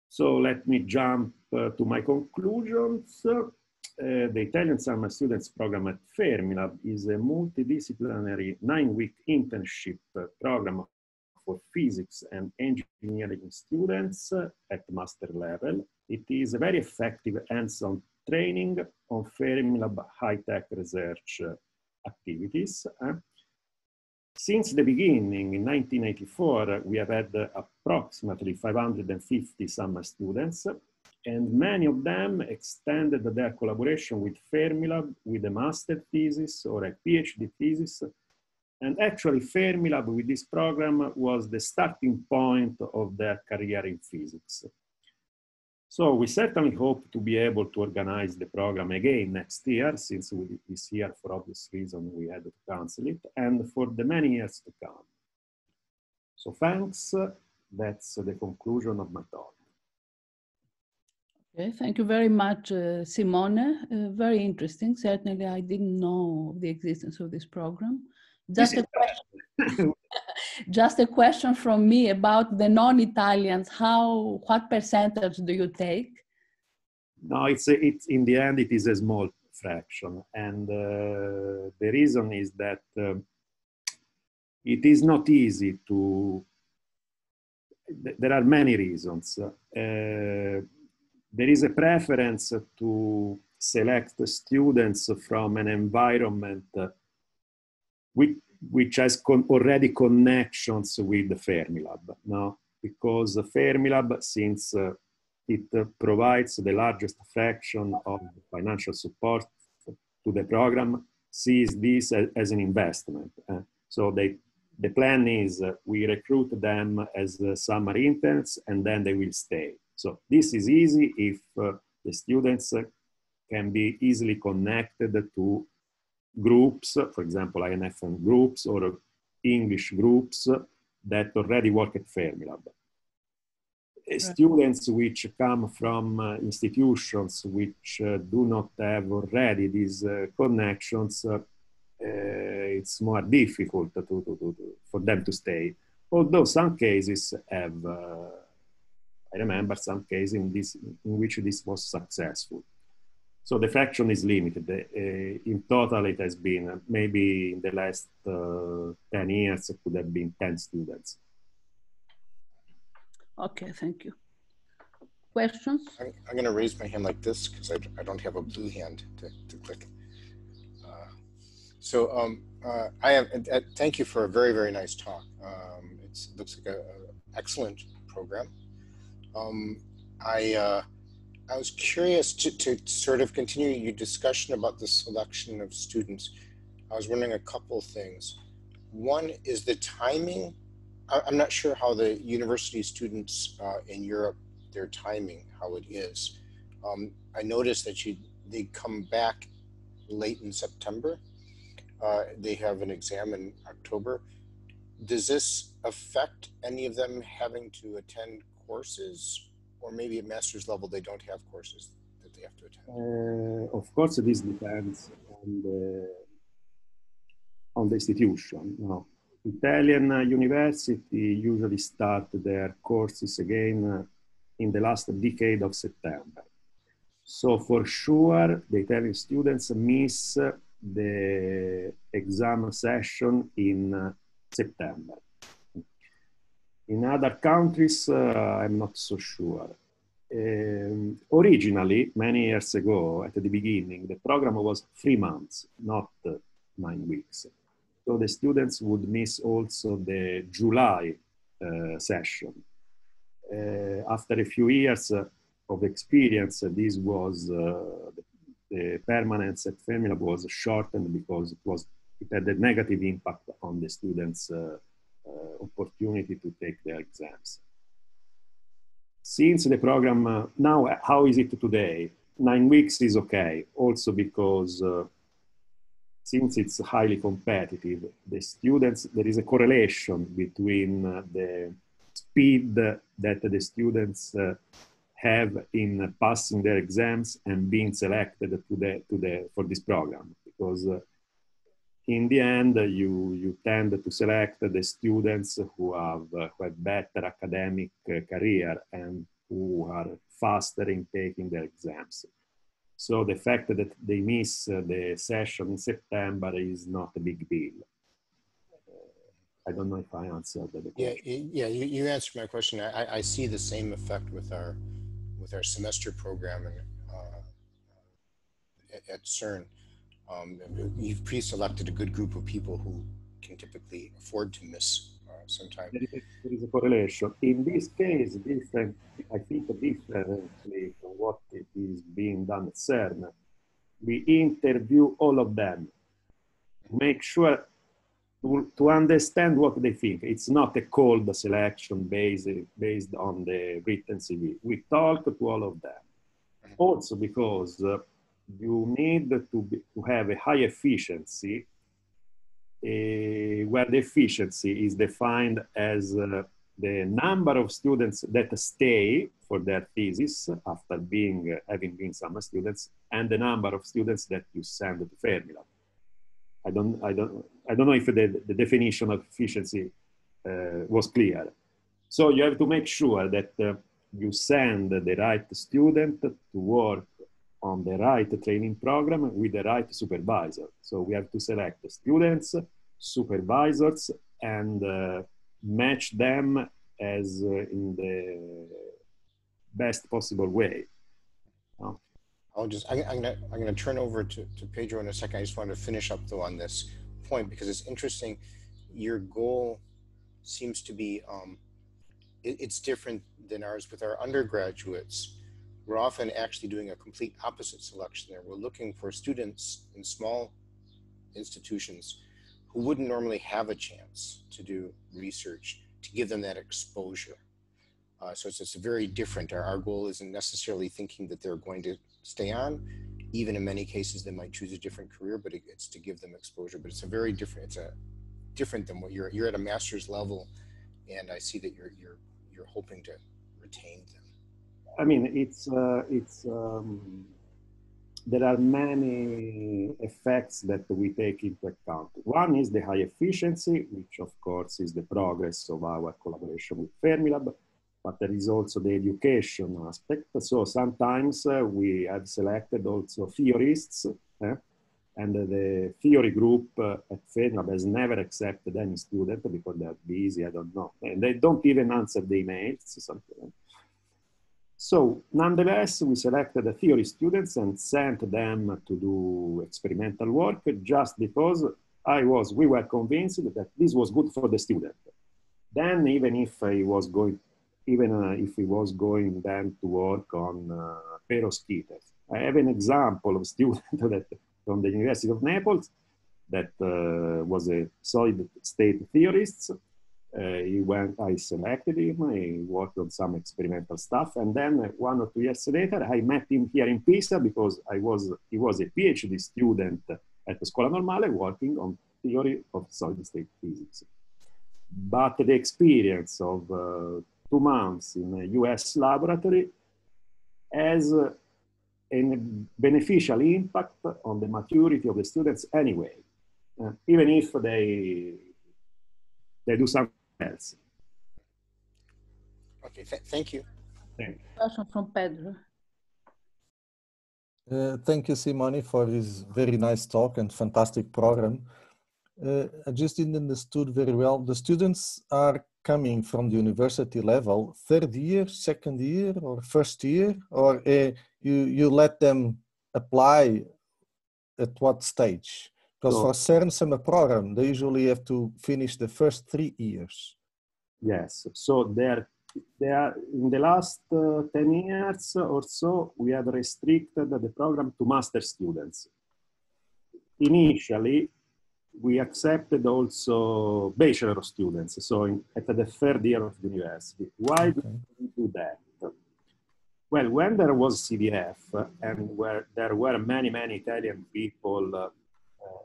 So let me jump to my conclusions. The Italian Summer Students Program at Fermilab is a multidisciplinary 9-week internship program for physics and engineering students at master level. It is a very effective hands-on training on Fermilab high-tech research activities. Since the beginning, in 1984, we have had approximately 550 summer students, and many of them extended their collaboration with Fermilab with a master thesis or a PhD thesis. And actually, Fermilab with this program was the starting point of their career in physics. So we certainly hope to be able to organize the program again next year, since this year, for obvious reasons, we had to cancel it, and for the many years to come. So thanks. That's the conclusion of my talk. Okay, thank you very much, Simone. Very interesting. Certainly, I didn't know the existence of this program. Just a question. Just a question from me about the non-Italians. What percentage do you take? No, it's in the end, it is a small fraction. And the reason is that it is not easy to, there are many reasons. There is a preference to select students from an environment which has already connections with the Fermilab, no? Because the Fermilab, since it provides the largest fraction of financial support to the program, sees this as an investment. So the plan is we recruit them as summer interns and then they will stay. So this is easy if the students can be easily connected to groups, for example, INFM groups or English groups that already work at Fermilab. Right. Students which come from institutions which do not have already these connections, it's more difficult for them to stay. Although some cases have, I remember some cases in which this was successful. So the fraction is limited. In total, it has been maybe in the last 10 years, it could have been 10 students. Okay, thank you. Questions? I'm going to raise my hand like this because I don't have a blue hand to click. Thank you for a very, very nice talk. It looks like an excellent program. I was curious to sort of continue your discussion about the selection of students. I was wondering a couple of things. One is the timing. I'm not sure how the university students in Europe, their timing, how it is. I noticed that they come back late in September. They have an exam in October. Does this affect any of them having to attend courses? Or maybe at master's level, they don't have courses that they have to attend? Of course, this depends on the institution. No. Italian university usually start their courses again in the last decade of September. So for sure, the Italian students miss the exam session in September. In other countries, I'm not so sure. Originally, many years ago, at the beginning, the program was 3 months, not 9 weeks. So the students would miss also the July session. After a few years of experience, this was the permanence at Fermilab was shortened because it had a negative impact on the students' opportunity to take their exams. Since the program, now how is it today? 9 weeks is okay, also because since it's highly competitive, the students, there is a correlation between the speed that the students have in passing their exams and being selected for this program, because in the end, you tend to select the students who have better academic career and who are faster in taking their exams. So the fact that they miss the session in September is not a big deal. I don't know if I answered the question. Yeah, you answered my question. I see the same effect with our semester program at CERN. You've pre-selected a good group of people who can typically afford to miss sometime. There is a correlation. In this case, different, I think differently from what is being done at CERN, we interview all of them, make sure to understand what they think. It's not a cold selection based on the written CV. We talk to all of them. Also because you need to have a high efficiency, where the efficiency is defined as the number of students that stay for their thesis after having been summer students, and the number of students that you send to Fermilab. I don't know if the definition of efficiency was clear. So you have to make sure that you send the right student to work on the right training program with the right supervisor. So we have to select the students, supervisors, and match them as in the best possible way. I'm gonna turn over to Pedro in a second. I just wanted to finish up though on this point because it's interesting. Your goal seems to be, it's different than ours with our undergraduates. We're often actually doing a complete opposite selection there. We're looking for students in small institutions who wouldn't normally have a chance to do research, to give them that exposure. So it's very different. Our goal isn't necessarily thinking that they're going to stay on. Even in many cases, they might choose a different career, but it's to give them exposure. But it's a very different. It's different than what you're at a master's level, and I see that you're hoping to retain them. I mean, there are many effects that we take into account. One is the high efficiency, which of course is the progress of our collaboration with Fermilab, but there is also the education aspect. So sometimes we have selected also theorists, and the theory group at Fermilab has never accepted any student because they're busy, I don't know. And they don't even answer the emails, something. So nonetheless, we selected the theory students and sent them to do experimental work just because we were convinced that this was good for the student. Then even if he was going then to work on perovskites. I have an example of a student from the University of Naples that was a solid state theorist. I selected him, I worked on some experimental stuff, and then 1 or 2 years later, I met him here in Pisa because he was a PhD student at the Scuola Normale working on theory of solid state physics. But the experience of 2 months in a US laboratory has a beneficial impact on the maturity of the students anyway, even if they do something else. Okay, thank you. Question from Pedro. Thank you, Simone, for this very nice talk and fantastic program. I just didn't understood very well. The students are coming from the university level, 3rd year, 2nd year, or 1st year, or you let them apply at what stage? Because for CERN summer program, they usually have to finish the first 3 years. Yes, so they are in the last 10 years or so, we have restricted the program to master students. Initially, we accepted also bachelor students, so at the 3rd year of the university. Why did we do that? Well, when there was CDF and where there were many Italian people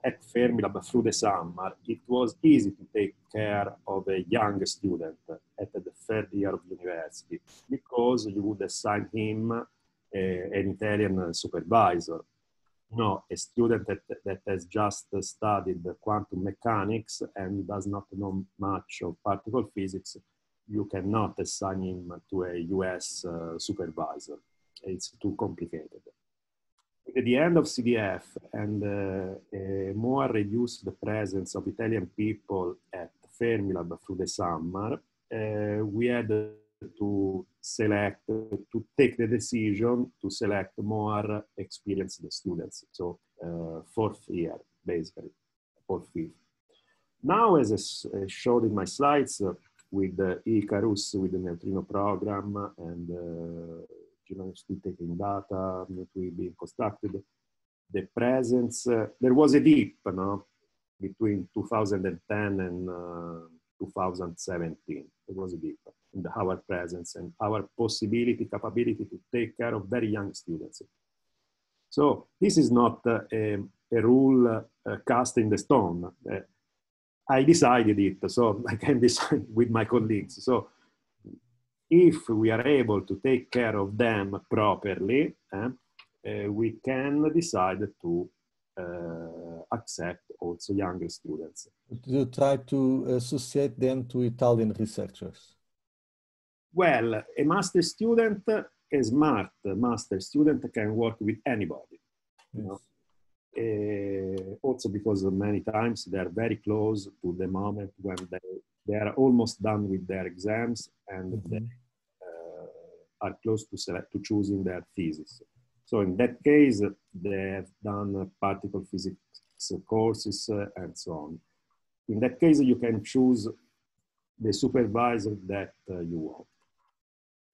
at Fermilab through the summer, it was easy to take care of a young student at the 3rd year of university because you would assign him an Italian supervisor. No, a student that has just studied quantum mechanics and does not know much of particle physics, you cannot assign him to a US supervisor. It's too complicated. At the end of CDF and a more reduced presence of Italian people at Fermilab through the summer, we had to take the decision to select more experienced students. So 4th year, basically, 4th, 5th. Now, as I showed in my slides, with the Icarus, with the neutrino program, and genomes still taking data, neutrino being constructed, the presence, there was a dip, no, between 2010 and 2017. There was a dip in our presence and our capability to take care of very young students. So this is not a rule cast in the stone. I decided it, so I can decide with my colleagues. So if we are able to take care of them properly, we can decide to accept also younger students. You try to associate them to Italian researchers? Well, a master student, a smart master student can work with anybody. Yes. You know? Also because many times they are very close to the moment when they are almost done with their exams and they are close to choosing their thesis. So in that case, they have done particle physics courses and so on. In that case, you can choose the supervisor that you want.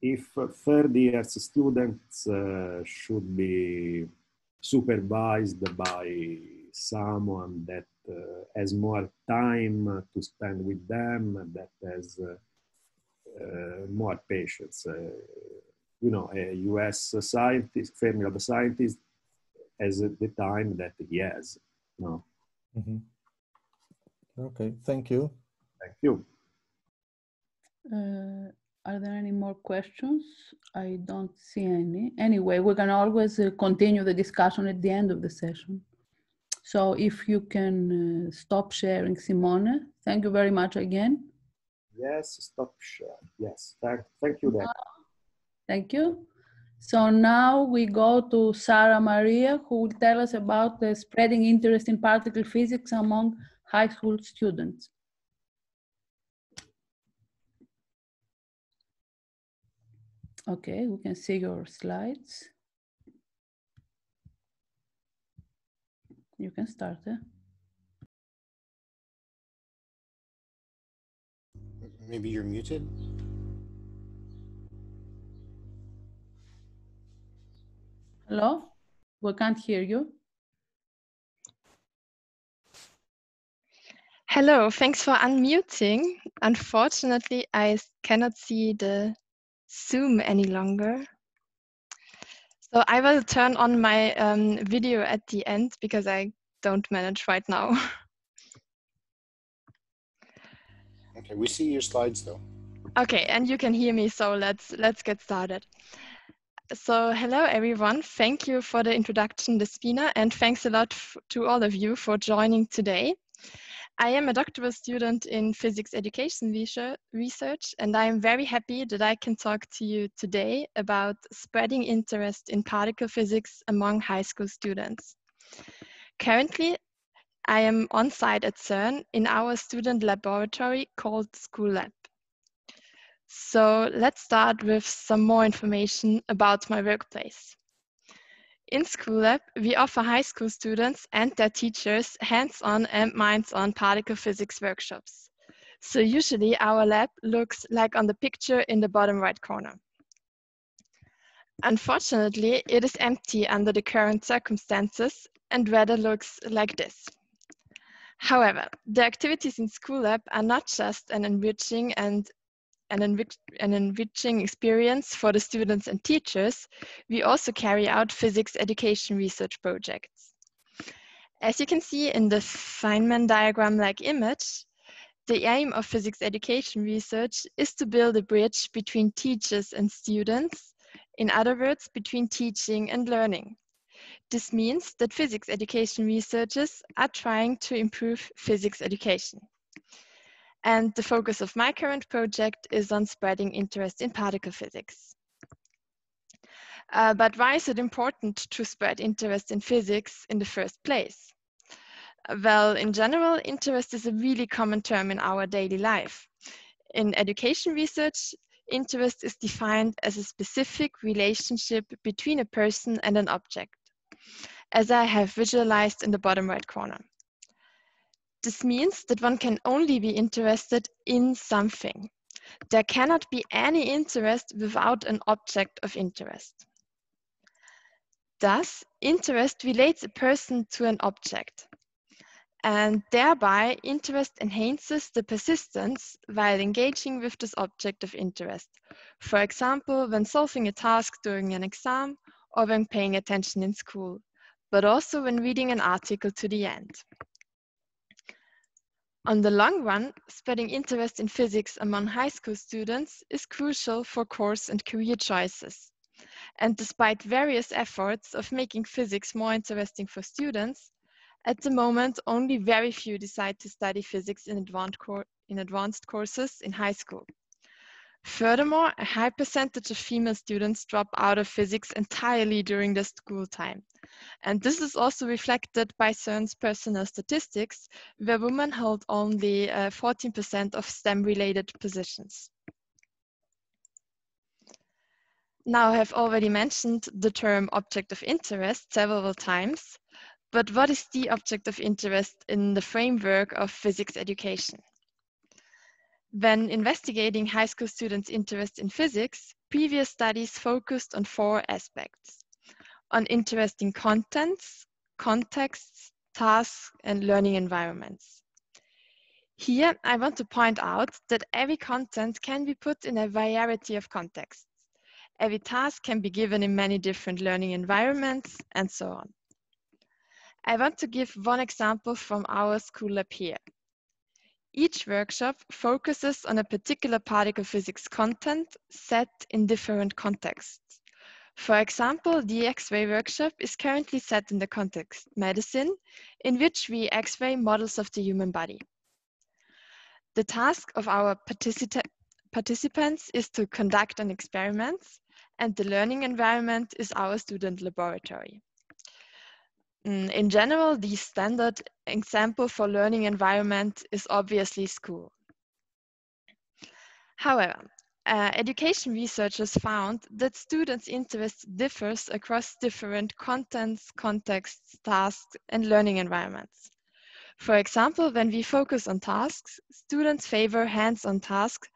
If third year students should be supervised by someone that has more time to spend with them, that has more patience. You know, a US scientist, family of a scientist, has the time that he has. No. Mm-hmm. Okay, thank you. Thank you. Are there any more questions? I don't see any. Anyway, we can always continue the discussion at the end of the session. So if you can stop sharing, Simone. Thank you very much again. Yes, stop share. Yes, thank you. Thank you. So now we go to Sarah Maria, who will tell us about the spreading interest in particle physics among high school students. Okay, we can see your slides. You can start. Maybe you're muted. Hello? We can't hear you. Hello, thanks for unmuting. Unfortunately, I cannot see the Zoom any longer. So I will turn on my video at the end because I don't manage right now. Okay, we see your slides though. Okay, and you can hear me, so let's get started. So hello everyone, thank you for the introduction, Despina, and thanks a lot to all of you for joining today. I am a doctoral student in physics education research, and I am very happy that I can talk to you today about spreading interest in particle physics among high school students. Currently, I am on site at CERN in our student laboratory called SchoolLab. So let's start with some more information about my workplace. In SchoolLab, we offer high school students and their teachers hands-on and minds-on particle physics workshops. So usually our lab looks like on the picture in the bottom right corner. Unfortunately, it is empty under the current circumstances and rather looks like this. However, the activities in SchoolLab are not just an enriching experience for the students and teachers, we also carry out physics education research projects. As you can see in the Feynman diagram-like image, the aim of physics education research is to build a bridge between teachers and students, in other words, between teaching and learning. This means that physics education researchers are trying to improve physics education. And the focus of my current project is on spreading interest in particle physics. But why is it important to spread interest in physics in the first place? Well, in general, interest is a really common term in our daily life. In education research, interest is defined as a specific relationship between a person and an object, as I have visualized in the bottom right corner. This means that one can only be interested in something. There cannot be any interest without an object of interest. Thus, interest relates a person to an object, and thereby interest enhances the persistence while engaging with this object of interest. For example, when solving a task during an exam or when paying attention in school, but also when reading an article to the end. On the long run, spreading interest in physics among high school students is crucial for course and career choices. And despite various efforts of making physics more interesting for students, at the moment, only very few decide to study physics in advanced courses in high school. Furthermore, a high percentage of female students drop out of physics entirely during their school time. And this is also reflected by CERN's personal statistics, where women hold only 14% of STEM-related positions. Now, I have already mentioned the term object of interest several times, but what is the object of interest in the framework of physics education? When investigating high school students' interest in physics, previous studies focused on 4 aspects: on interesting contents, contexts, tasks, and learning environments. Here, I want to point out that every content can be put in a variety of contexts. Every task can be given in many different learning environments, and so on. I want to give one example from our school lab here. Each workshop focuses on a particular particle physics content set in different contexts. For example, the X-ray workshop is currently set in the context medicine, in which we X-ray models of the human body. The task of our participants is to conduct an experiment, and the learning environment is our student laboratory. In general, the standard example for learning environment is obviously school. However, education researchers found that students' interest differs across different contents, contexts, tasks, and learning environments. For example, when we focus on tasks, students favor hands-on tasks,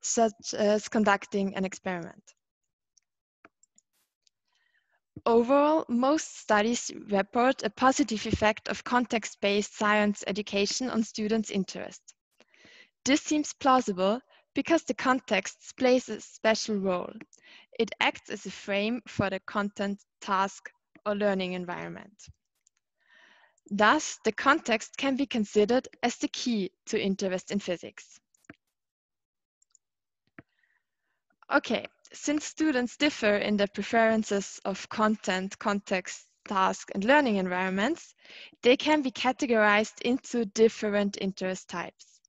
such as conducting an experiment. Overall, most studies report a positive effect of context-based science education on students' interest. This seems plausible because the context plays a special role. It acts as a frame for the content, task, or learning environment. Thus, the context can be considered as the key to interest in physics. Okay. Since students differ in their preferences of content, context, task, and learning environments, they can be categorized into different interest types.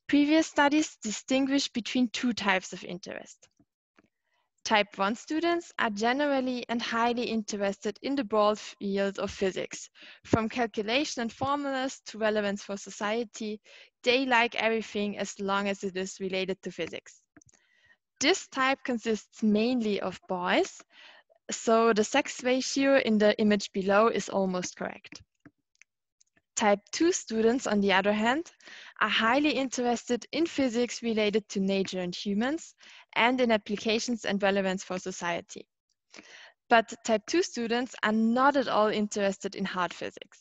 Previous studies distinguish between 2 types of interest. Type 1 students are generally and highly interested in the broad field of physics. From calculation and formulas to relevance for society, they like everything as long as it is related to physics. This type consists mainly of boys, so the sex ratio in the image below is almost correct. Type 2 students, on the other hand, are highly interested in physics related to nature and humans, and in applications and relevance for society. But type 2 students are not at all interested in hard physics.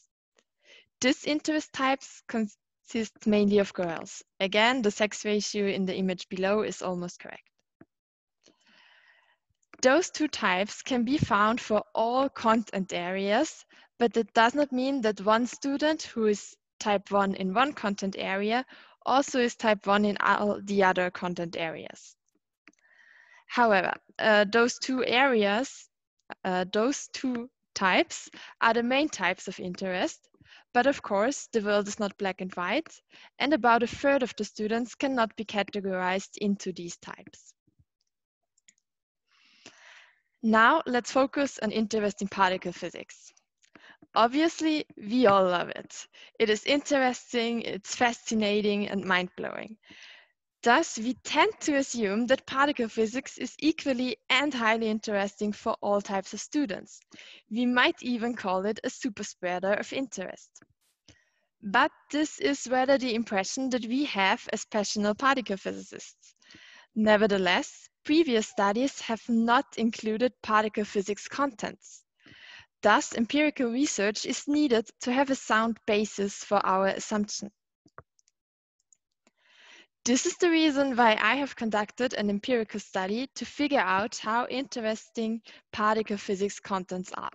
This interest types consists mainly of girls. Again, the sex ratio in the image below is almost correct. Those 2 types can be found for all content areas, but it does not mean that one student who is type 1 in one content area also is type 1 in all the other content areas. However, those 2 types are the main types of interest, but of course the world is not black and white, and about 1/3 of the students cannot be categorized into these types. Now let's focus on interest in particle physics. Obviously, we all love it. It is interesting, it's fascinating and mind-blowing. Thus, we tend to assume that particle physics is equally and highly interesting for all types of students. We might even call it a super spreader of interest. But this is rather the impression that we have as passionate particle physicists. Nevertheless, previous studies have not included particle physics contents. Thus, empirical research is needed to have a sound basis for our assumption. This is the reason why I have conducted an empirical study to figure out how interesting particle physics contents are.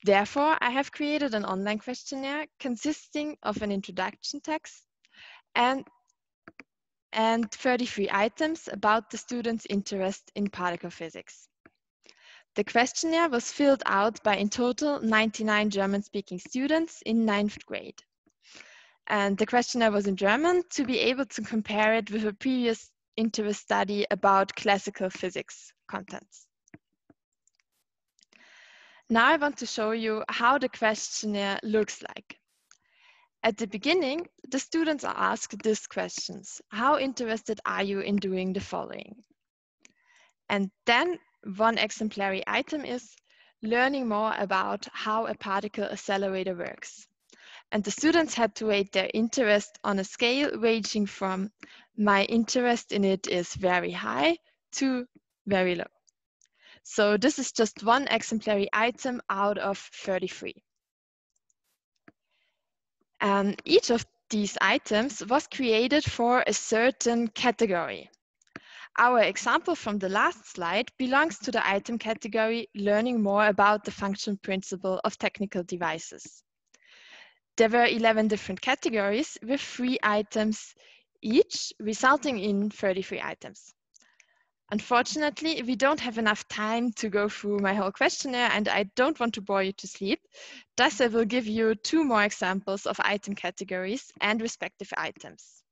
Therefore, I have created an online questionnaire consisting of an introduction text and 33 items about the students' interest in particle physics. The questionnaire was filled out by in total 99 German-speaking students in 9th grade. And the questionnaire was in German to be able to compare it with a previous interest study about classical physics contents. Now I want to show you how the questionnaire looks like. At the beginning, the students are asked these questions. How interested are you in doing the following? And then one exemplary item is learning more about how a particle accelerator works. And the students had to rate their interest on a scale ranging from my interest in it is very high to very low. So this is just one exemplary item out of 33. And each of these items was created for a certain category. Our example from the last slide belongs to the item category learning more about the function principle of technical devices. There were 11 different categories with 3 items each, resulting in 33 items. Unfortunately, we don't have enough time to go through my whole questionnaire and I don't want to bore you to sleep. Thus, I will give you 2 more examples of item categories and respective items.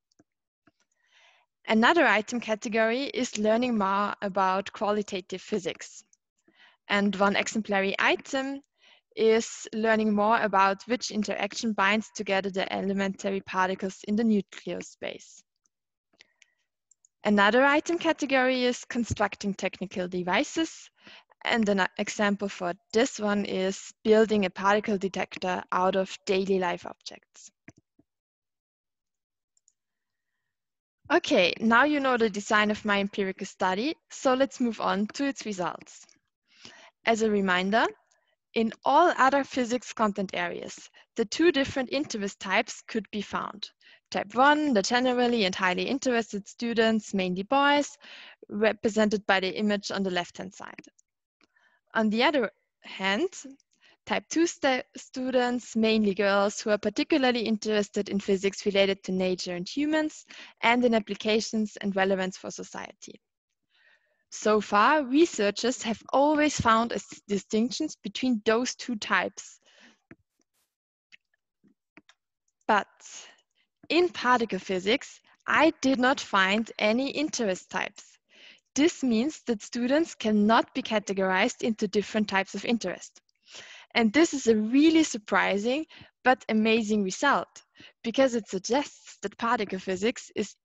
Another item category is learning more about qualitative physics. And one exemplary item is learning more about which interaction binds together the elementary particles in the nucleus space. Another item category is constructing technical devices. And an example for this one is building a particle detector out of daily life objects. Okay, now you know the design of my empirical study, so let's move on to its results. As a reminder, in all other physics content areas, the 2 different interest types could be found. Type 1, the generally and highly interested students, mainly boys, represented by the image on the left-hand side. On the other hand, type 2 students, mainly girls, who are particularly interested in physics related to nature and humans, and in applications and relevance for society. So far, researchers have always found distinctions between those 2 types. But in particle physics, I did not find any interest types. This means that students cannot be categorized into different types of interest. And this is a really surprising but amazing result, because it suggests that particle physics is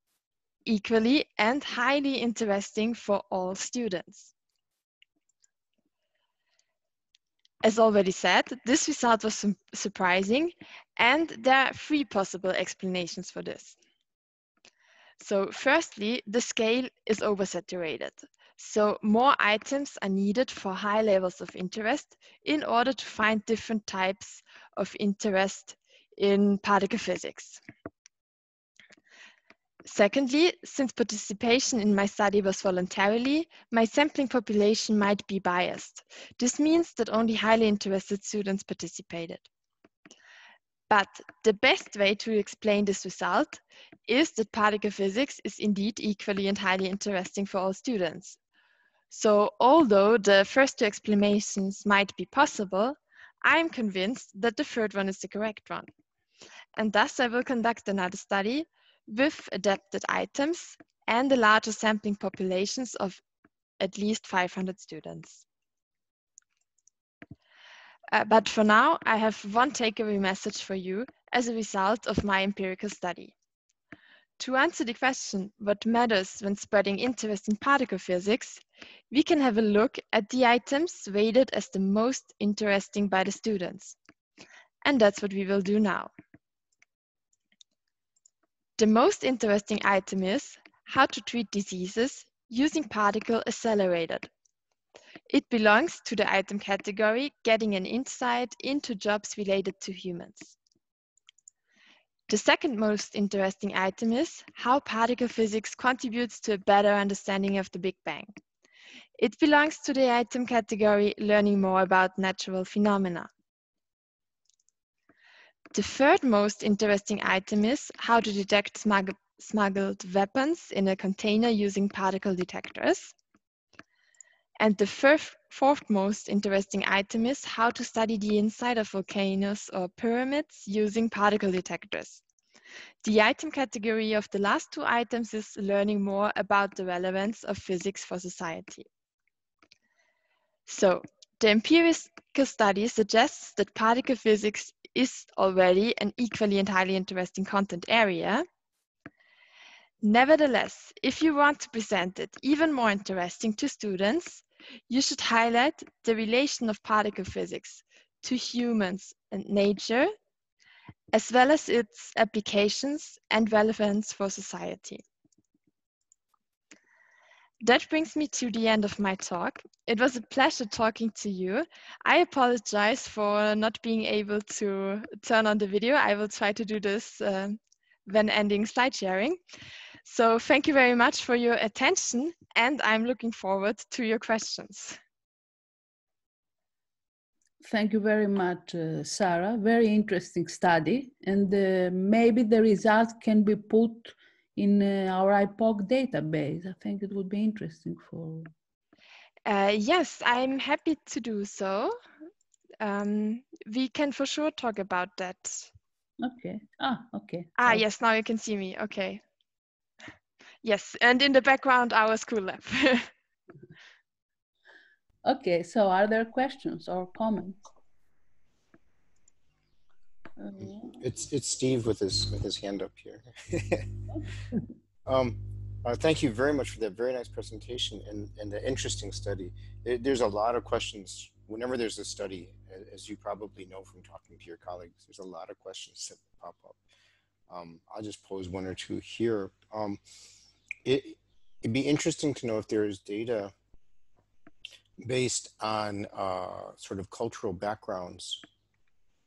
equally and highly interesting for all students. As already said, this result was surprising, and there are 3 possible explanations for this. So firstly, the scale is oversaturated. So more items are needed for high levels of interest in order to find different types of interest in particle physics. Secondly, since participation in my study was voluntary, my sampling population might be biased. This means that only highly interested students participated. But the best way to explain this result is that particle physics is indeed equally and highly interesting for all students. So although the first 2 explanations might be possible, I'm convinced that the third one is the correct one. And thus I will conduct another study with adapted items and the larger sampling populations of at least 500 students. But for now, I have one takeaway message for you as a result of my empirical study. To answer the question, what matters when spreading interest in particle physics, we can have a look at the items rated as the most interesting by the students. And that's what we will do now. The most interesting item is how to treat diseases using particle accelerated. It belongs to the item category, getting an insight into jobs related to humans. The second most interesting item is how particle physics contributes to a better understanding of the Big Bang. It belongs to the item category, learning more about natural phenomena. The third most interesting item is how to detect smuggled weapons in a container using particle detectors. And the fourth most interesting item is how to study the inside of volcanoes or pyramids using particle detectors. The item category of the last two items is learning more about the relevance of physics for society. So, the empirical study suggests that particle physics is already an equally and highly interesting content area. Nevertheless, if you want to present it even more interesting to students, you should highlight the relation of particle physics to humans and nature, as well as its applications and relevance for society. That brings me to the end of my talk. It was a pleasure talking to you. I apologize for not being able to turn on the video. I will try to do this when ending slide sharing. So thank you very much for your attention, and I'm looking forward to your questions. Thank you very much, Sarah. Very interesting study, and maybe the results can be put in our IPOC database. I think it would be interesting for... Yes, I'm happy to do so. We can for sure talk about that. Okay. Okay. Ah, yes, now you can see me. Okay. Yes, and in the background, our school lab. Okay, so are there questions or comments? It's Steve with his hand up here. Thank you very much for that very nice presentation and the interesting study. There's a lot of questions whenever there's a study, as you probably know from talking to your colleagues. There's a lot of questions that pop up. I'll just pose one or two here. It'd be interesting to know if there is data based on sort of cultural backgrounds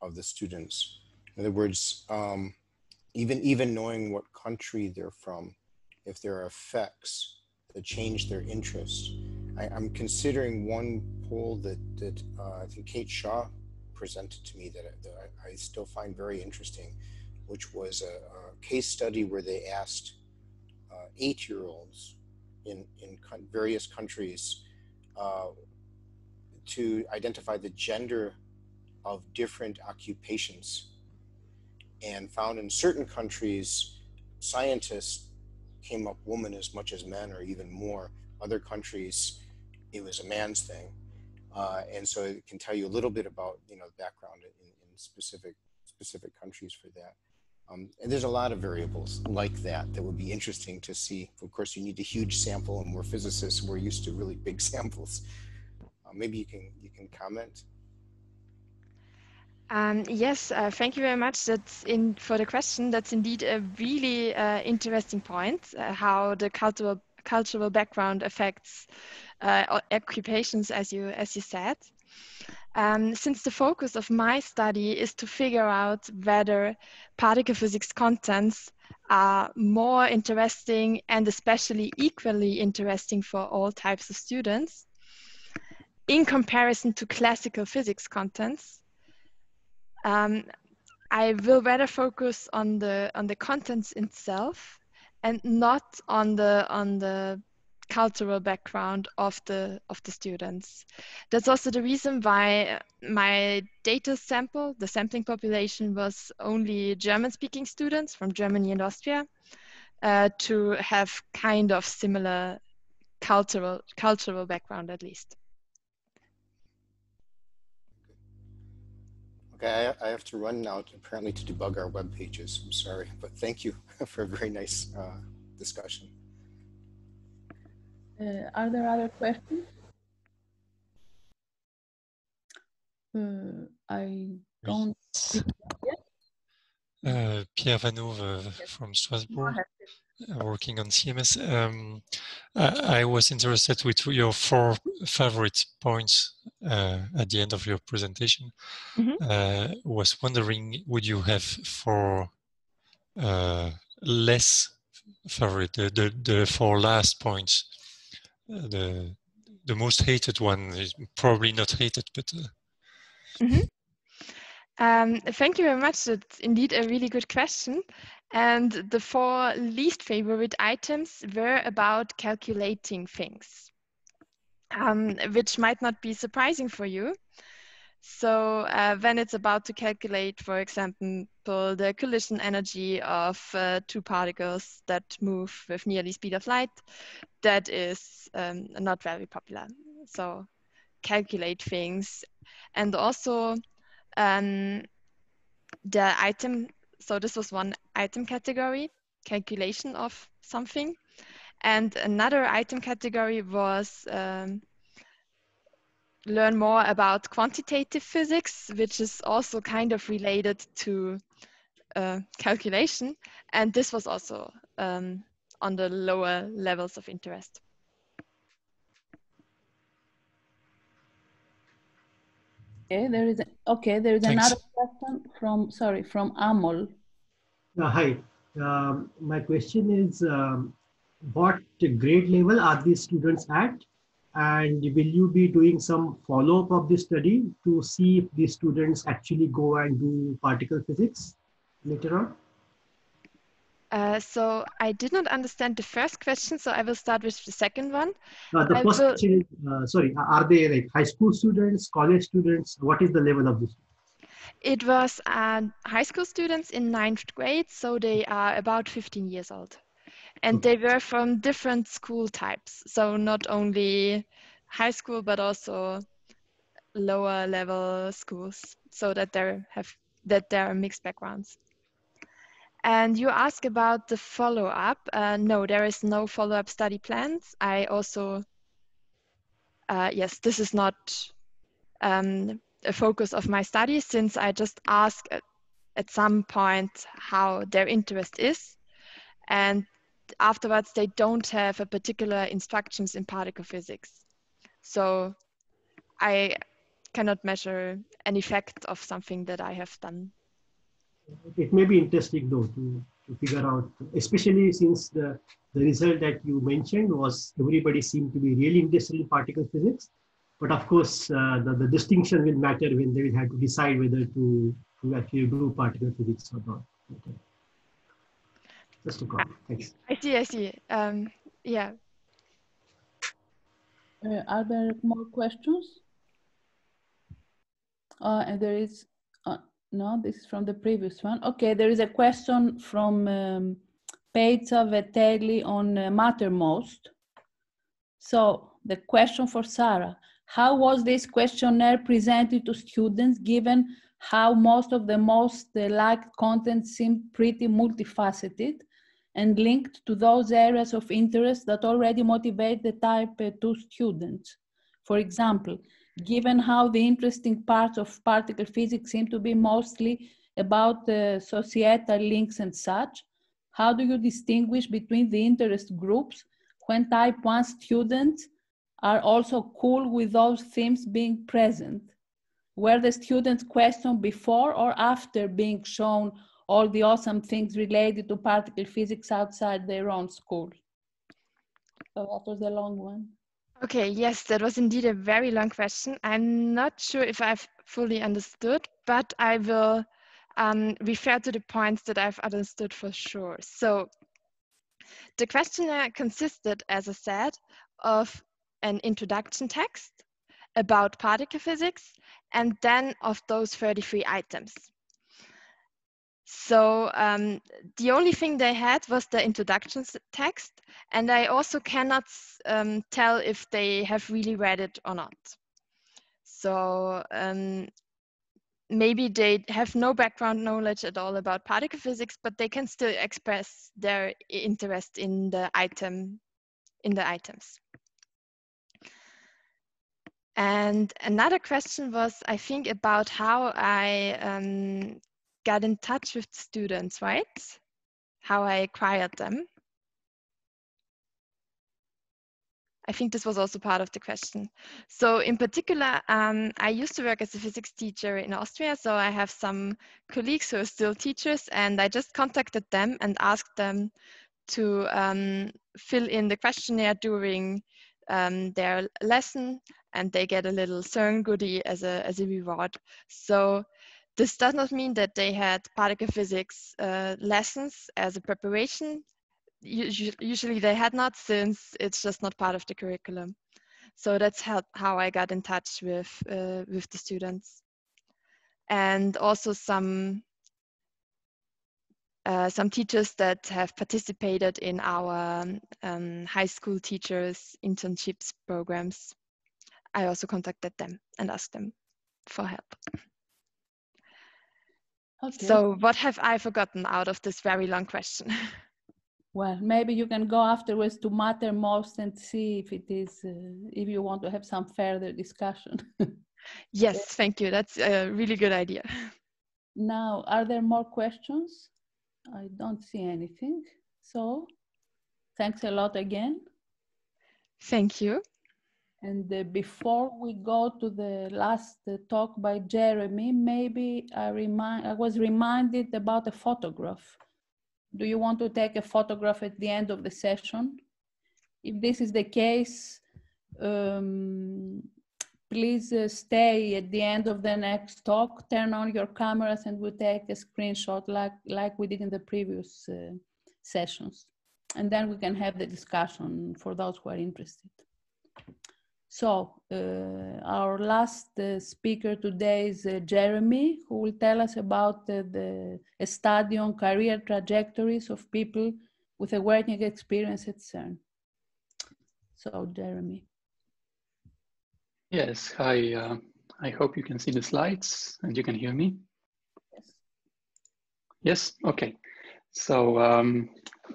of the students. In other words, even knowing what country they're from, if there are effects that change their interest. I'm considering one poll that I think Kate Shaw presented to me that I still find very interesting, which was a case study where they asked 8-year-olds in various countries to identify the gender of different occupations, and found in certain countries, scientists came up woman as much as men or even more. Other countries, it was a man's thing. And so it can tell you a little bit about, the background in specific countries for that. And there's a lot of variables like that would be interesting to see. Of course, you need a huge sample, and we're physicists, we're used to really big samples. Maybe you can comment. Yes, thank you very much. For the question. That's indeed a really interesting point. How the cultural background affects occupations, as you said. Since the focus of my study is to figure out whether particle physics contents are more interesting and especially equally interesting for all types of students in comparison to classical physics contents, I will rather focus on the contents itself and not on the cultural background of the students. That's also the reason why my data sample, the sampling population, was only German-speaking students from Germany and Austria, to have kind of similar cultural background at least. Okay, I have to run now apparently to debug our web pages. I'm sorry, but thank you for a very nice discussion. Are there other questions? I don't see yet. Pierre Vanove from Strasbourg, working on CMS. I was interested with your 4 favorite points at the end of your presentation. Was wondering, would you have 4 less favorite, the 4 last points? The most hated one is probably not hated, but. Thank you very much. It's indeed a really good question. And the 4 least favorite items were about calculating things, which might not be surprising for you. So when it's about to calculate, for example, the collision energy of 2 particles that move with nearly speed of light, that is not very popular. So calculate things. And also the item, so this was one item category, calculation of something. And another item category was learn more about quantitative physics, which is also kind of related to calculation. And this was also on the lower levels of interest. Okay, there is another question from Amol. Hi, my question is, what grade level are these students at? And will you be doing some follow-up of this study to see if these students actually go and do particle physics later on? So I did not understand the first question, so I will start with the second one. The first question is, sorry, are they like high school students, college students? What is the level of this? It was high school students in 9th grade, so they are about 15 years old. And they were from different school types. So not only high school, but also lower level schools, so that there are mixed backgrounds. And you ask about the follow-up. No, there is no follow-up study plans. I also, yes, this is not a focus of my study, since I just ask at some point how their interest is. And afterwards, they don't have a particular instructions in particle physics. So I cannot measure an effect of something that I have done. It may be interesting though to figure out, especially since the result that you mentioned was everybody seemed to be really interested in particle physics. But of course, the distinction will matter when they will have to decide whether to actually do particle physics or not. Okay. Just a comment. Thanks. I see. Yeah. Are there more questions? And there is, no, this is from the previous one. Okay, there is a question from Pezza Vetelli on Mattermost. So the question for Sarah, how was this questionnaire presented to students, given how most of the liked content seemed pretty multifaceted and linked to those areas of interest that already motivate the type 2 students? For example, given how the interesting parts of particle physics seem to be mostly about societal links and such, how do you distinguish between the interest groups when type 1 students are also cool with those themes being present? Were the students questioned before or after being shown all the awesome things related to particle physics outside their own school? So that was a long one. Okay, yes, that was indeed a very long question. I'm not sure if I've fully understood, but I will refer to the points that I've understood for sure. So the questionnaire consisted, as I said, of an introduction text about particle physics, and then of those 33 items. So the only thing they had was the introduction text, and I also cannot tell if they have really read it or not. So maybe they have no background knowledge at all about particle physics, but they can still express their interest in the items. And another question was, I think, about how I got in touch with students, right? How I acquired them. I think this was also part of the question. So in particular, I used to work as a physics teacher in Austria. So I have some colleagues who are still teachers, and I just contacted them and asked them to fill in the questionnaire during their lesson, and they get a little CERN goodie as a reward. So this does not mean that they had particle physics lessons as a preparation. Usually they had not, since it's just not part of the curriculum. So that's how I got in touch with the students. And also some teachers that have participated in our high school teachers internships programs. I also contacted them and asked them for help. Okay. So what have I forgotten out of this very long question? Well, maybe you can go afterwards to Mattermost and see if it is, if you want to have some further discussion. Yes, thank you. That's a really good idea. Now, are there more questions? I don't see anything. So, thanks a lot again. Thank you. And before we go to the last talk by Jeremy, maybe I was reminded about a photograph. Do you want to take a photograph at the end of the session? If this is the case, please stay at the end of the next talk, turn on your cameras, and we'll take a screenshot like we did in the previous sessions. And then we can have the discussion for those who are interested. So our last speaker today is Jeremy, who will tell us about a study on career trajectories of people with a working experience at CERN. So Jeremy. Yes, hi. I hope you can see the slides and you can hear me. Yes. Yes, okay. So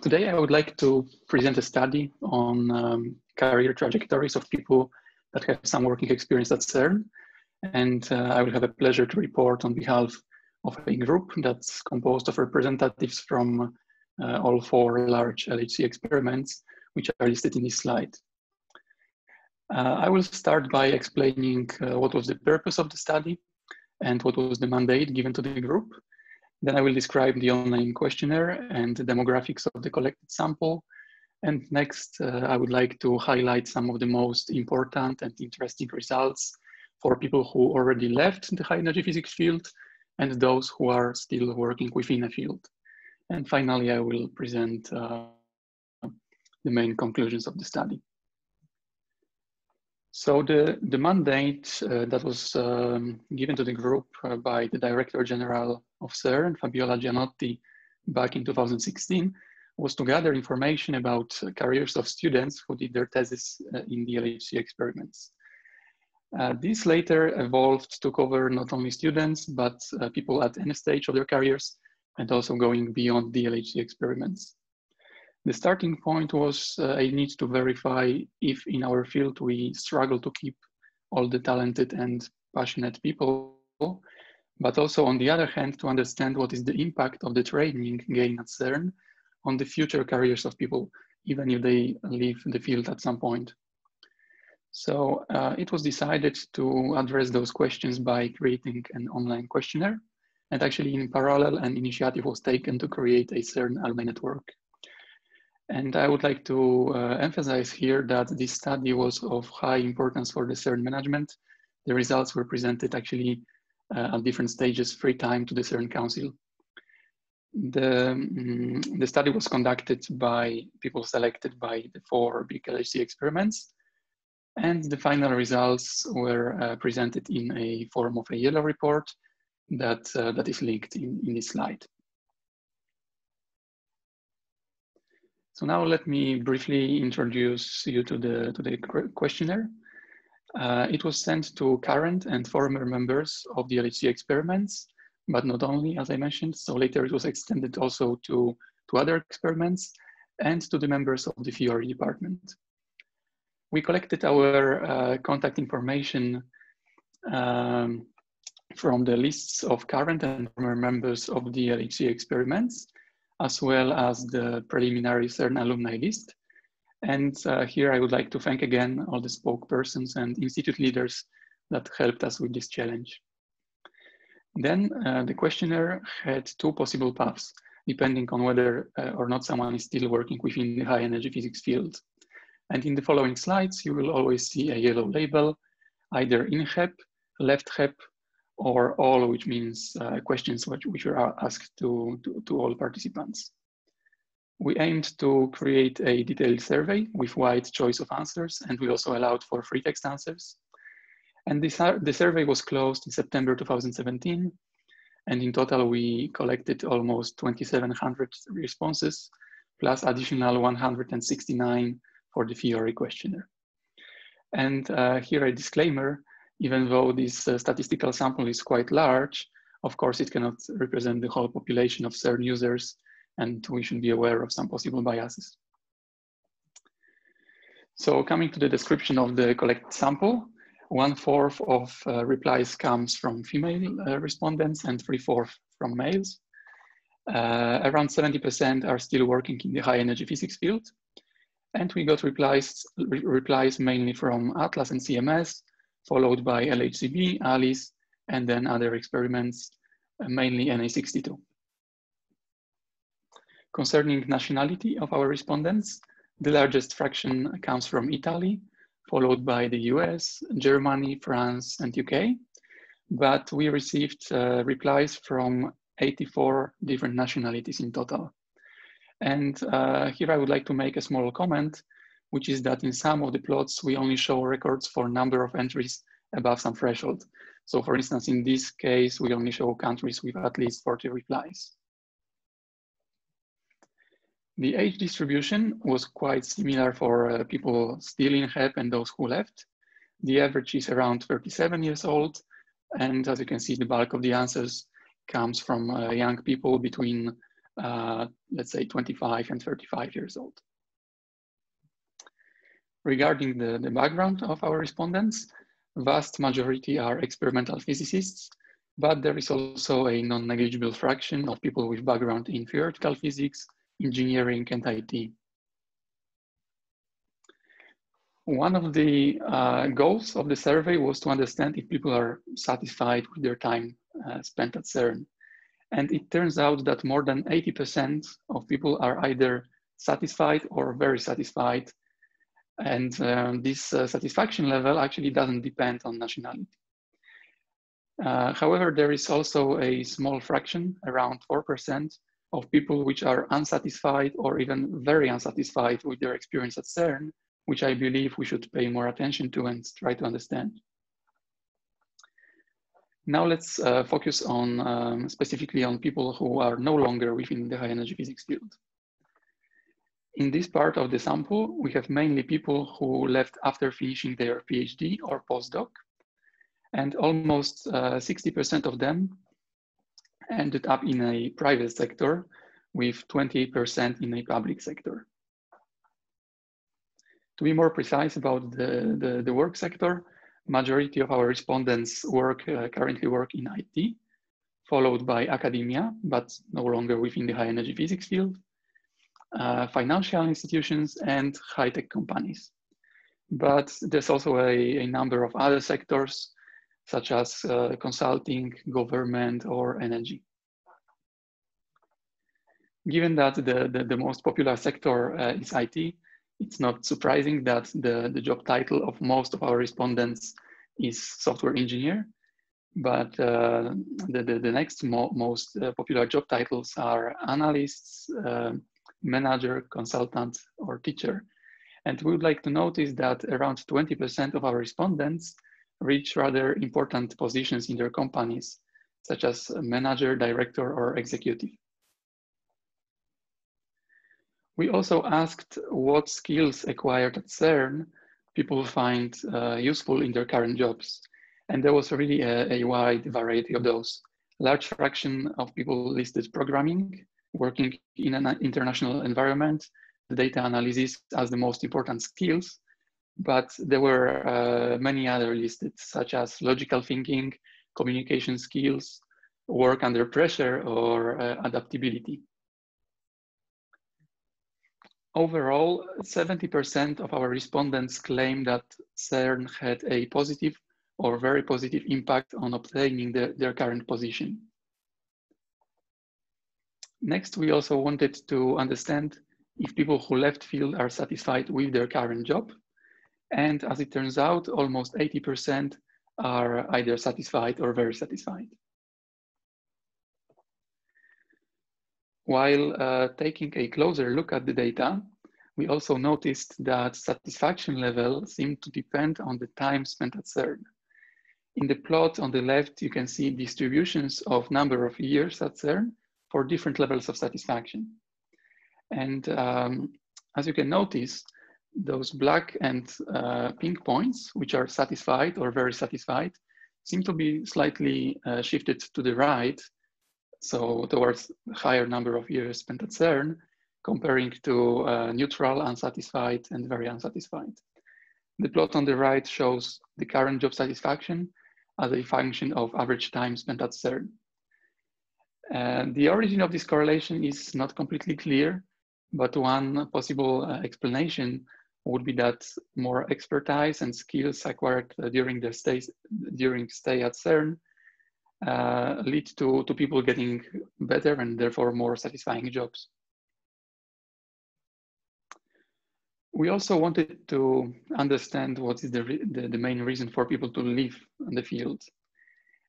today I would like to present a study on career trajectories of people that have some working experience at CERN. And I will have a pleasure to report on behalf of a group that's composed of representatives from all 4 large LHC experiments, which are listed in this slide. I will start by explaining what was the purpose of the study and what was the mandate given to the group. Then I will describe the online questionnaire and the demographics of the collected sample. And next, I would like to highlight some of the most important and interesting results for people who already left the high energy physics field and those who are still working within a field. And finally, I will present the main conclusions of the study. So the mandate that was given to the group by the Director General of CERN, Fabiola Gianotti, back in 2016, was to gather information about careers of students who did their thesis in the LHC experiments. This later evolved to cover not only students, but people at any stage of their careers, and also going beyond the LHC experiments. The starting point was a need to verify if in our field we struggle to keep all the talented and passionate people, but also on the other hand, to understand what is the impact of the training gained at CERN on the future careers of people, even if they leave the field at some point. So it was decided to address those questions by creating an online questionnaire. And actually in parallel, an initiative was taken to create a CERN alumni network. And I would like to emphasize here that this study was of high importance for the CERN management. The results were presented actually at different stages, 3 times to the CERN Council. The study was conducted by people selected by the 4 big LHC experiments, and the final results were presented in a form of a yellow report that is linked in this slide. So now let me briefly introduce you to the questionnaire. It was sent to current and former members of the LHC experiments, but not only, as I mentioned. So later it was extended also to other experiments and to the members of the theory department. We collected our contact information from the lists of current and former members of the LHC experiments, as well as the preliminary CERN alumni list. And here I would like to thank again all the spokespersons and institute leaders that helped us with this challenge. Then the questionnaire had two possible paths, depending on whether or not someone is still working within the high energy physics field. And in the following slides, you will always see a yellow label, either in HEP, left HEP, or all, which means questions which are asked to all participants. We aimed to create a detailed survey with wide choice of answers, and we also allowed for free text answers. And the survey was closed in September 2017. And in total, we collected almost 2,700 responses, plus additional 169 for the theory questionnaire. And here a disclaimer, even though this statistical sample is quite large, of course, it cannot represent the whole population of CERN users, and we should be aware of some possible biases. So coming to the description of the collected sample, 1/4 of replies comes from female respondents and 3/4 from males. Around 70% are still working in the high energy physics field. And we got replies mainly from Atlas and CMS, followed by LHCb, ALICE, and then other experiments, mainly NA62. Concerning nationality of our respondents, the largest fraction comes from Italy, followed by the US, Germany, France, and UK. But we received replies from 84 different nationalities in total. And here I would like to make a small comment, which is that in some of the plots, we only show records for number of entries above some threshold. So for instance, in this case, we only show countries with at least 40 replies. The age distribution was quite similar for people still in HEP and those who left. The average is around 37 years old. And as you can see, the bulk of the answers comes from young people between, let's say, 25 and 35 years old. Regarding the background of our respondents, vast majority are experimental physicists, but there is also a non-negligible fraction of people with background in theoretical physics, engineering, and IT. One of the goals of the survey was to understand if people are satisfied with their time spent at CERN. And it turns out that more than 80% of people are either satisfied or very satisfied. And this satisfaction level actually doesn't depend on nationality. However, there is also a small fraction, around 4%, of people which are unsatisfied or even very unsatisfied with their experience at CERN, which I believe we should pay more attention to and try to understand. Now let's focus on specifically on people who are no longer within the high energy physics field. In this part of the sample, we have mainly people who left after finishing their PhD or postdoc, and almost 60% of them ended up in a private sector, with 20% in a public sector. To be more precise about the work sector, majority of our respondents currently work in IT, followed by academia, but no longer within the high energy physics field, financial institutions, and high-tech companies. But there's also a number of other sectors, such as consulting, government, or energy. Given that the most popular sector is IT, it's not surprising that the job title of most of our respondents is software engineer, but the next most popular job titles are analysts, manager, consultant, or teacher. And we would like to notice that around 20% of our respondents reach rather important positions in their companies, such as manager, director, or executive. We also asked what skills acquired at CERN people find useful in their current jobs. And there was really a wide variety of those. Large fraction of people listed programming, working in an international environment, the data analysis as the most important skills, but there were many other listed, such as logical thinking, communication skills, work under pressure, or adaptability. Overall, 70% of our respondents claim that CERN had a positive or very positive impact on obtaining their current position. Next, we also wanted to understand if people who left field are satisfied with their current job. And as it turns out, almost 80% are either satisfied or very satisfied. While taking a closer look at the data, we also noticed that satisfaction level seemed to depend on the time spent at CERN. In the plot on the left, you can see distributions of number of years at CERN for different levels of satisfaction. And as you can notice, those black and pink points, which are satisfied or very satisfied, seem to be slightly shifted to the right, so towards higher number of years spent at CERN, comparing to neutral, unsatisfied, and very unsatisfied. The plot on the right shows the current job satisfaction as a function of average time spent at CERN. The origin of this correlation is not completely clear, but one possible explanation would be that more expertise and skills acquired during stay at CERN lead to people getting better and therefore more satisfying jobs. We also wanted to understand what is the main reason for people to leave the field.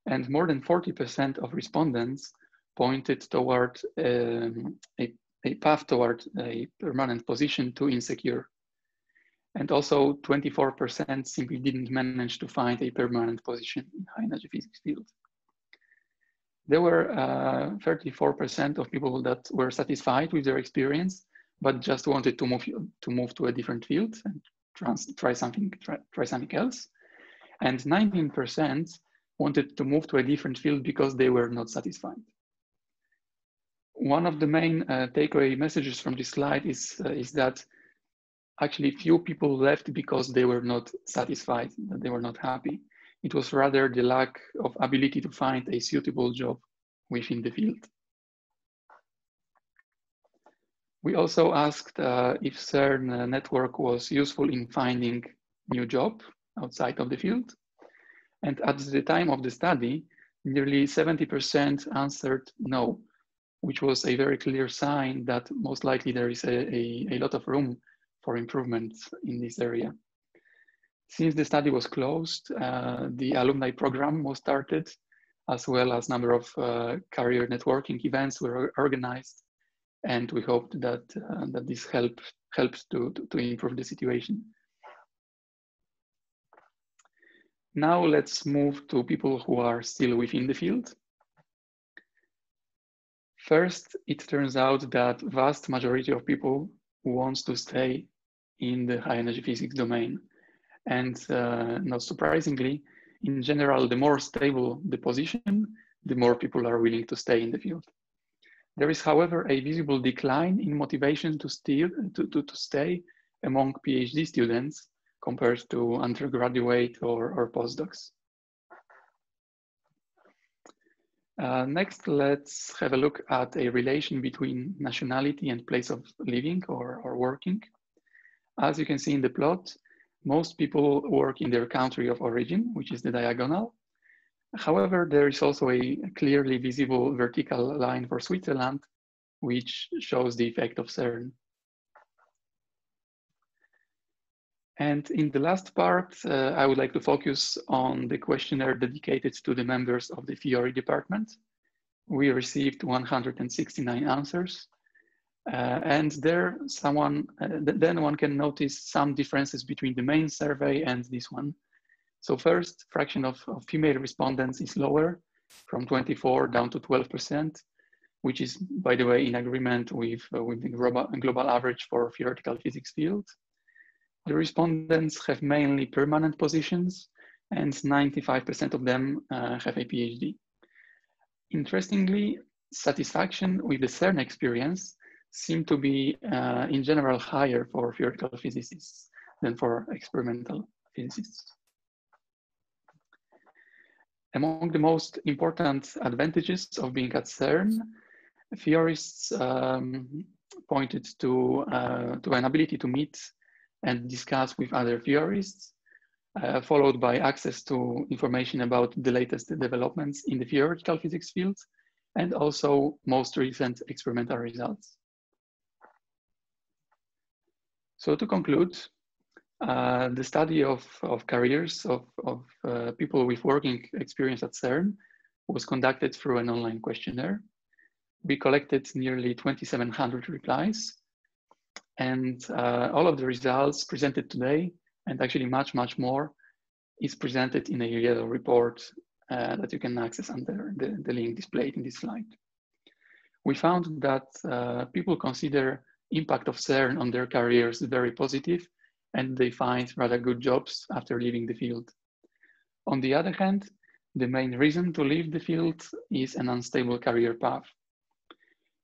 And more than 40% of respondents pointed toward a path toward a permanent position too insecure. And also 24% simply didn't manage to find a permanent position in high energy physics field. There were 34% of people that were satisfied with their experience, but just wanted to move to a different field and try something else. And 19% wanted to move to a different field because they were not satisfied. One of the main takeaway messages from this slide is that actually few people left because they were not satisfied, that they were not happy. It was rather the lack of ability to find a suitable job within the field. We also asked if CERN network was useful in finding new job outside of the field. And at the time of the study, nearly 70% answered no, which was a very clear sign that most likely there is a lot of room for improvement in this area. Since the study was closed, the alumni program was started, as well as number of career networking events were organized. And we hoped that, that this helps to improve the situation. Now let's move to people who are still within the field. First, it turns out that vast majority of people wants to stay in the high energy physics domain. And not surprisingly, in general, the more stable the position, the more people are willing to stay in the field. There is, however, a visible decline in motivation to stay among PhD students compared to undergraduate or postdocs. Next, let's have a look at a relation between nationality and place of living or working. As you can see in the plot, most people work in their country of origin, which is the diagonal. However, there is also a clearly visible vertical line for Switzerland, which shows the effect of CERN. And in the last part, I would like to focus on the questionnaire dedicated to the members of the theory department. We received 169 answers. And there, then one can notice some differences between the main survey and this one. So first, fraction of female respondents is lower, from 24 down to 12%, which is, by the way, in agreement with the global average for theoretical physics field. The respondents have mainly permanent positions, and 95% of them have a PhD. Interestingly, satisfaction with the CERN experience seemed to be, in general, higher for theoretical physicists than for experimental physicists. Among the most important advantages of being at CERN, theorists pointed to an ability to meet and discuss with other theorists, followed by access to information about the latest developments in the theoretical physics field, and also most recent experimental results. So to conclude, the study of careers of people with working experience at CERN was conducted through an online questionnaire. We collected nearly 2,700 replies, and all of the results presented today, and actually much more, is presented in a yellow report that you can access under the link displayed in this slide. We found that people consider impact of CERN on their careers very positive, and they find rather good jobs after leaving the field. On the other hand, the main reason to leave the field is an unstable career path.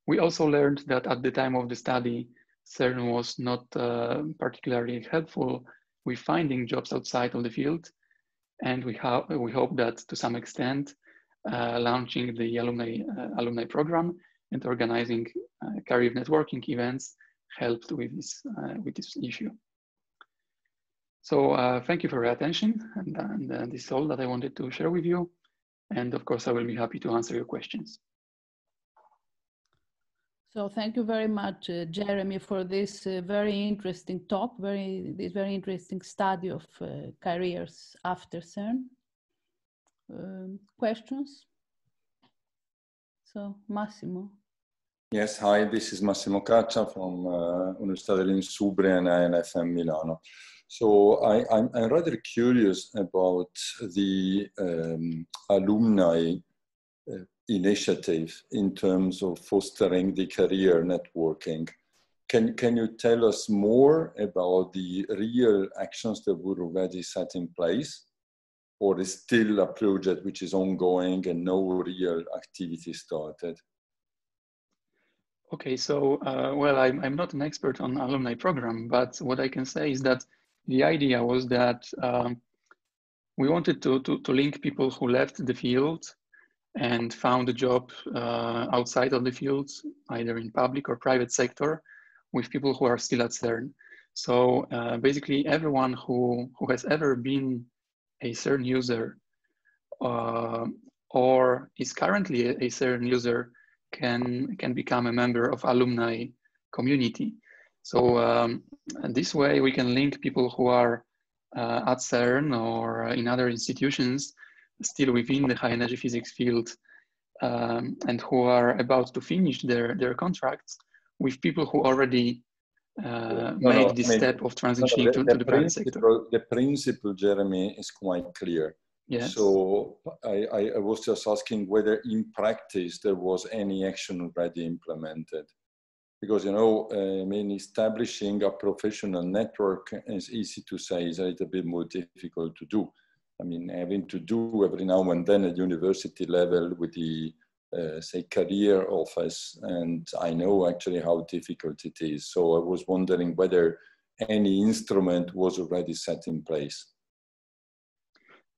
We also learned that at the time of the study, CERN was not particularly helpful with finding jobs outside of the field, and we hope that to some extent, launching the alumni program and organizing career networking events helped with this issue. So thank you for your attention, and this is all that I wanted to share with you. And of course, I will be happy to answer your questions. So thank you very much, Jeremy, for this very interesting talk, this very interesting study of careers after CERN. Questions? So Massimo. Yes, hi, this is Massimo Caccia from Università dell'Insubria and INFM Milano. So I'm rather curious about the alumni initiative in terms of fostering the career networking. Can you tell us more about the real actions that were already set in place, or is still a project which is ongoing and no real activity started? Okay, so well, I'm not an expert on alumni program, but what I can say is that the idea was that we wanted to link people who left the field and found a job outside of the field, either in public or private sector, with people who are still at CERN. So basically everyone who has ever been a CERN user or is currently a CERN user can become a member of alumni community. So this way we can link people who are at CERN or in other institutions still within the high energy physics field and who are about to finish their contracts with people who already made this step of transitioning to the private sector. The principle, Jeremy, is quite clear. Yes. So I was just asking whether in practice there was any action already implemented. Because, you know, I mean, establishing a professional network is easy to say, is a little bit more difficult to do. I mean, having to do every now and then at university level with the, say, career office, and I know actually how difficult it is. So I was wondering whether any instrument was already set in place.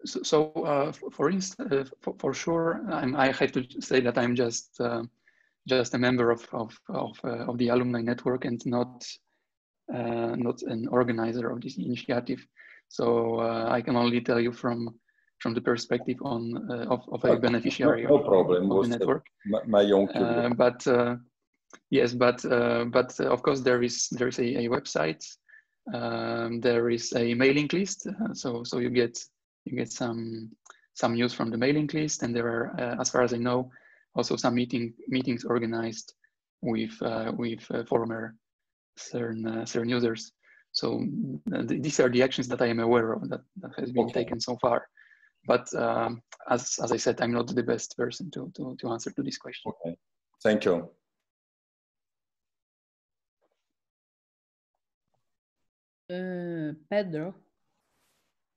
So for instance, for sure, I have to say that I'm just a member of the alumni network and not an organizer of this initiative. So I can only tell you from the perspective of a beneficiary no problem. of the network. My own curiosity. But yes, but of course there is a website. There is a mailing list. So you get some news from the mailing list, and there are, as far as I know, also some meetings organized with former CERN users. So these are the actions that I am aware of that has been taken so far. But as I said, I'm not the best person to answer to this question. Okay, thank you. Pedro.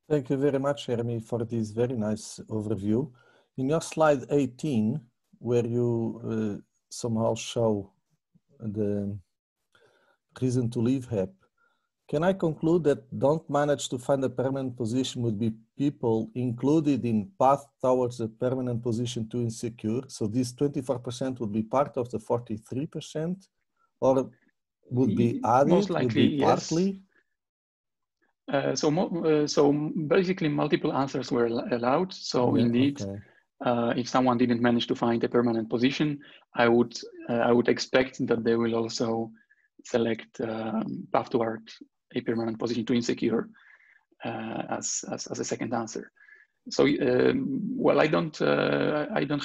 Thank you very much, Jeremy, for this very nice overview. In your slide 18, where you somehow show the reason to leave HEP, can I conclude that don't manage to find a permanent position would be people included in path towards a permanent position too insecure? So this 24% would be part of the 43%, or would be added, most likely, would be yes. partly? So basically multiple answers were allowed. So Yeah, indeed, okay. If someone didn't manage to find a permanent position, I would expect that they will also select path toward a permanent position to insecure as a second answer. So well, I don't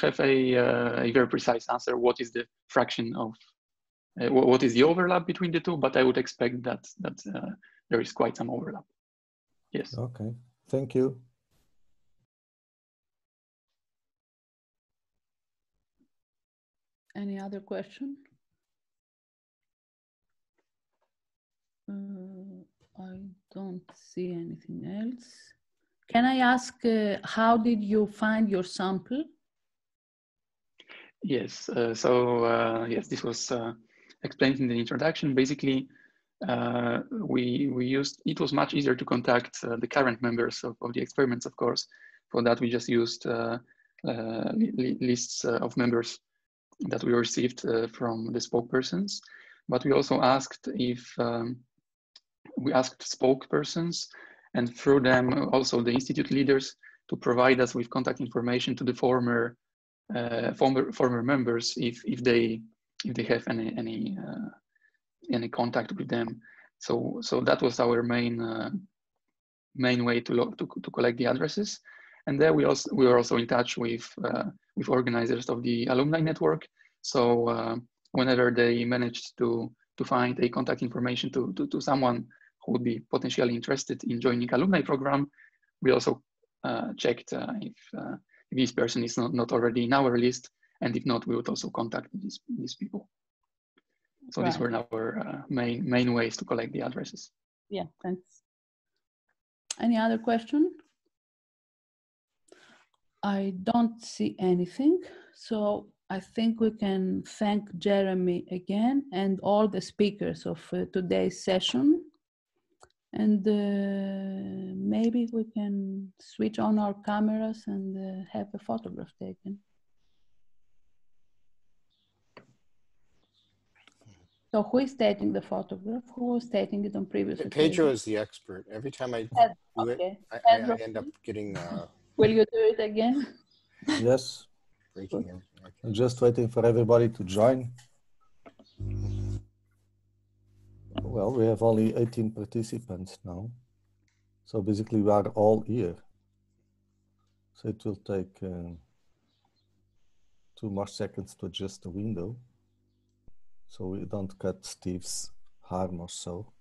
have a very precise answer. What is the fraction of what is the overlap between the two? But I would expect that there is quite some overlap. Yes. Okay. Thank you. Any other question? I don't see anything else. Can I ask, how did you find your sample? Yes, yes, this was explained in the introduction. Basically, it was much easier to contact the current members of the experiments, of course. For that, we just used lists of members that we received from the spokespersons. But we also asked we asked spokespersons, and through them also the institute leaders, to provide us with contact information to the former members if they have any contact with them. So that was our main way to collect the addresses. And there we were also in touch with organizers of the alumni network. So whenever they managed to find a contact information to someone who would be potentially interested in joining alumni program, we also checked if this person is not already in our list, and if not, we would also contact these people. So these were our main ways to collect the addresses. Yeah, thanks. Any other question? I don't see anything, so I think we can thank Jeremy again and all the speakers of today's session. And maybe we can switch on our cameras and have a photograph taken. So who is taking the photograph? Who was taking it on previous occasion? Pedro is the expert. Every time I do it, I end up getting... Will you do it again? Yes. Breaking everything. I'm just waiting for everybody to join. Well, we have only 18 participants now. So basically we are all here. So it will take 2 more seconds to adjust the window, so we don't cut Steve's arm or so.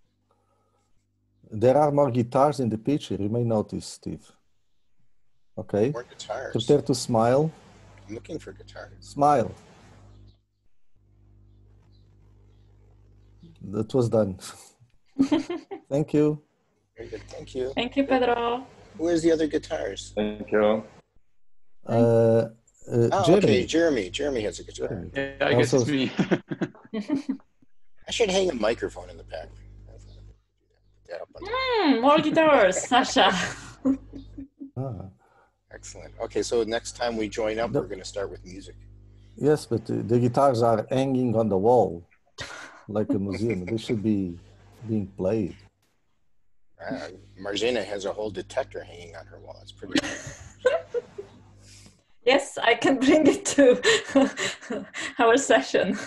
There are more guitars in the picture, you may notice, Steve. Okay. More guitars. Prepare to smile. I'm looking for guitars. Smile. That was done. Thank you. Very good. Thank you. Thank you, Pedro. Where's the other guitars? Thank you. Jeremy. Okay, Jeremy has a guitar. Yeah, I guess it's me. I should hang a microphone in the back. More guitars, Sasha. Excellent. Okay, so next time we join up, we're going to start with music. Yes, but the guitars are hanging on the wall, like a museum. They should be being played. Marzena has a whole detector hanging on her wall. It's pretty cool. Yes, I can bring it to our session.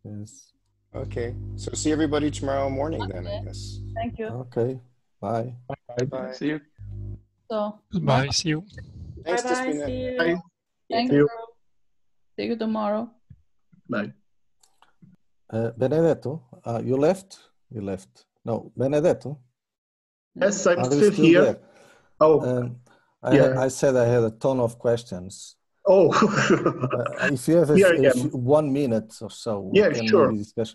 Yes. Okay, so see everybody tomorrow morning then, I guess. Thank you. Okay, bye. Bye. See you. So, bye. See you. Thanks, Bye-bye. Despina. See you. Bye. thank See you. you. See you tomorrow. Bye. Benedetto, you left? You left. No, Benedetto? Yes, I'm Are you still here. there? Oh, yeah. I said I had a ton of questions. Oh, If you have here I am. 1 minute or so, we Yeah, can sure. maybe discuss.